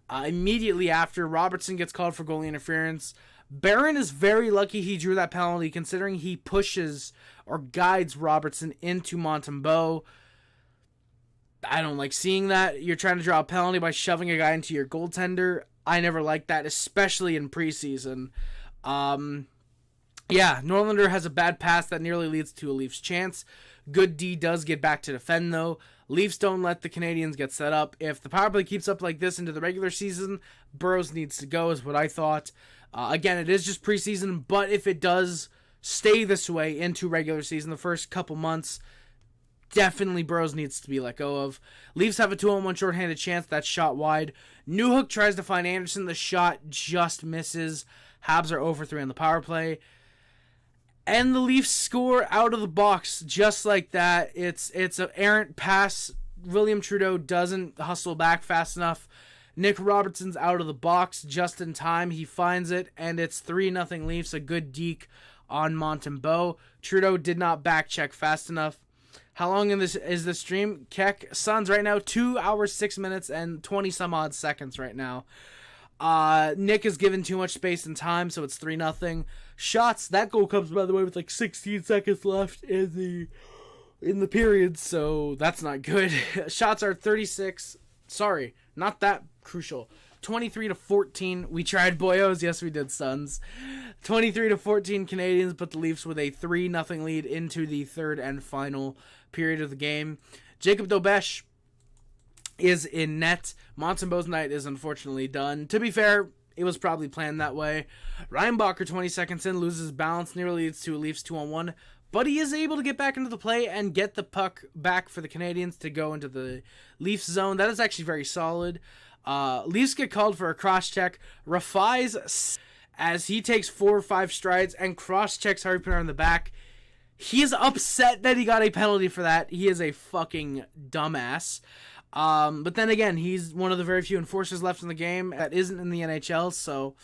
immediately after. Robertson gets called for goalie interference. Barron is very lucky he drew that penalty, considering he pushes or guides Robertson into Montembeault. I don't like seeing that. You're trying to draw a penalty by shoving a guy into your goaltender. I never like that, especially in preseason. Norlander has a bad pass that nearly leads to a Leafs chance. Good D does get back to defend, though. Leafs don't let the Canadiens get set up. If the power play keeps up like this into the regular season, Burrows needs to go, is what I thought. Again, it is just preseason, but if it does stay this way into regular season, the first couple months, definitely Burrows needs to be let go of. Leafs have a 2-on-1 shorthanded chance. That's shot wide. Newhook tries to find Anderson. The shot just misses. Habs are 0 for 3 on the power play. And the Leafs score out of the box just like that. It's an errant pass. William Trudeau doesn't hustle back fast enough. Nick Robertson's out of the box just in time. He finds it, and it's 3-0 Leafs. A good deke on Montembeault. Trudeau did not back check fast enough. How long is this stream? Keck, Suns right now, 2 hours, 6 minutes, and 20-some-odd seconds right now. Nick is given too much space and time, so it's 3-0. Shots, that goal comes, by the way, with like 16 seconds left in the period, so that's not good. Shots are 36. Sorry, not that crucial. 23-14. We tried, boyos. Yes, we did, Suns. 23-14 Canadiens, but the Leafs with a 3-0 lead into the third and final period of the game. Jacob Dobesch is in net. Montembeault's night is unfortunately done. To be fair, it was probably planned that way. Reinbacher, 20 seconds in, loses balance, nearly leads to a Leafs 2-on-1, but he is able to get back into the play and get the puck back for the Canadiens to go into the Leafs zone. That is actually very solid. Leafs get called for a cross-check. Rafai's as he takes 4 or 5 strides and cross-checks Harvey Pinard in the back. He is upset that he got a penalty for that. He is a fucking dumbass. But then again, he's one of the very few enforcers left in the game that isn't in the NHL, so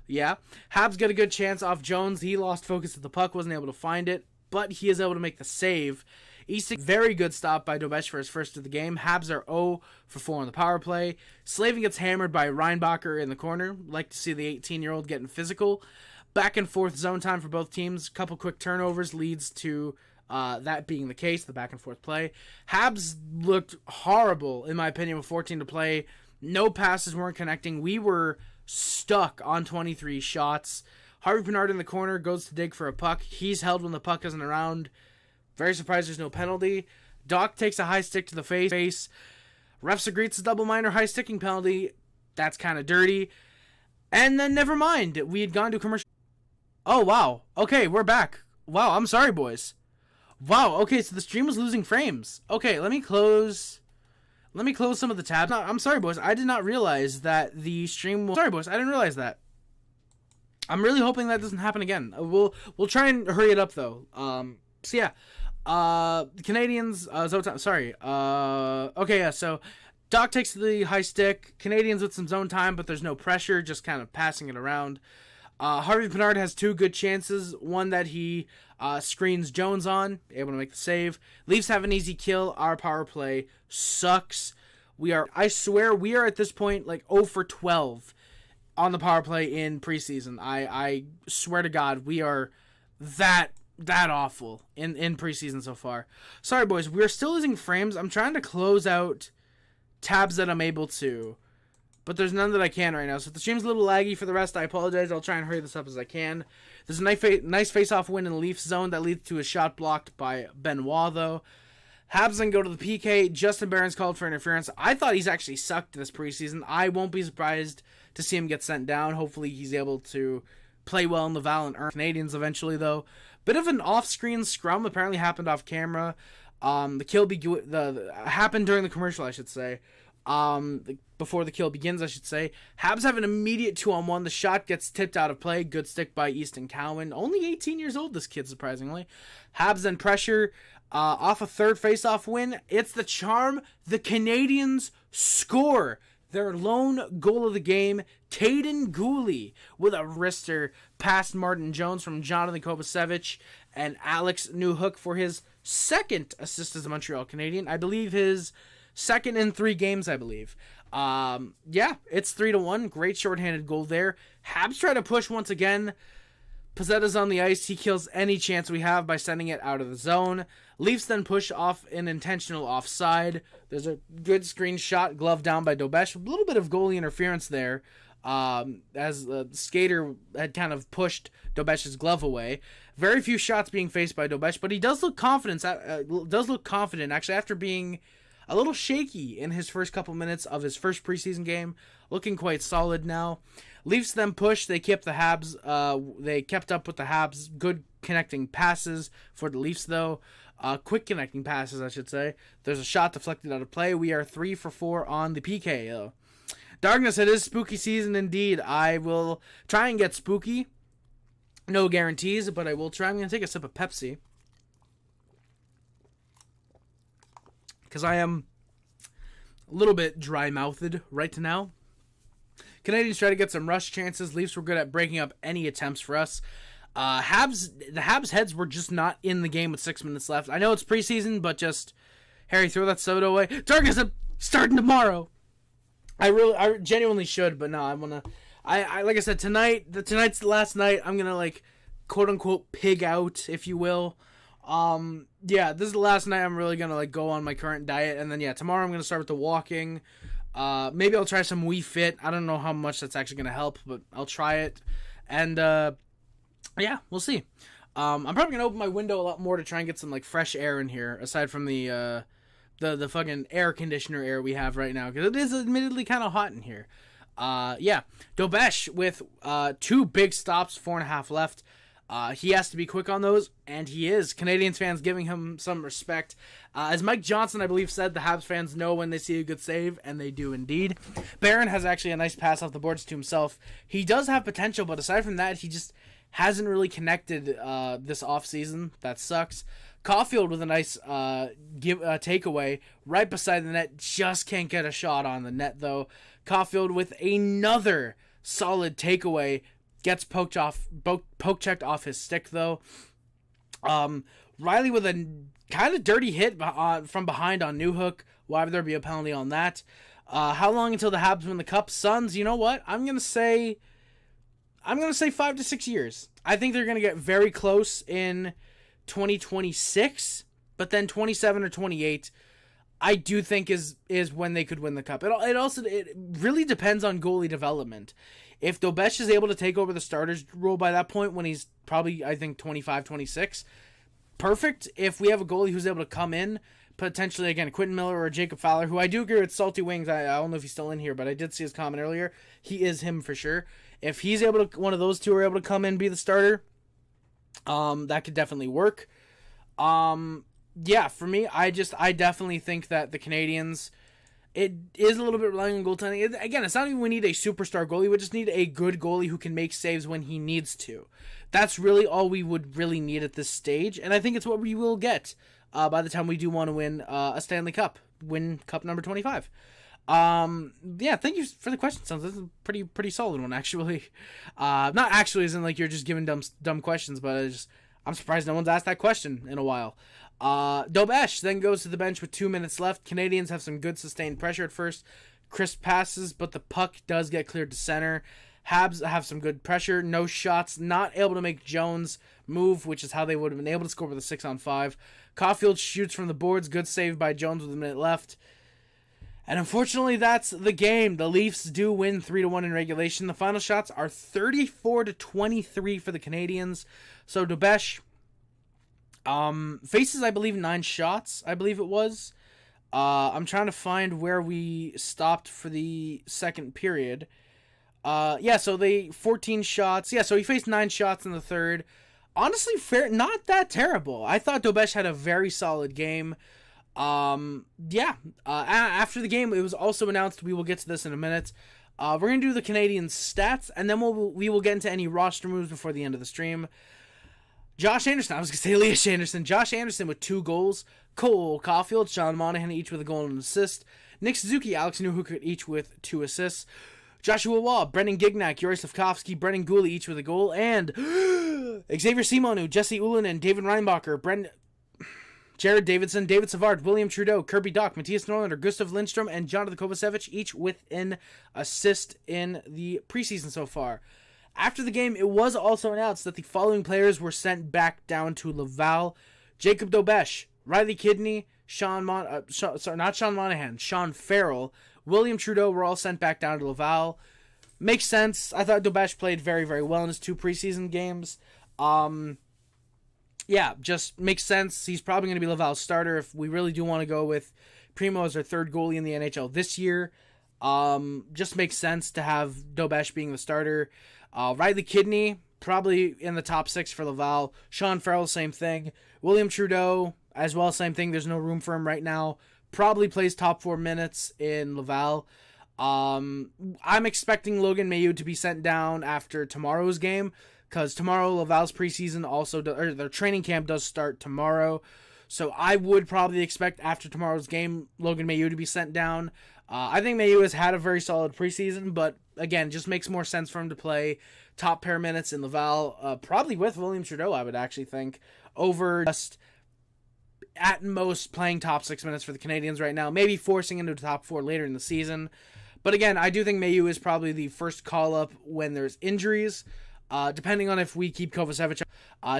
yeah. Habs get a good chance off Jones. He lost focus of the puck, wasn't able to find it, but he is able to make the save. Easton, very good stop by Dobesch for his first of the game. Habs are 0 for 4 on the power play. Slavin gets hammered by Reinbacher in the corner. Like to see the 18-year-old getting physical. Back and forth zone time for both teams. Couple quick turnovers leads to That being the case, the back and forth play. Habs looked horrible, in my opinion, with 14 to play. No passes weren't connecting. We were stuck on 23 shots. Harvey Pinard in the corner goes to dig for a puck. He's held when the puck isn't around. Very surprised there's no penalty. Doc takes a high stick to the face. Refs agrees to double minor high sticking penalty. That's kind of dirty. And then never mind. We had gone to commercial. Oh, wow. Okay, we're back. Wow, I'm sorry, boys. Wow, okay, so the stream was losing frames. Okay, let me close some of the tabs. No, I'm sorry, boys. I did not realize that the stream was... Sorry, boys. I didn't realize that. I'm really hoping that doesn't happen again. We'll try and hurry it up, though. So, yeah. Canadiens... okay, yeah, so... Doc takes the high stick. Canadiens with some zone time, but there's no pressure. Just kind of passing it around. Harvey Pinard has two good chances. One that he screens Jones on, able to make the save. Leafs have an easy kill. Our power play sucks. I swear, we are at this point like 0 for 12 on the power play in preseason. I swear to God, we are that awful in preseason so far. Sorry, boys. We're still losing frames. I'm trying to close out tabs that I'm able to, but there's none that I can right now. So if the stream's a little laggy for the rest, I apologize. I'll try and hurry this up as I can. There's a nice face-off win in the Leafs zone that leads to a shot blocked by Benoit, though. Habs then go to the PK. Justin Barron's called for interference. I thought he's actually sucked this preseason. I won't be surprised to see him get sent down. Hopefully he's able to play well in the Val and earn Canadiens eventually, though. Bit of an off-screen scrum apparently happened off camera. The kill happened during the commercial, I should say. Before the kill begins, I should say. Habs have an immediate 2-on-1. The shot gets tipped out of play. Good stick by Easton Cowan. Only 18 years old, this kid, surprisingly. Habs then pressure off a third face-off win. It's the charm. The Canadiens score their lone goal of the game. Kaiden Guhle with a wrister past Martin Jones from Jonathan Kovacevic and Alex Newhook for his second assist as a Montreal Canadien. I believe his second in 3 games, I believe. Yeah, it's 3-1. Great shorthanded goal there. Habs try to push once again. Pizzetta's on the ice. He kills any chance we have by sending it out of the zone. Leafs then push off an intentional offside. There's a good screen shot, glove down by Dobesh. A little bit of goalie interference there, as the skater had kind of pushed Dobesh's glove away. Very few shots being faced by Dobesh, but he does look confident. Actually, after being a little shaky in his first couple minutes of his first preseason game, looking quite solid now. Leafs then push. They kept the Habs. They kept up with the Habs. Good connecting passes for the Leafs, though. Quick connecting passes, I should say. There's a shot deflected out of play. We are 3 for 4 on the PK, though. Darkness, it is spooky season indeed. I will try and get spooky. No guarantees, but I will try. I'm going to take a sip of Pepsi, because I am a little bit dry-mouthed right now. Canadiens try to get some rush chances. Leafs were good at breaking up any attempts for us. The Habs heads were just not in the game with 6 minutes left. I know it's preseason, but just, Harry, throw that soda away. Darkness, I'm starting tomorrow. I genuinely should, but no, I like I said, tonight's the last night. I'm gonna, like, quote unquote pig out, if you will. Yeah, this is the last night I'm really gonna, like, go on my current diet, and then, yeah, tomorrow I'm gonna start with the walking. Maybe I'll try some Wii Fit. I don't know how much that's actually gonna help, but I'll try it. And yeah, we'll see. I'm probably gonna open my window a lot more to try and get some, like, fresh air in here, aside from the fucking air conditioner air we have right now, because it is admittedly kind of hot in here. Yeah, Dobesh with 2 big stops, 4.5 left. He has to be quick on those, and he is. Canadiens fans giving him some respect. As Mike Johnson, I believe, said, the Habs fans know when they see a good save, and they do indeed. Barron has actually a nice pass off the boards to himself. He does have potential, but aside from that, he just hasn't really connected this offseason. That sucks. Caulfield with a nice takeaway right beside the net. Just can't get a shot on the net, though. Caulfield with another solid takeaway. Gets poke checked off his stick, though. Riley with a kind of dirty hit from behind on Newhook. Why would there be a penalty on that? How long until the Habs win the Cup? Suns, you know what? I'm gonna say 5 to 6 years. I think they're gonna get very close in 2026, but then 27 or 28, I do think is when they could win the cup. It really depends on goalie development. If Dobesh is able to take over the starter's role by that point, when he's probably, I think, 25, 26, perfect. If we have a goalie who's able to come in, potentially, again, Quentin Miller or Jacob Fowler, who I do agree with Salty Wings. I don't know if he's still in here, but I did see his comment earlier. He is him for sure. If he's able to, one of those two are able to come in and be the starter, that could definitely work. Yeah, for me, I definitely think that the Canadiens, it is a little bit relying on goaltending. Again, it's not even we need a superstar goalie. We just need a good goalie who can make saves when he needs to. That's really all we would really need at this stage, and I think it's what we will get by the time we do want to win a Stanley Cup, win Cup number 25. Yeah, thank you for the question, Sons. This is a pretty solid one, actually. Not actually as in like you're just giving dumb questions, but I'm surprised no one's asked that question in a while. Dobesh then goes to the bench with 2 minutes left. Canadians have some good sustained pressure at first. Crisp passes, but the puck does get cleared to center. Habs have some good pressure. No shots. Not able to make Jones move, which is how they would have been able to score with a 6-on-5. Caulfield shoots from the boards. Good save by Jones with a minute left. And unfortunately, that's the game. The Leafs do win 3-1 in regulation. The final shots are 34-23 for the Canadians. So Dobesh faces, I believe, 9 shots, I believe it was. I'm trying to find where we stopped for the second period. Yeah, so 14 shots. Yeah, so he faced 9 shots in the third. Honestly, not that terrible. I thought Dobesh had a very solid game. Yeah. After the game, it was also announced, we will get to this in a minute, we're going to do the Canadiens stats, and then we will get into any roster moves before the end of the stream. Josh Anderson, I was going to say Elias Anderson. Josh Anderson with 2 goals. Cole Caulfield, Sean Monahan each with a goal and an assist. Nick Suzuki, Alex Newhook each with 2 assists. Joshua Waugh, Brendan Gignac, Yuri Slafkovsky, Brendan Guhle each with a goal. And Xavier Simonu, Jesse Ullinen, David Reinbacher, Jared Davidson, David Savard, William Trudeau, Kirby Doc, Matthias Norlander, Gustav Lindstrom, and Jonathan Kovacevic each with an assist in the preseason so far. After the game, it was also announced that the following players were sent back down to Laval: Jacob Dobesh, Riley Kidney, Sean Farrell, William Trudeau were all sent back down to Laval. Makes sense. I thought Dobesh played very, very well in his 2 preseason games. Yeah, just makes sense. He's probably going to be Laval's starter if we really do want to go with Primo as our 3rd goalie in the NHL this year. Just makes sense to have Dobesh being the starter. Riley Kidney, probably in the top 6 for Laval. Sean Farrell, same thing. William Trudeau, as well, same thing. There's no room for him right now. Probably plays top 4 minutes in Laval. I'm expecting Logan Mailloux to be sent down after tomorrow's game, because tomorrow Laval's preseason or their training camp does start tomorrow. So I would probably expect after tomorrow's game Logan Mailloux to be sent down. I think Mailloux has had a very solid preseason, but again, just makes more sense for him to play top pair minutes in Laval, probably with William Trudeau, I would actually think, over just at most playing top 6 minutes for the Canadiens right now, maybe forcing into the top 4 later in the season. But again, I do think Mailloux is probably the first call-up when there's injuries, depending on if we keep Kovacevic.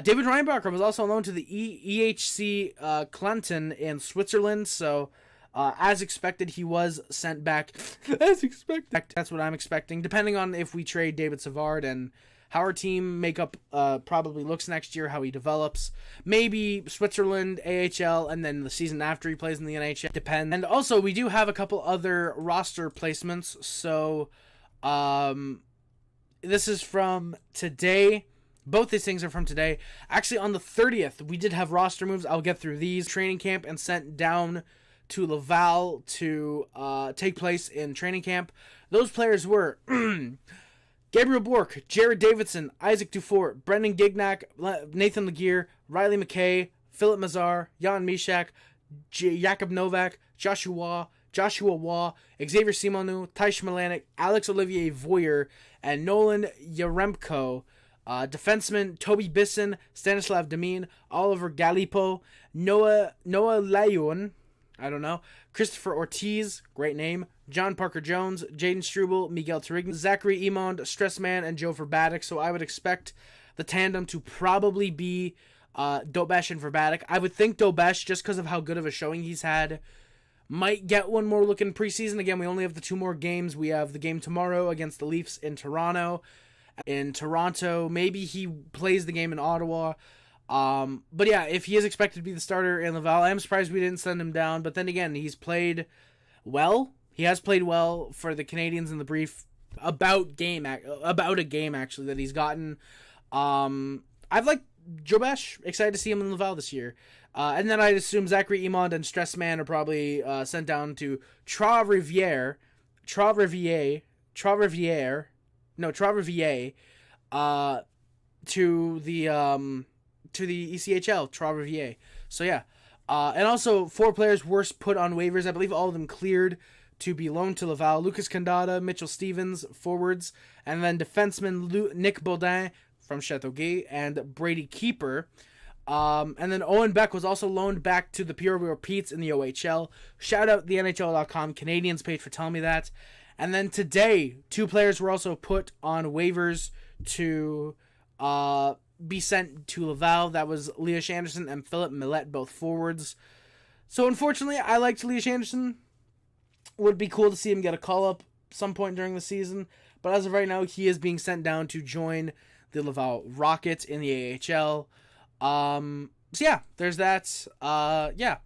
David Reinbacher was also loaned to the EHC Clinton in Switzerland, so as expected, he was sent back. As expected. That's what I'm expecting, depending on if we trade David Savard and how our team makeup probably looks next year, how he develops. Maybe Switzerland, AHL, and then the season after he plays in the NHL. Depends. And also, we do have a couple other roster placements. So, this is from today. Both these things are from today. Actually, on the 30th, we did have roster moves. I'll get through these. Training camp and sent down to Laval to take place in training camp. Those players were Gabriel Bourque, Jared Davidson, Isaac Dufour, Brendan Gignac, Nathan Laguerre, Riley McKay, Philip Mazar, Jan Mishak, Jakub Novak, Joshua Waugh, Xavier Simonu, Taish Malanik, Alex Olivier Voyer, and Nolan Yaremko. Defenseman Toby Bisson, Stanislav Demine, Oliver Galipo, Noah Layun, I don't know, Christopher Ortiz, great name, John Parker Jones, Jaden Struble, Miguel Tarigny, Zachary Emond, Stressman, and Joe Verbatic. So I would expect the tandem to probably be Dobesh and Verbatic. I would think Dobesh, just because of how good of a showing he's had, might get one more look in preseason. Again, we only have the 2 more games. We have the game tomorrow against the Leafs in Toronto. Maybe he plays the game in Ottawa. But yeah, if he is expected to be the starter in Laval, I am surprised we didn't send him down. But then again, he's played well. He has played well for the Canadiens in the brief about a game actually that he's gotten. I've liked Jobesh. Excited to see him in Laval this year. And then I'd assume Zachary Emond and Stressman are probably sent down to Trois-Rivières, to the ECHL, Trois-Rivières. So yeah. And also 4 players were put on waivers. I believe all of them cleared to be loaned to Laval. Lucas Candada, Mitchell Stevens, forwards, and then defenseman Nick Baudin from Châteauguay and Brady Keeper. And then Owen Beck was also loaned back to the Peoria Petes in the OHL. Shout out the NHL.com Canadiens page for telling me that. And then today, 2 players were also put on waivers to be sent to Laval. That was Leash Anderson and Philip Millette, both forwards. So unfortunately, I liked Leash Anderson. Would be cool to see him get a call-up some point during the season. But as of right now, he is being sent down to join the Laval Rockets in the AHL. So yeah, there's that. Yeah.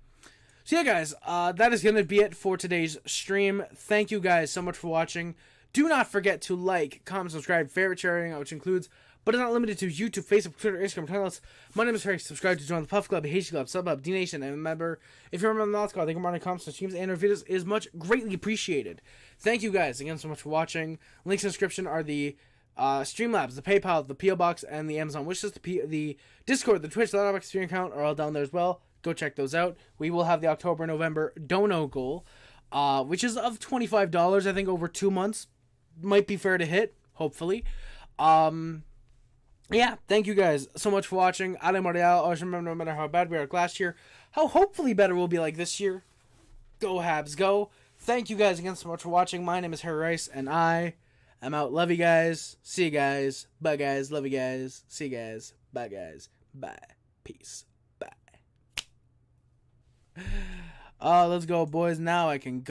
So yeah, guys, that is going to be it for today's stream. Thank you guys so much for watching. Do not forget to like, comment, subscribe, favorite, sharing, which includes, but is not limited to YouTube, Facebook, Twitter, Instagram, channels. My name is Harry. Subscribe to join the Puff Club, Hazy Club, Sub Up, D Nation, and remember, if you're a member of the Mouth Squad, thank you for comments, streams, and our videos is much greatly appreciated. Thank you guys again so much for watching. Links in the description are the Streamlabs, the PayPal, the PO Box, and the Amazon wishlist. The Discord, the Twitch, the Letterboxd stream account are all down there as well. Go check those out. We will have the October-November dono goal, which is of $25. I think over 2 months might be fair to hit. Hopefully. Yeah, thank you guys so much for watching. Ale Montreal. Always remember, no matter how bad we are like last year, how hopefully better we'll be like this year. Go Habs, go! Thank you guys again so much for watching. My name is Harry Rice, and I am out. Love you guys. See you guys. Bye, guys. Love you guys. See you guys. Bye, guys. Bye. Peace. Bye. Let's go, boys. Now I can go.